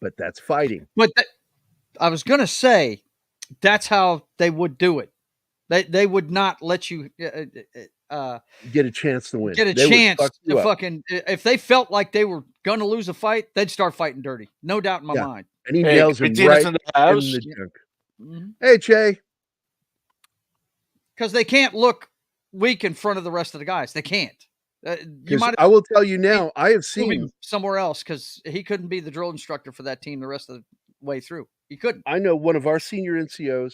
but that's fighting. but I was gonna say that's how they would do it. They would not let you Get a chance to win. get a They would chance fuck you to up. fucking. If they felt like they were gonna lose a fight, they'd start fighting dirty. No doubt in my Yeah. mind. And he Hey, nails him Christina's right in the in house. the junk. Mhm. Hey, Che. Because they can't look weak in front of the rest of the guys. They can't. You 'Cause might I will tell you now, I have move seen, him somewhere else because he couldn't be the drill instructor for that team the rest of the way through. He couldn't. I know one of our senior NCOs,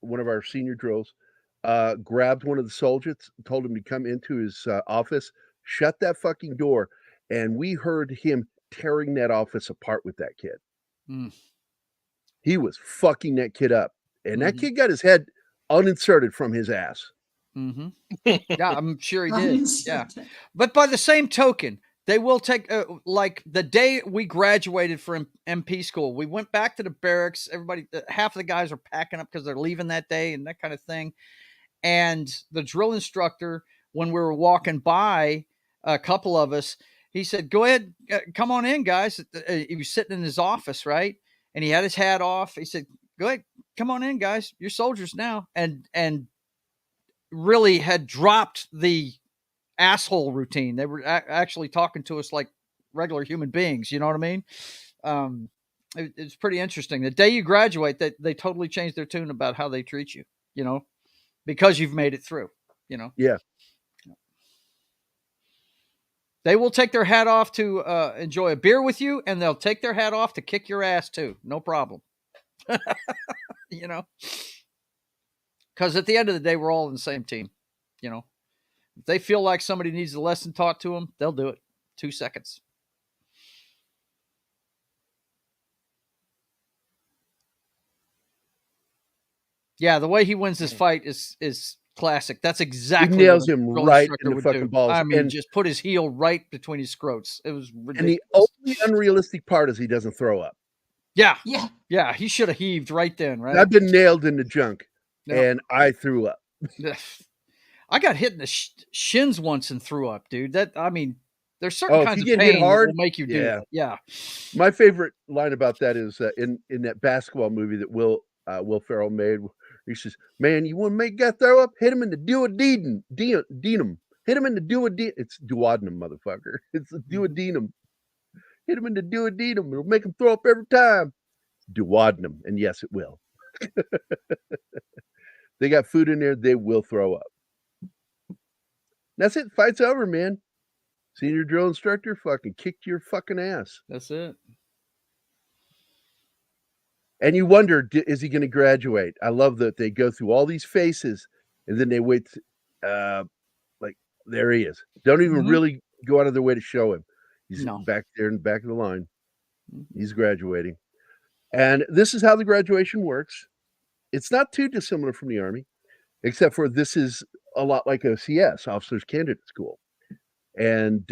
one of our senior drills, grabbed one of the soldiers, told him to come into his office, shut that fucking door, and we heard him tearing that office apart with that kid. Mm. He was fucking that kid up, and that Mhm. kid got his head uninserted from his ass. Mm-hmm. Yeah, I'm sure he did. Yeah, Uninserted. but by the same token, they will take like the day we graduated from MP school, we went back to the barracks. Everybody, half of the guys are packing up because they're leaving that day and that kind of thing. And the drill instructor, when we were walking by, a couple of us, he said, "Go ahead, come on in, guys." He was sitting in his office, right, and he had his hat off. He said, "Go ahead, come on in, guys. You're soldiers now," and really had dropped the asshole routine. They were actually talking to us like regular human beings. You know what I mean? It's pretty interesting. The day you graduate, they totally change their tune about how they treat you, you know, because you've made it through, you know? Yeah. They will take their hat off to enjoy a beer with you, and they'll take their hat off to kick your ass too. No problem. You know, because at the end of the day, we're all in the same team. You know, if they feel like somebody needs a lesson taught to them, they'll do it. 2 seconds. Yeah, the way he wins this fight is classic. That's exactly he nails what a him drill right instructor in the would fucking do. balls. I mean, And just put his heel right between his scrotes. It was ridiculous. And the only unrealistic part is he doesn't throw up. Yeah, Yeah. yeah, he should have heaved right then, right? I've been nailed in the junk, Yep. and I threw up. I got hit in the shins once and threw up, dude. I mean, there's certain Oh, if kinds you of get hit pain that hard, will make you do yeah. that. Yeah. My favorite line about that is in that basketball movie that Will Ferrell made. He says, "Man, you want to make a guy throw up? Hit him in the duodenum. Hit him in the duodenum. It's duodenum, motherfucker. It's the duodenum. Hit him in the duodenum. It'll make him throw up every time. Duodenum, and yes, it will. They got food in there. They will throw up. That's it. Fight's over, man. Senior drill instructor fucking kicked your fucking ass. That's it. And you wonder, is he going to graduate? I love that they go through all these faces and then they wait. Like, there he is. Don't even really go out of their way to show him. He's back there in the back of the line. He's graduating. And this is how the graduation works. It's not too dissimilar from the Army, except for this is a lot like OCS, Officers Candidate School. And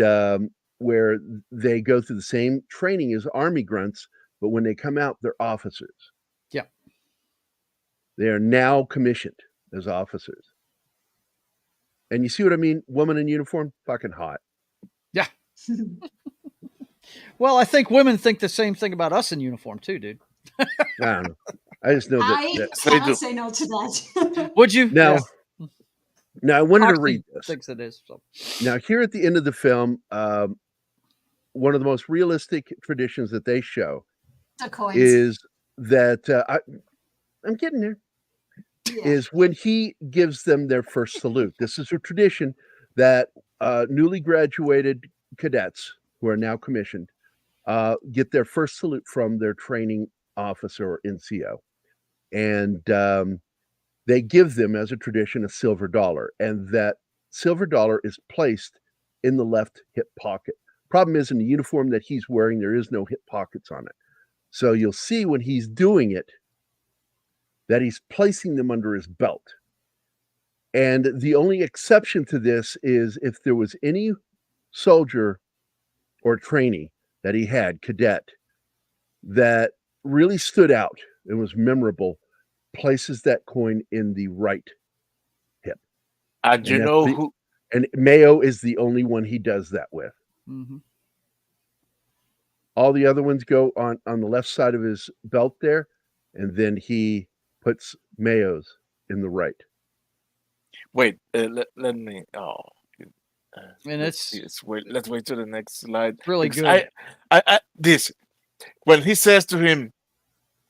where they go through the same training as Army grunts, but when they come out, they're officers. Yeah. They are now commissioned as officers. And you see what I mean? Woman in uniform, fucking hot. Yeah. Well, I think women think the same thing about us in uniform too, dude. I don't know. I just know I cannot say no to that. Would you? Now, Yeah. now I wanted to Foxy read this. thinks it is. So. Now, here at the end of the film, one of the most realistic traditions that they show The coins. is that I'm getting there. Yeah. Is when he gives them their first salute. This is a tradition that newly graduated cadets who are now commissioned get their first salute from their training officer or NCO. And they give them, as a tradition, a silver dollar. And that silver dollar is placed in the left hip pocket. Problem is, in the uniform that he's wearing, there is no hip pockets on it. So you'll see when he's doing it, that he's placing them under his belt. And the only exception to this is if there was any soldier or trainee that he had, cadet, that really stood out and was memorable, places that coin in the right hip. And you know who? And Mayo is the only one he does that with. Mm-hmm. All the other ones go on the left side of his belt there, and then he puts Mayo's in the right. Wait, let me. Oh, And let's wait till the next slide. Really Because good. This when he says to him,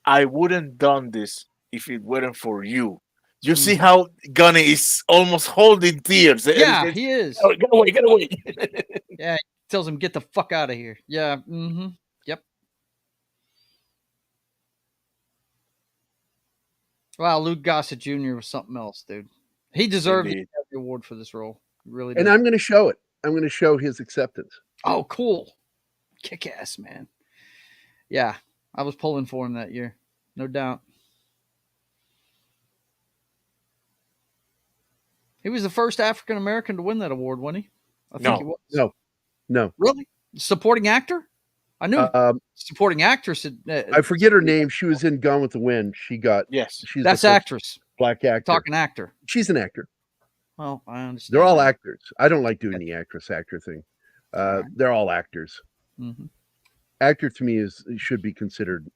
"I wouldn't done this if it weren't for you." You see how Gunny is almost holding tears. Yeah, he is. Oh, get away, get away. Yeah, he tells him, get the fuck out of here. Yeah. Mm-hmm. Yep. Wow, Louis Gossett Jr. was something else, dude. He deserved the award for this role. He really did. And I'm going to show it. I'm going to show his acceptance. Oh, cool. Kick ass, man. Yeah, I was pulling for him that year. No doubt. He was the first African American to win that award, wasn't he? I think he was. No. Really? Supporting actor? I knew supporting actress. I forget her name. She was in Gone with the Wind. She got She's that's actress. Black actor. Talking actor. She's an actor. Well, I understand. They're all actors. I don't like doing the actor thing. They're all actors. Mm-hmm. Actor to me should be considered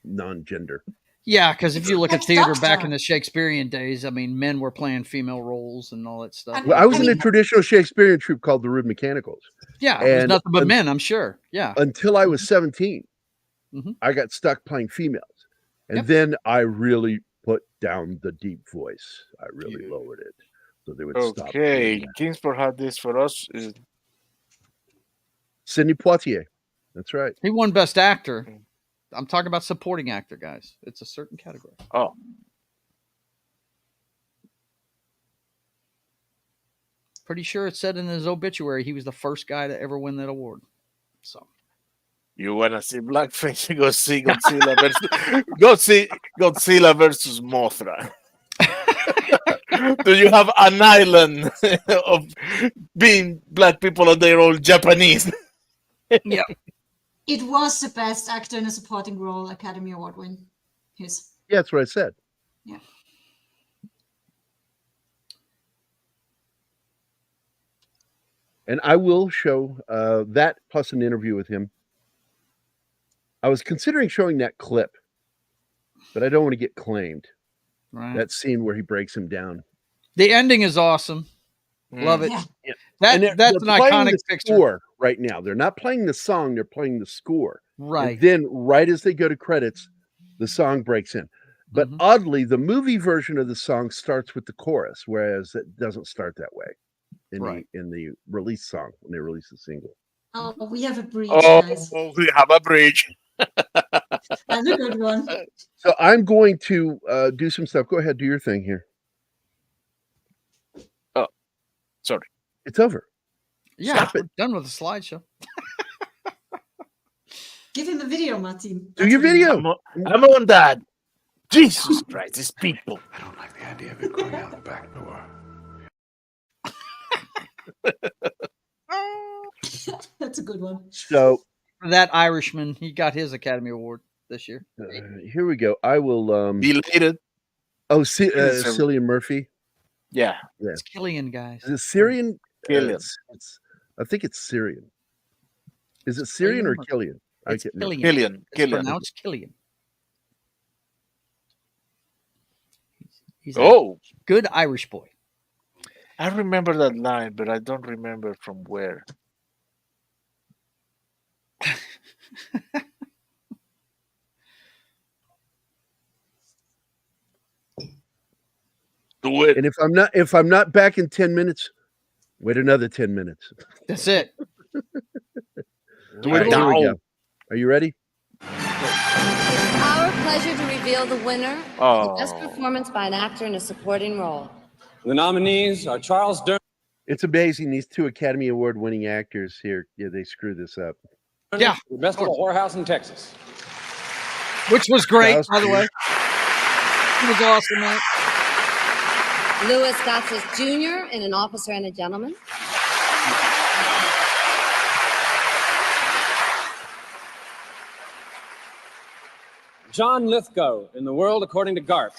non-gender. Yeah, because if you look at Like theater Doctor. back in the Shakespearean days, I mean, men were playing female roles and all that stuff. Well, I was in a traditional Shakespearean troupe called the Rude Mechanicals. Yeah, it was nothing but men, I'm sure. Yeah. Until I was 17, Mhm. I got stuck playing females. And Yep. then I really put down the deep voice. I really lowered it. So they would stop. Okay, Kingsport had this for us. Sidney Poitier. That's right. He won Best Actor. I'm talking about supporting actor, guys. It's a certain category. Oh, Pretty sure it said in his obituary he was the first guy to ever win that award. So you wanna see blackface? Go see Godzilla versus go see Godzilla versus Mothra. Do you have an island of being black people and they're all Japanese? yeah, It was the best actor in a supporting role Academy Award win. His. Yeah, that's what I said. Yeah. And I will show that plus an interview with him. I was considering showing that clip, but I don't want to get claimed. right. That scene where he breaks him down. The ending is awesome. Love it. Yeah. And That's an playing iconic the picture. score right now. They're not playing the song, they're playing the score. Right. And then right as they go to credits, the song breaks in. But oddly, the movie version of the song starts with the chorus, whereas it doesn't start that way in the release song when they release the single. Oh, we have a breach, Oh, guys. we have a bridge. That's a good one. So I'm going to do some stuff. Go ahead, do your thing here. Oh, sorry. It's over. Yeah, Stop we're it. done with the slideshow. Give him the video, Martin. Do your video. I'm on that. Jesus Christ, these people. I don't like the idea of it going out the back door. That's a good one. So That Irishman, he got his Academy Award this year. here we go. I will. Belated. Oh, Cillian Murphy. Yeah. It's Killian, guys. Is it Syrian? Killian. I think it's Syrian. Is it Syrian or Killian? It's no. Killian. It's Killian. pronounced Killian. He's a Oh, good Irish boy. I remember that line, but I don't remember from where. Do it. And if I'm not back in 10 minutes, wait another 10 minutes. That's it. Do All it right, here we now. go. Are you ready? It's our pleasure to reveal the winner of the best performance by an actor in a supporting role. The nominees are Charles Durning. It's amazing these two Academy Award winning actors here. Yeah, they screwed this up. Yeah. The best of a whorehouse in Texas. Which was great, Charles by the way. He was awesome, man. Louis Gossett Jr. in An Officer and a Gentleman. John Lithgow in The World According to Garp.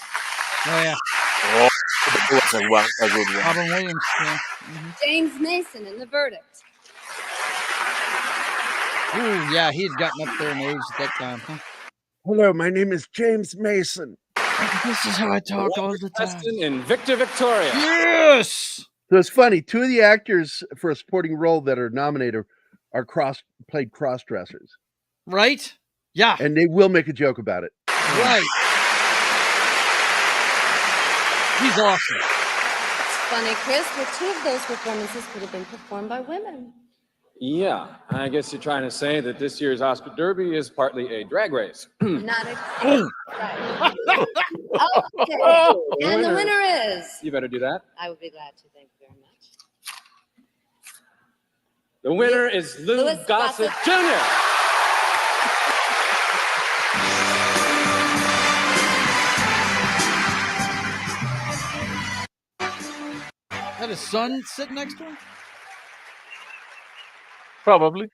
Oh, yeah. Oh, that was a good one. Robin Williams. Yeah. James Mason in The Verdict. Ooh, yeah, he had gotten up there in age at that time. Huh? Hello, my name is James Mason. This is how I talk all the time. Preston in Victor Victoria. Yes! So it's funny. Two of the actors for a supporting role that are nominated are played cross-dressers. Right? Yeah. And they will make a joke about it. Right. He's awesome. It's funny, Chris, but two of those performances could have been performed by women. Yeah, I guess you're trying to say that this year's Oscar Derby is partly a drag race. Not exactly. Right. Okay. And the winner is. You better do that. I would be glad to. Thank you very much. The winner is Louis Gossett Jr. Is that his son sitting next to him? Probably.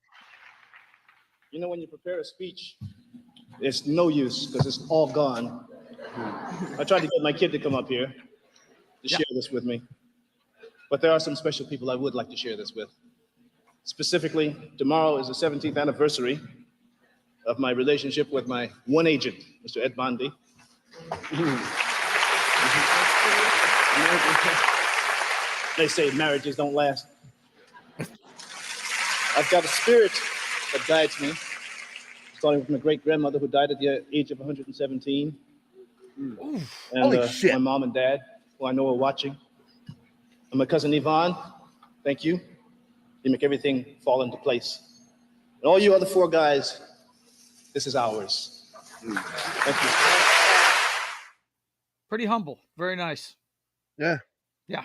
You know, when you prepare a speech, it's no use because it's all gone. I tried to get my kid to come up here to share this with me, but there are some special people I would like to share this with. Specifically, tomorrow is the 17th anniversary of my relationship with my one agent, Mr. Ed Bondi. They say marriages don't last. I've got a spirit that guides me, starting with my great-grandmother who died at the age of 117. And my mom and dad, who I know are watching. And my cousin Yvonne, thank you. You make everything fall into place. And all you other 4 guys, this is ours. Thank you. Pretty humble. Very nice. Yeah. Yeah.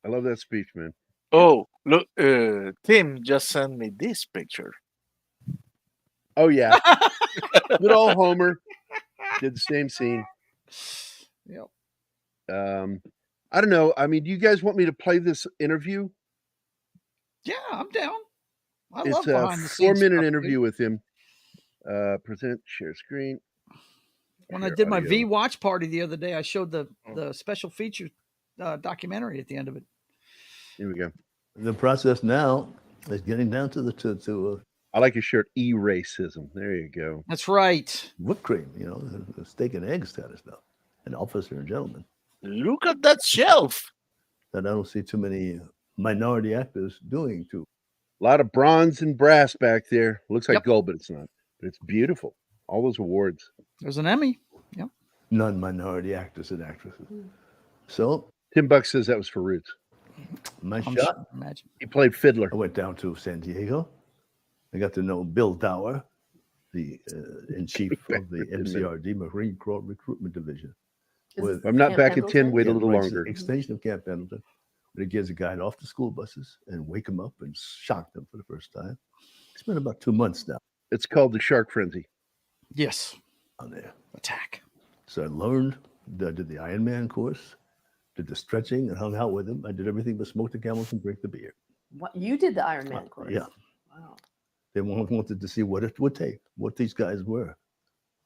I love that speech, man. Oh, look, Tim just sent me this picture. Oh, yeah. Good old Homer did the same scene. Yep. I don't know. I mean, do you guys want me to play this interview? Yeah, I'm down. I It's love a behind the scenes 4-minute stuff, interview dude. with him. Present, share screen. When Share I did my audio. V watch party the other day, I showed the special feature documentary at the end of it. Here we go. The process now is getting down to the I like your shirt, E-racism. There you go. That's right. Whipped cream, you know, the steak and eggs kind of stuff. An officer and gentleman. Look at that shelf. That I don't see too many minority actors doing too. A lot of bronze and brass back there. Looks like Yep. gold, but it's not. But it's beautiful. All those awards. There's an Emmy. Yep. Non-minority actors and actresses. So Tim Buck says that was for Roots. my I'm shot. sure, imagine. He played fiddler. I went down to San Diego. I got to know Bill Dower, the in-chief of the MCRD Marine Corps Recruitment Division. If I'm not back at 10, wait a little longer. Extension of Camp Pendleton. But it gives a guide off the school buses and wake them up and shock them for the first time. It's been about 2 months now It's called the Shark Frenzy. Yes. on there. Attack. So I learned, I did the Ironman course, did the stretching and hung out with him. I did everything but smoke the camels and drink the beer. What you did the Iron Man course? Yeah. Wow. They wanted to see what it would take, what these guys were.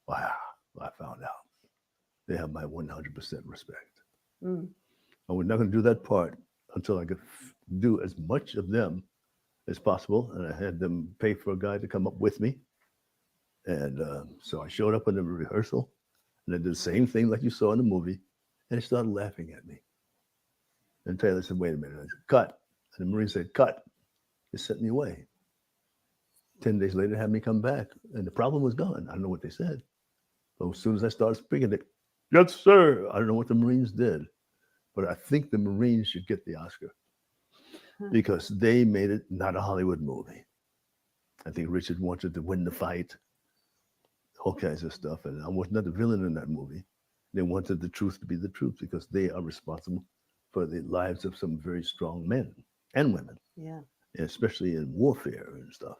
Wow. I found out. They have my 100% respect. Mm. And we're not going to do that part until I could do as much of them as possible. And I had them pay for a guy to come up with me. And so I showed up in the rehearsal and I did the same thing like you saw in the movie. And he started laughing at me. And Taylor said, wait a minute. I said, cut. And the Marine said, cut. They sent me away. 10 days later, had me come back. And the problem was gone. I don't know what they said. But as soon as I started speaking, they, yes, sir. I don't know what the Marines did. But I think the Marines should get the Oscar because they made it not a Hollywood movie. I think Richard wanted to win the fight, all kinds of stuff. And I was not the villain in that movie. They wanted the truth to be the truth because they are responsible for the lives of some very strong men and women. Yeah. Especially in warfare and stuff.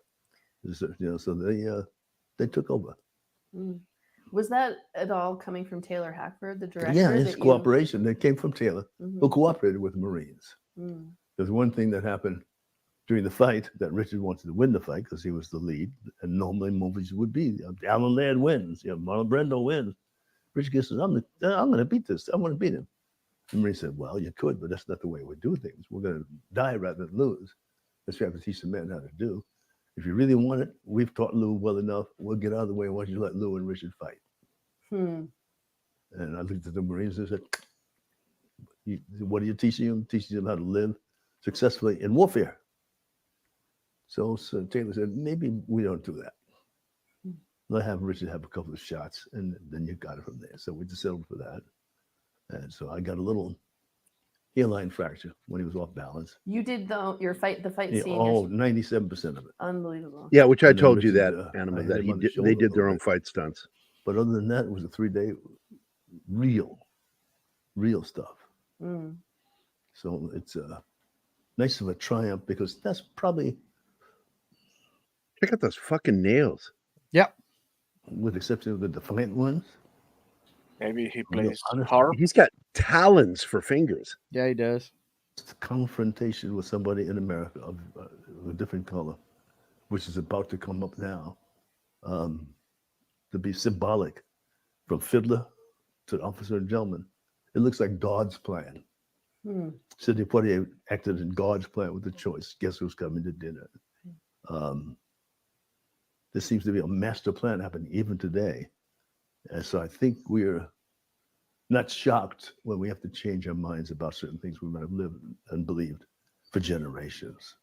You know, so they took over. Mm. Was that at all coming from Taylor Hackford, the director? Yeah, it's cooperation. That came from Taylor, who cooperated with the Marines. Mm. There's one thing that happened during the fight that Richard wanted to win the fight because he was the lead. And normally movies would be Alan Ladd wins, Marlon Brando wins. Richard says, I'm going to beat this. I want to beat him. And Marine said, well, you could, but that's not the way we do things. We're going to die rather than lose. That's what we have to teach the men how to do. If you really want it, we've taught Lou well enough. We'll get out of the way. Why don't you let Lou and Richard fight? And I looked at the Marines and said, what are you teaching them? Teaching them how to live successfully in warfare. So Taylor said, maybe we don't do that. Let have Richard have a couple of shots, and then you got it from there. So we just settled for that. And so I got a little hairline fracture when he was off balance. You did the fight Yeah, scene. 97% of it. Unbelievable. Yeah, which I And then told you Richard, that, I Anima, hit that him on the they shoulder did a their little own fight stunts. But other than that, it was a 3-day real stuff. Mm. So it's nice of a triumph because that's probably, Check out those fucking nails. Yep. with the exception of the defiant ones. Maybe he Real plays honest. harp. He's got talons for fingers. Yeah, he does. Confrontation with somebody in America of a different color, which is about to come up now, to be symbolic from fiddler to officer and gentleman. It looks like God's plan. Sidney Poitier acted in God's plan with the choice. Guess who's coming to dinner? There seems to be a master plan happening even today. And so I think we're not shocked when we have to change our minds about certain things we might have lived and believed for generations.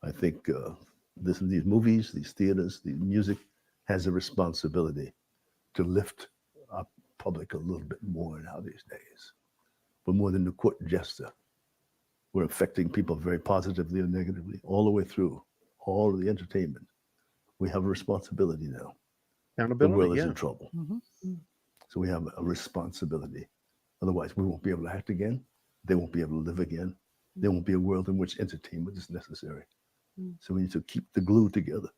I think these movies, these theaters, the music has a responsibility to lift our public a little bit more now these days. We're more than the court jester. We're affecting people very positively or negatively all the way through, all of the entertainment, We have a responsibility now. The Accountability, world is yeah. in trouble. Mm-hmm. So we have a responsibility. Otherwise, we won't be able to act again. They won't be able to live again. There won't be a world in which entertainment is necessary. So we need to keep the glue together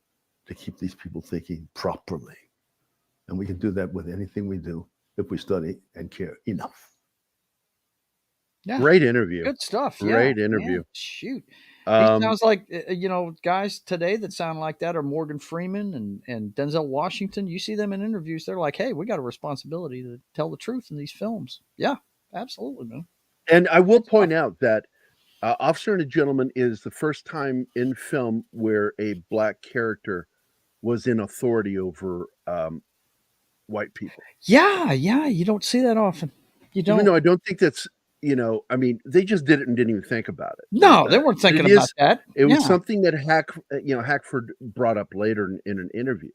to keep these people thinking properly. And we can do that with anything we do if we study and care enough. Yeah. Great interview. Good stuff. Great yeah, interview. Man, shoot. He sounds like, guys today that sound like that are Morgan Freeman and Denzel Washington. You see them in interviews, they're like, hey, we got a responsibility to tell the truth in these films. Yeah, absolutely, man. And I will point out that Officer and a Gentleman is the first time in film where a black character was in authority over white people. Yeah, you don't see that often. You don't. Even though I don't think that's, I mean, they just did it and didn't even think about it. No, they weren't thinking about that. It was something that Hackford brought up later in an interview.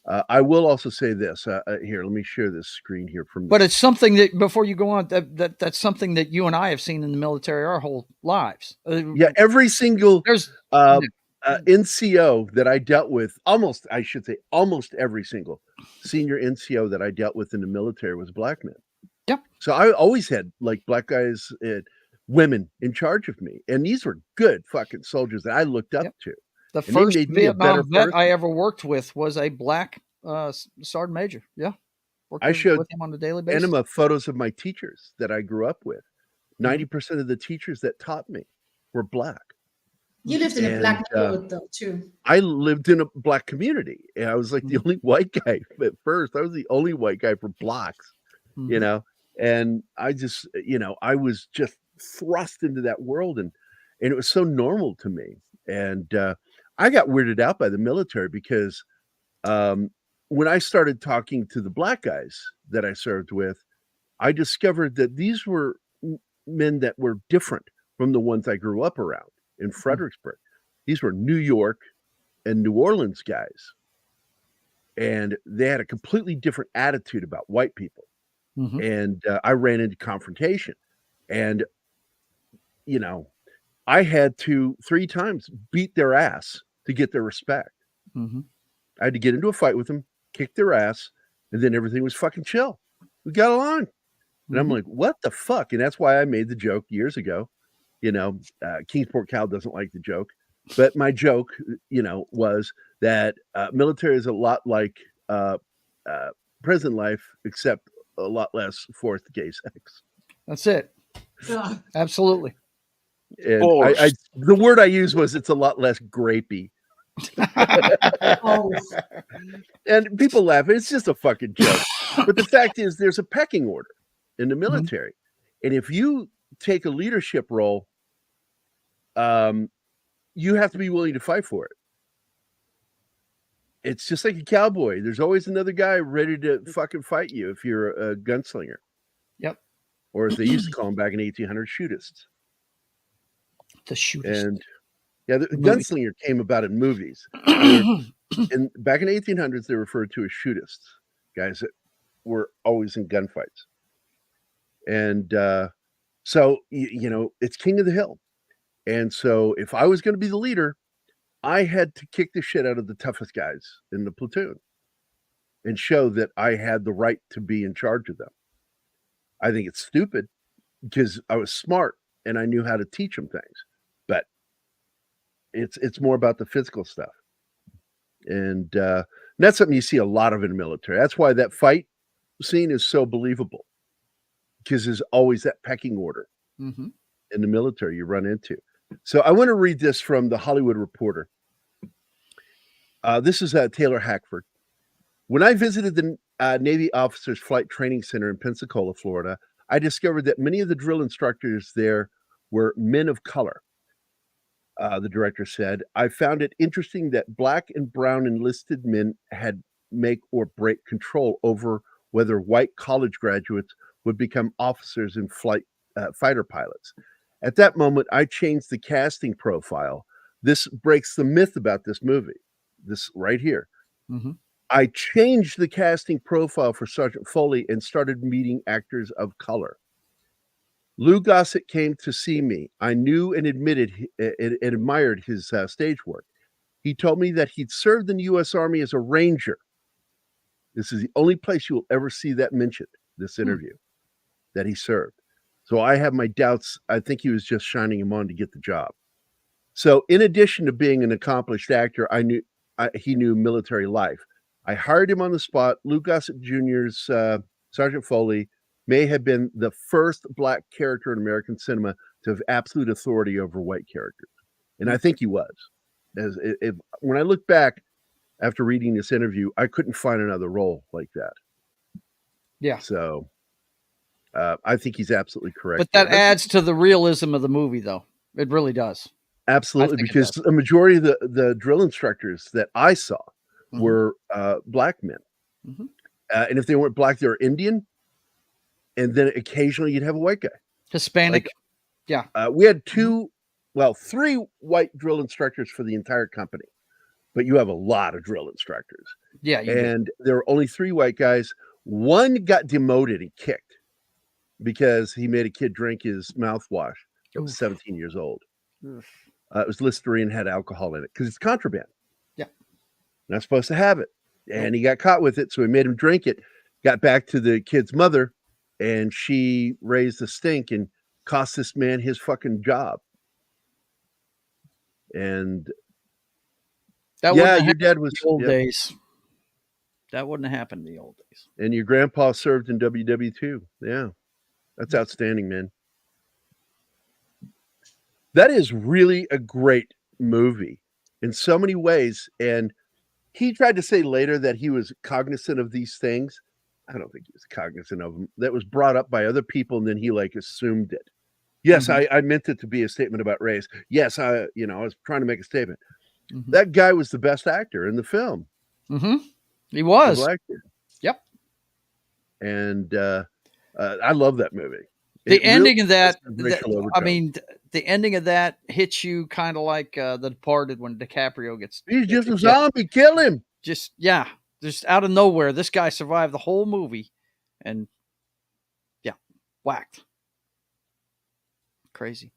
I will also say this. Here, let me share this screen here from. But it's something that, before you go on, that's something that you and I have seen in the military our whole lives. Yeah, every single NCO that I dealt with, almost every single senior NCO that I dealt with in the military was a black man. Yep. So I always had like black guys, women in charge of me, and these were good fucking soldiers that I looked up to. The And they first made me a better Vietnam vet person. I ever worked with was a black sergeant major. Yeah. I showed with him on a daily basis. Anima photos of my teachers that I grew up with. 90% of the teachers that taught me were black. You lived in a black neighborhood, though, too. I lived in a black community, and I was like the only white guy at first. I was the only white guy for blocks, and I just, I was just thrust into that world, and it was so normal to me. And I got weirded out by the military because when I started talking to the black guys that I served with, I discovered that these were men that were different from the ones I grew up around in Fredericksburg. These were New York and New Orleans guys. And they had a completely different attitude about white people. And I ran into confrontation. And, I had to 3 times beat their ass to get their respect. I had to get into a fight with them, kick their ass, and then everything was fucking chill. We got along. And I'm like, what the fuck? And that's why I made the joke years ago. Kingsport Cal doesn't like the joke. But my joke, was that military is a lot like prison life, except a lot less forced gay sex. That's it. Absolutely. And the word I used was it's a lot less grapey. And people laugh. It's just a fucking joke. But the fact is, there's a pecking order in the military. And if you take a leadership role, you have to be willing to fight for it. It's just like a cowboy. There's always another guy ready to fucking fight you if you're a gunslinger. Yep. Or as they used to call them back in 1800, shootists. The shootist. And the gunslinger came about in movies. And back in the 1800s, they referred to as shootists, guys that were always in gunfights. And so, it's king of the hill. And so if I was going to be the leader, I had to kick the shit out of the toughest guys in the platoon and show that I had the right to be in charge of them. I think it's stupid because I was smart and I knew how to teach them things, but it's more about the physical stuff. And that's something you see a lot of in the military. That's why that fight scene is so believable, because there's always that pecking order in the military you run into. So I want to read this from the Hollywood Reporter. This is Taylor Hackford. When I visited the Navy Officers Flight Training Center in Pensacola, Florida, I discovered that many of the drill instructors there were men of color. The director said, I found it interesting that black and brown enlisted men had make or break control over whether white college graduates would become officers and fighter pilots. At that moment, I changed the casting profile. This breaks the myth about this movie. This right here. I changed the casting profile for Sergeant Foley and started meeting actors of color. Louis Gossett came to see me. I knew and admitted and admired his stage work. He told me that he'd served in the U.S. Army as a ranger. This is the only place you will ever see that mentioned, this interview, that he served. So I have my doubts. I think he was just shining him on to get the job. So in addition to being an accomplished actor, he knew military life. I hired him on the spot. Louis Gossett Jr.'s Sergeant Foley may have been the first black character in American cinema to have absolute authority over white characters. And I think he was. When I look back after reading this interview, I couldn't find another role like that. Yeah. So I think he's absolutely correct. But that adds to the realism of the movie, though. It really does. Absolutely, because the majority of the drill instructors that I saw were black men. And if they weren't black, they were Indian. And then occasionally you'd have a white guy. Hispanic. Yeah. We had three white drill instructors for the entire company. But you have a lot of drill instructors. Yeah. And there were only 3 white guys. One got demoted and kicked because he made a kid drink his mouthwash. It was 17 years old. It was Listerine, had alcohol in it because it's contraband. Yeah. Not supposed to have it. And he got caught with it. So he made him drink it, got back to the kid's mother, and she raised the stink and cost this man his fucking job. And your dad was in the old days. That wouldn't have happened in the old days. And your grandpa served in WW2. Yeah. That's outstanding, man. That is really a great movie in so many ways. And he tried to say later that he was cognizant of these things. I don't think he was cognizant of them. That was brought up by other people, and then he assumed it. Yes, I meant it to be a statement about race. Yes, I was trying to make a statement. That guy was the best actor in the film. He was. Yep. And I love that movie. The ending of that, the ending of that hits you kind of like The Departed when DiCaprio gets. He's just a zombie. Kill him. Just out of nowhere, this guy survived the whole movie, and whacked. Crazy.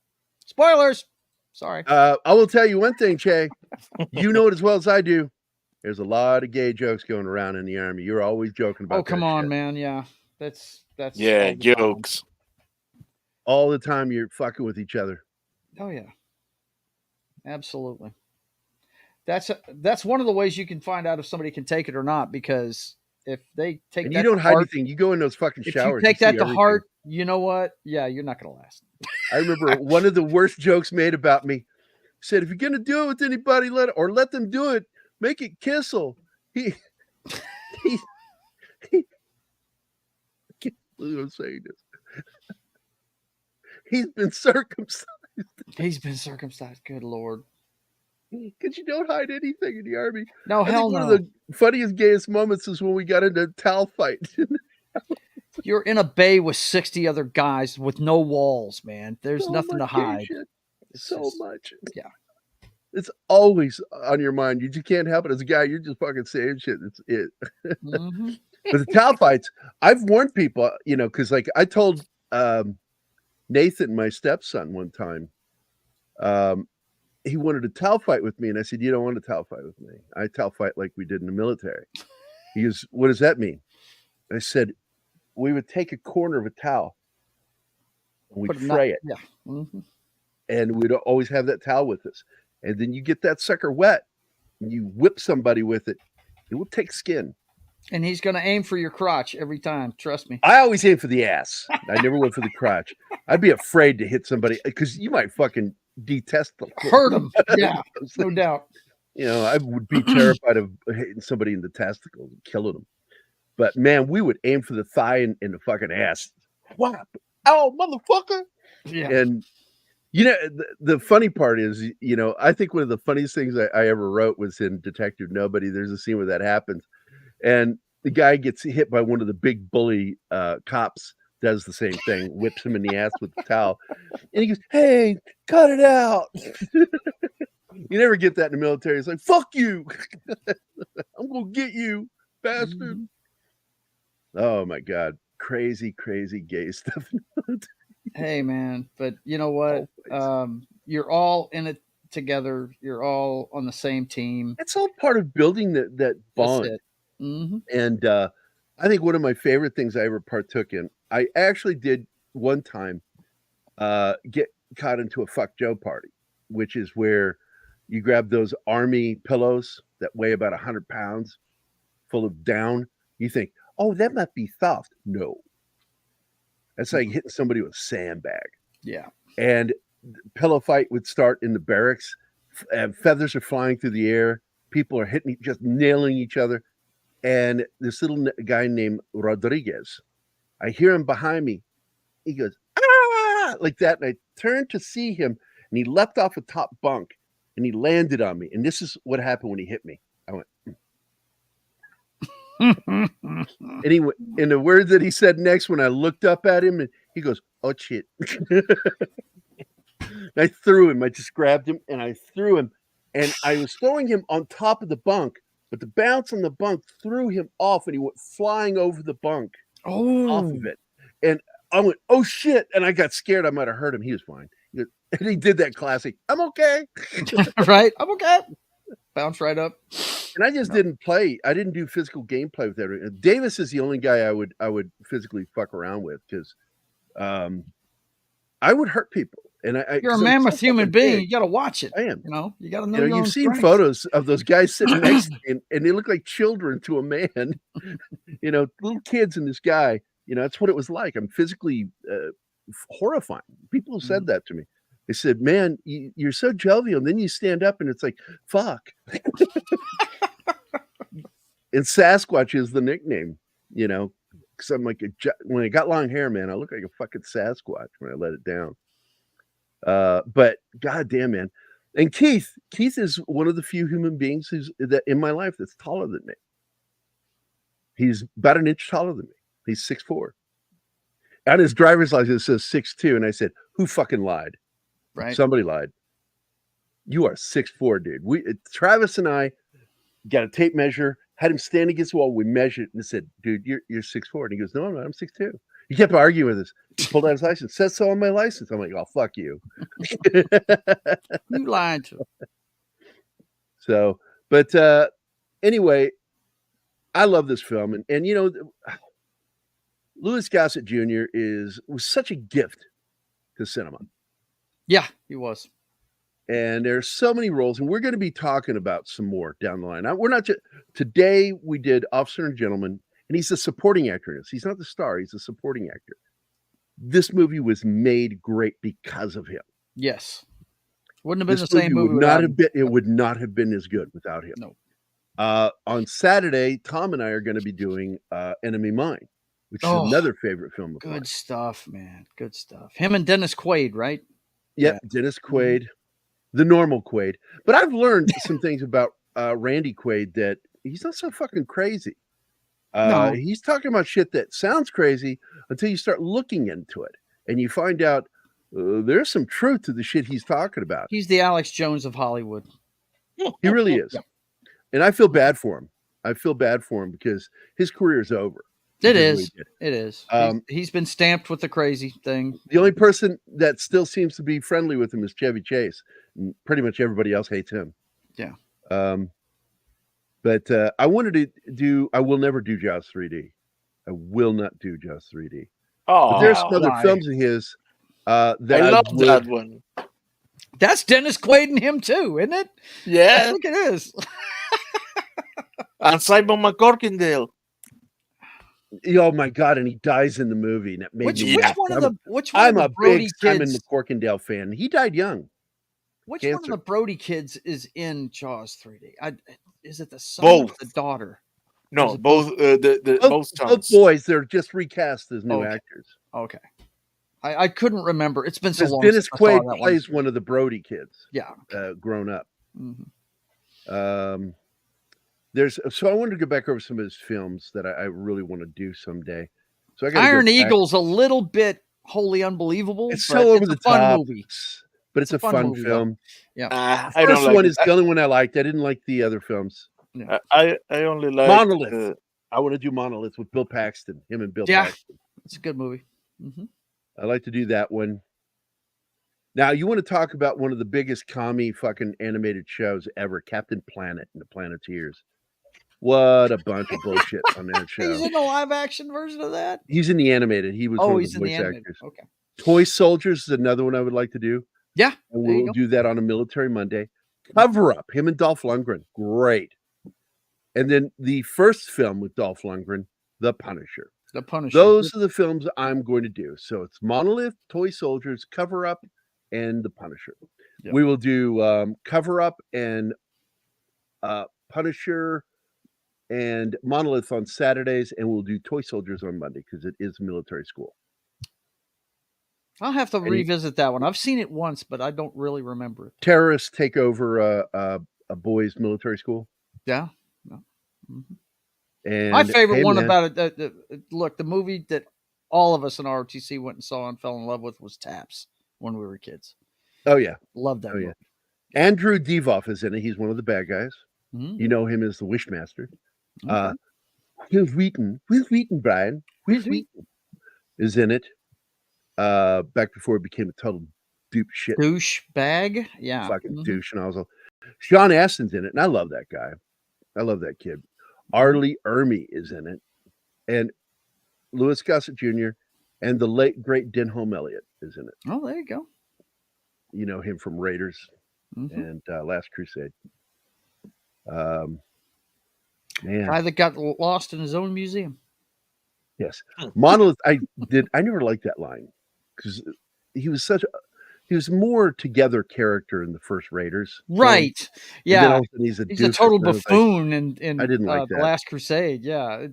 Spoilers. Sorry. I will tell you one thing, Che. You know it as well as I do. There's a lot of gay jokes going around in the Army. You're always joking about. Oh, come on, shit. Man. Yeah, that's jokes. All the time you're fucking with each other. Oh yeah, absolutely. That's one of the ways you can find out if somebody can take it or not, because if they take and that you don't to hide heart, anything. You go in those fucking showers. If you take that to heart, you know what? Yeah, you're not going to last. I remember one of the worst jokes made about me said, "If you're going to do it with anybody, let them do it. Make it Kissel." He I can't believe I'm saying this. He's been circumcised. He's been circumcised. Good Lord. Because you don't hide anything in the Army. No, hell no. No. One of the funniest, gayest moments is when we got into a towel fight. You're in a bay with 60 other guys with no walls, man. There's nothing to hide. Much. Yeah. It's always on your mind. You just can't help it. As a guy, you're just fucking saying shit. It's it. But the towel fights, I've warned people, because like I told Nathan, my stepson, one time, he wanted a towel fight with me. And I said, "You don't want a towel fight with me. I towel fight like we did in the military." He goes, "What does that mean?" I said, "We would take a corner of a towel and we'd fray it. Yeah. And we'd always have that towel with us. And then you get that sucker wet and you whip somebody with it. It will take skin. And he's going to aim for your crotch every time. Trust me. I always aim for the ass. I never went for the crotch. I'd be afraid to hit somebody because you might fucking detest them. Hurt them. Yeah, no doubt. I would be terrified of hitting somebody in the testicles and killing them. But man, we would aim for the thigh and the fucking ass. Whap! Oh, motherfucker! Yeah. And the funny part is, I think one of the funniest things I ever wrote was in Detective Nobody. There's a scene where that happens, and the guy gets hit by one of the big bully cops. Does the same thing, whips him in the ass with the towel, and he goes, "Hey, cut it out." You never get that in the military. It's like, "Fuck you, I'm gonna get you, bastard." Oh my God, crazy gay stuff. Hey man, but you know what? You're all in it together. You're all on the same team. It's all part of building that bond. That's it. Mm-hmm. And I think one of my favorite things I ever partook in, I actually did one time get caught into a fuck Joe party, which is where you grab those army pillows that weigh about 100 pounds full of down. You think, oh, that might be soft. No. That's like hitting somebody with a sandbag. Yeah. And pillow fight would start in the barracks. Feathers are flying through the air. People are hitting, just nailing each other. And this little guy named Rodriguez, I hear him behind me. He goes, ah, like that. And I turned to see him, and he leapt off a top bunk, and he landed on me. And this is what happened when he hit me. I went, and he went, and the words that he said next, when I looked up at him, and he goes, oh, shit. I threw him. I just grabbed him, and I threw him. And I was throwing him on top of the bunk, but the bounce on the bunk threw him off, and he went flying over the bunk off of it. And I went, oh, shit. And I got scared. I might have hurt him. He was fine. And he did that classic, I'm okay. Right? I'm okay. Bounce right up. And I just didn't play. I didn't do physical gameplay with everything. Davis is the only guy I would physically fuck around with, because I would hurt people. And you're a mammoth human being. You got to watch it. I am. You got to know. You've seen photos of those guys sitting next to me, and they look like children to a man. Little kids and this guy. That's what it was like. I'm physically horrifying. People said that to me. They said, "Man, you're so jovial." And then you stand up, and it's like, "Fuck." And Sasquatch is the nickname. Because I'm like, when I got long hair, man, I look like a fucking Sasquatch when I let it down. But goddamn, man. And Keith is one of the few human beings that in my life that's taller than me. He's about an inch taller than me. He's 6'4". On his driver's license it says 6'2", and I said, who fucking lied? Right. Somebody lied. You are 6'4", dude. Travis and I got a tape measure, had him stand against the wall. We measured and said, dude, you're 6'4". And he goes, no, I'm 6'2". He kept arguing with us. He pulled out his license. Says so on my license. I'm like, oh, fuck you. You lied to him. So, but anyway, I love this film. And Louis Gossett Jr. was such a gift to cinema. Yeah, he was. And there's so many roles, and we're going to be talking about some more down the line. We're not just, today we did Officer and Gentleman, and he's a supporting actor in this. He's not the star, he's a supporting actor. This movie was made great because of him. Yes. Wouldn't have been the same movie without him. It would not have been as good without him. No. On Saturday, Tom and I are going to be doing Enemy Mine, which is another favorite film of mine. Good stuff, man. Good stuff. Him and Dennis Quaid, right? Yep, yeah. Dennis Quaid. The normal Quaid. But I've learned some things about Randy Quaid, that he's not so fucking crazy. No. He's talking about shit that sounds crazy until you start looking into it. And you find out there's some truth to the shit he's talking about. He's the Alex Jones of Hollywood. He really is. Yeah. And I feel bad for him. Because his career is over. It is. He's been stamped with the crazy thing. The only person that still seems to be friendly with him is Chevy Chase. And pretty much everybody else hates him. Yeah. But I wanted to do. I will never do Jaws 3D. I will not do Jaws 3D. Oh, but there's some other films of his that I love that one. That's Dennis Quaid and him too, isn't it? Yeah, I think it is. And Simon McCorkindale. Oh my god! And he dies in the movie, and it made me. I'm a big Simon McCorkindale fan. He died young. Which one of the Brody kids is in Jaws 3D? Is it the son both. Or the daughter? No, both. Both boys. They're just recast as new actors. Okay. I couldn't remember. It's been so long. Dennis Quaid plays one of the Brody kids. Yeah. Grown up. Mm-hmm. So I wanted to go back over some of his films that I really want to do someday. So I got Iron Eagle's a little bit wholly unbelievable. It's so over the top. Movie. But it's a fun film. Yeah. The first one is the only one I liked. I didn't like the other films. Yeah. I only like Monolith. I want to do Monolith with Bill Paxton. Him and Bill Paxton. It's a good movie. Mm-hmm. I like to do that one. Now, you want to talk about one of the biggest commie fucking animated shows ever, Captain Planet and the Planeteers. What a bunch of bullshit on that show. He's in the live action version of that? He's in the animated. He was one of he's the in the voice animated. actors. Okay. Toy Soldiers is another one I would like to do. Yeah. And there you we'll go. do that on a Military Monday. Cover Up, him and Dolph Lundgren. Great. And then the first film with Dolph Lundgren, The Punisher. The Punisher. Those are the films I'm going to do. So it's Monolith, Toy Soldiers, Cover Up, and The Punisher. Yep. We will do Cover Up and Punisher and Monolith on Saturdays, and we'll do Toy Soldiers on Monday because it is military school. I'll have to revisit that one. I've seen it once, but I don't really remember it. Terrorists take over a boys' military school. Yeah. No. Mm-hmm. And my favorite one about it, look, the movie that all of us in ROTC went and saw and fell in love with was Taps when we were kids. Oh, yeah. Love that movie. Yeah. Andrew Divoff is in it. He's one of the bad guys. Mm-hmm. You know him as the Wishmaster. Okay. Will Wheaton, Brian. Will Wheaton is in it. Back before it became a total douche bag. Yeah. Fucking douche. And also Sean Astin's in it. And I love that guy. I love that kid. Arlie Ermey is in it. And Louis Gossett Jr. and the late, great Denholm Elliott is in it. Oh, there you go. You know him from Raiders and Last Crusade. Man. Guy that got lost in his own museum. Yes. Monolith, I never liked that line because he was more together character in the first Raiders. Right. So, yeah. He's a total buffoon in I didn't like The that. Last Crusade. Yeah.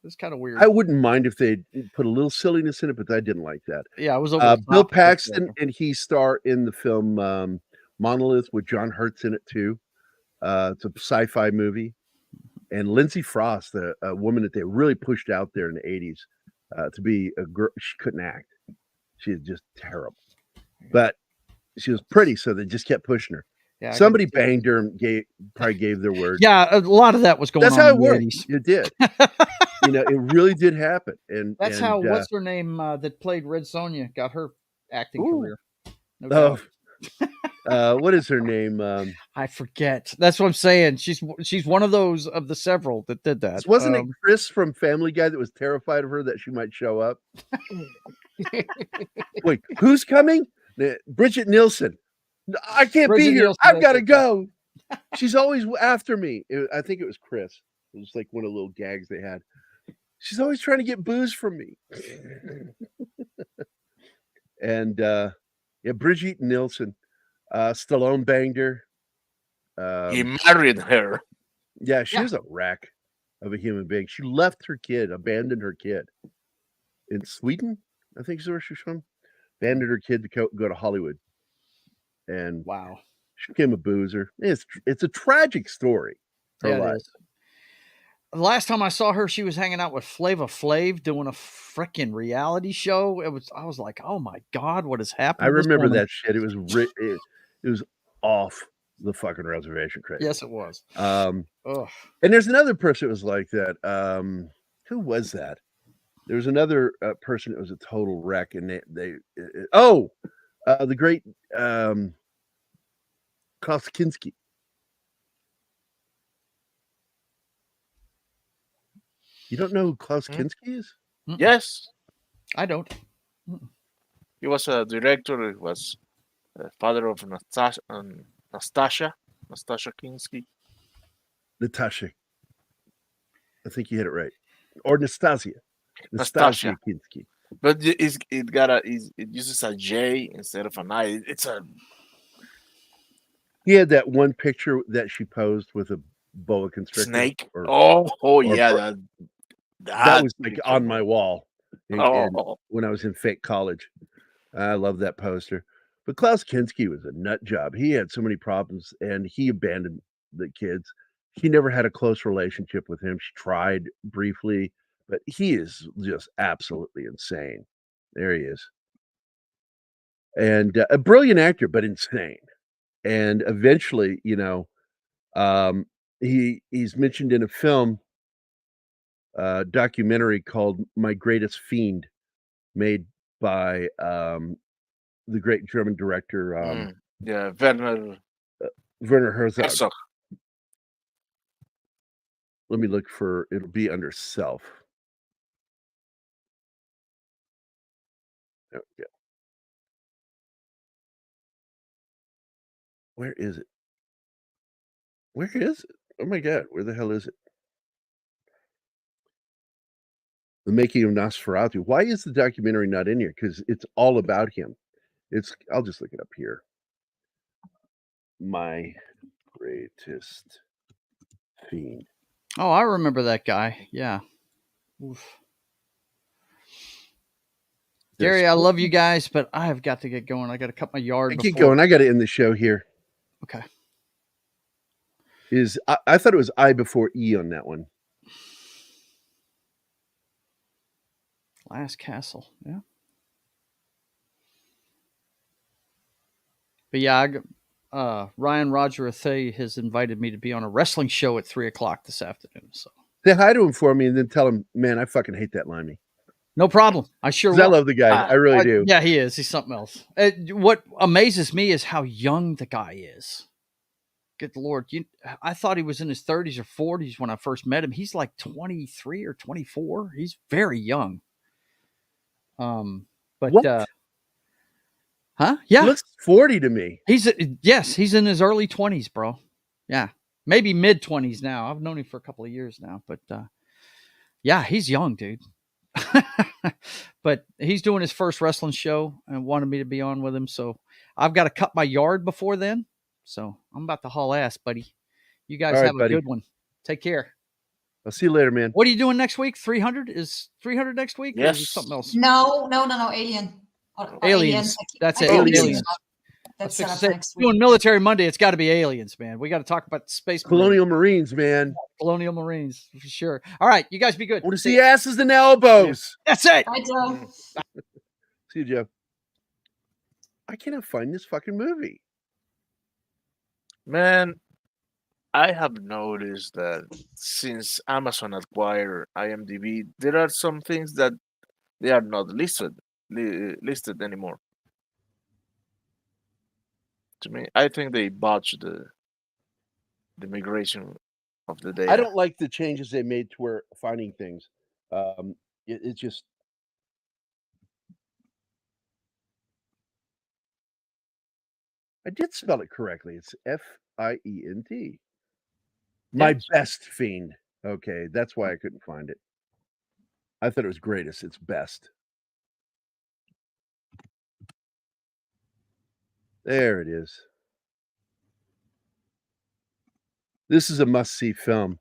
It's kind of weird. I wouldn't mind if they put a little silliness in it, but I didn't like that. Yeah, it was over Bill Paxton, and he starred in the film Monolith with John Hurt's in it too. It's a sci-fi movie. And Lindsay Frost, a woman that they really pushed out there in the 80s to be a girl. She couldn't act. She was just terrible. But she was pretty, so they just kept pushing her. Yeah, somebody banged her and probably gave their word. Yeah, a lot of that was going on. That's how it in worked. The 80s. It did. It really did happen. And that's how what's her name that played Red Sonja got her acting career. No what is her name? I forget. That's what I'm saying. She's one of those of the several that did that. Wasn't it Chris from Family Guy that was terrified of her that she might show up? Wait, who's coming? Bridget Nielsen. I can't be here. I've got to go. She's always after me. I think it was Chris. It was like one of the little gags they had. She's always trying to get booze from me. And Bridget Nielsen. Stallone banged her. He married her. Yeah, she was a wreck of a human being. She left her kid, abandoned her kid in Sweden. I think is where she's from. Abandoned her kid to go to Hollywood. And wow, she became a boozer. It's a tragic story. Her life. It is. The last time I saw her, she was hanging out with Flava Flav doing a freaking reality show. I was like, oh my God, what has happened? I remember that shit. It was it was off the fucking reservation crazy. Yes, it was. And there's another person that was like that. Who was that? There was another person that was a total wreck, and the great Klaus Kinski. You don't know who Klaus Kinski is? Yes. I don't. He was a director. He was the father of Nastasia Kinski. Natasha. I think you hit it right. Or Nastasia Kinski. But it uses a J instead of an I. He had that one picture that she posed with a boa constrictor. Snake. That was like on my wall when I was in fake college. I love that poster. But Klaus Kinski was a nut job. He had so many problems, and he abandoned the kids. He never had a close relationship with him. She tried briefly, but he is just absolutely insane. There he is. And a brilliant actor, but insane. And eventually, he's mentioned in a film, documentary called My Greatest Fiend, made by the great German director, yeah, Werner Herzog. Let me look for. It'll be under self. There we go. Where is it? Where is it? Oh my God, where the hell is it? The Making of Nosferatu. Why is the documentary not in here? Because it's all about him. I'll just look it up here. My Greatest Fiend. Oh, I remember that guy. Yeah. Oof. Gerry, I love you guys, but I have got to get going. I got to cut my yard. Keep going. I got to end the show here. Okay. I thought it was I before E on that one. Last Castle. Yeah. But yeah, Ryan Roger Athay has invited me to be on a wrestling show at 3:00 this afternoon. So say hi to him for me and then tell him, man, I fucking hate that limey. No problem. I sure will. I love the guy. I really do. Yeah, he is. He's something else. What amazes me is how young the guy is. Good Lord. I thought he was in his 30s or 40s when I first met him. He's like 23 or 24. He's very young. But what? Huh? Yeah. He looks 40 to me. He's in his early 20s, bro. Yeah. Maybe mid 20s now. I've known him for a couple of years now, but yeah, he's young, dude. But he's doing his first wrestling show and wanted me to be on with him. So I've got to cut my yard before then. So I'm about to haul ass, buddy. You guys have a good one. Take care. I'll see you later, man. What are you doing next week? 300? Is 300 next week? Yes. Or is it something else? No. Alien. Aliens. That's it. Aliens. That's set up next week. Doing Military Monday. It's got to be aliens, man. We got to talk about the space. Colonial Marines, man. Colonial Marines, for sure. All right. You guys be good. I want to see asses and elbows. That's it. Bye, Joe. See you, Joe. I cannot find this fucking movie. Man, I have noticed that since Amazon acquired IMDb, there are some things that they are not listed anymore. To me, I think they botched the migration of the data. I don't like the changes they made to where finding things. It's just. I did spell it correctly. It's Fiend. My Best Fiend. Okay, that's why I couldn't find it. I thought it was greatest. It's best. There it is. This is a must-see film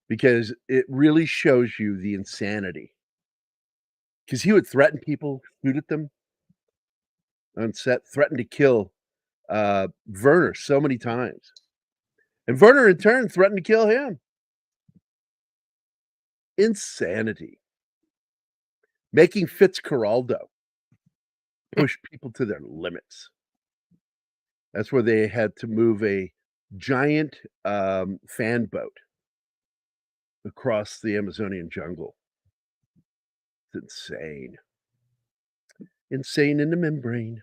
because it really shows you the insanity. Because he would threaten people, shoot at them on set, threaten to kill Werner so many times. And Werner, in turn, threatened to kill him. Insanity. Making Fitzcarraldo push people to their limits. That's where they had to move a giant fan boat across the Amazonian jungle. It's insane. Insane in the membrane.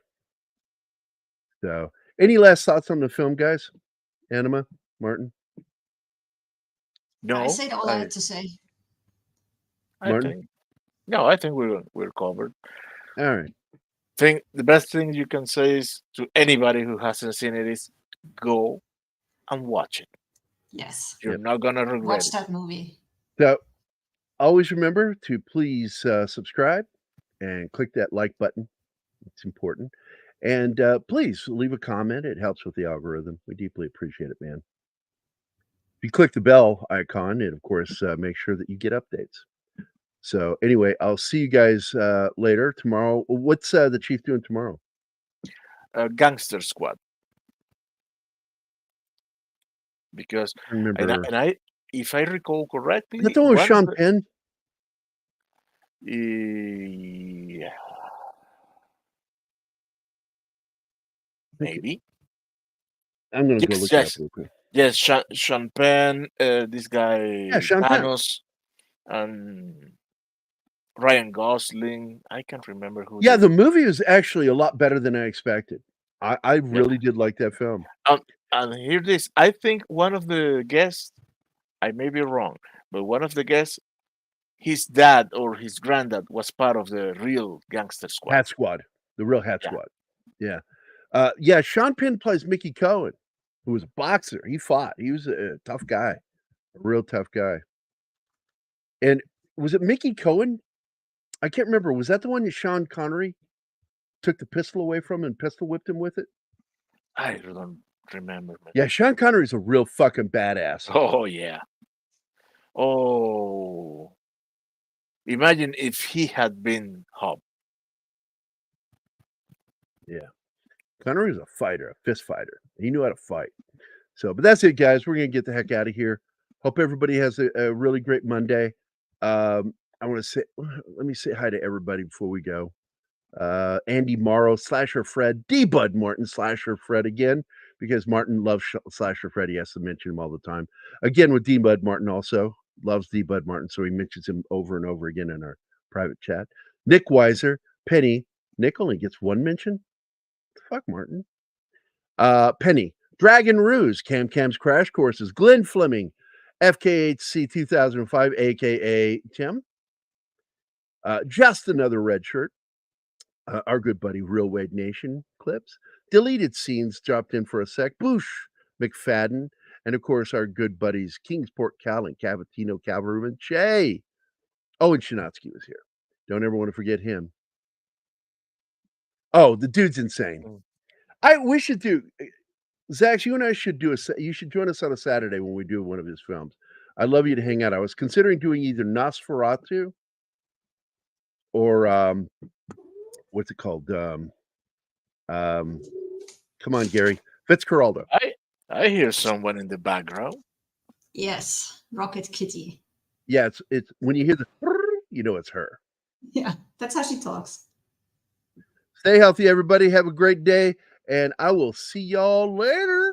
So, any last thoughts on the film, guys? Anima, Martin? No. I said all I had to say. I think we're covered. All right. The best thing you can say is to anybody who hasn't seen it is go and watch it. Yes. You're not gonna regret Watch it. that movie. So, always remember to please subscribe and click that like button. It's important. And please leave a comment. It helps with the algorithm. We deeply appreciate it, man. If you click the bell icon, it, of course, make sure that you get updates. So anyway, I'll see you guys later tomorrow. What's the Chief doing tomorrow? Gangster Squad. Because I remember. If I recall correctly, Is that the one with Sean Penn? Yeah. Maybe. I'm gonna go look it up real quick. Yes, Sean Penn, this guy Sean Penn. Thanos, and Ryan Gosling. I can't remember who. Yeah, the movie is actually a lot better than I expected. I really did like that film. And hear this. I think one of the guests, I may be wrong, but one of the guests, his dad or his granddad was part of the real gangster squad. Hat Squad, the real Hat Squad. Yeah. Yeah, Sean Penn plays Mickey Cohen, who was a boxer. He fought. He was a tough guy, a real tough guy. And was it Mickey Cohen? I can't remember. Was that the one that Sean Connery took the pistol away from and pistol whipped him with it? I don't remember. Man. Yeah, Sean Connery's a real fucking badass. Oh, yeah. Oh. Imagine if he had been Hob. Yeah. Connery was a fighter, a fist fighter. He knew how to fight. So, but that's it, guys. We're going to get the heck out of here. Hope everybody has a really great Monday. I want to say, let me say hi to everybody before we go. Andy Morrow, Slasher Fred, D Bud Martin, Slasher Fred again, because Martin loves Slasher Fred. He has to mention him all the time. Again, with D Bud Martin also loves D Bud Martin, so he mentions him over and over again in our private chat. Nick Weiser, Penny. Nick only gets one mention. Fuck Martin. Penny, Dragon Ruse, Cam's Crash Courses, Glenn Fleming, FKHC 2005, aka Tim. Just Another Red Shirt. Our good buddy Real Wade Nation Clips. Deleted Scenes dropped in for a sec. Boosh, McFadden, and of course our good buddies Kingsport Cal and Cavatino Calverman. Jay. Oh, and Shinatsky was here. Don't ever want to forget him. Oh, the dude's insane. We should do, Zach, you and I should do you should join us on a Saturday when we do one of his films. I'd love you to hang out. I was considering doing either Nosferatu or what's it called? Come on, Gary. Fitzcarraldo. I hear someone in the background. Yes, Rocket Kitty. Yeah, it's when you hear the, you know it's her. Yeah, that's how she talks. Stay healthy, everybody. Have a great day, and I will see y'all later.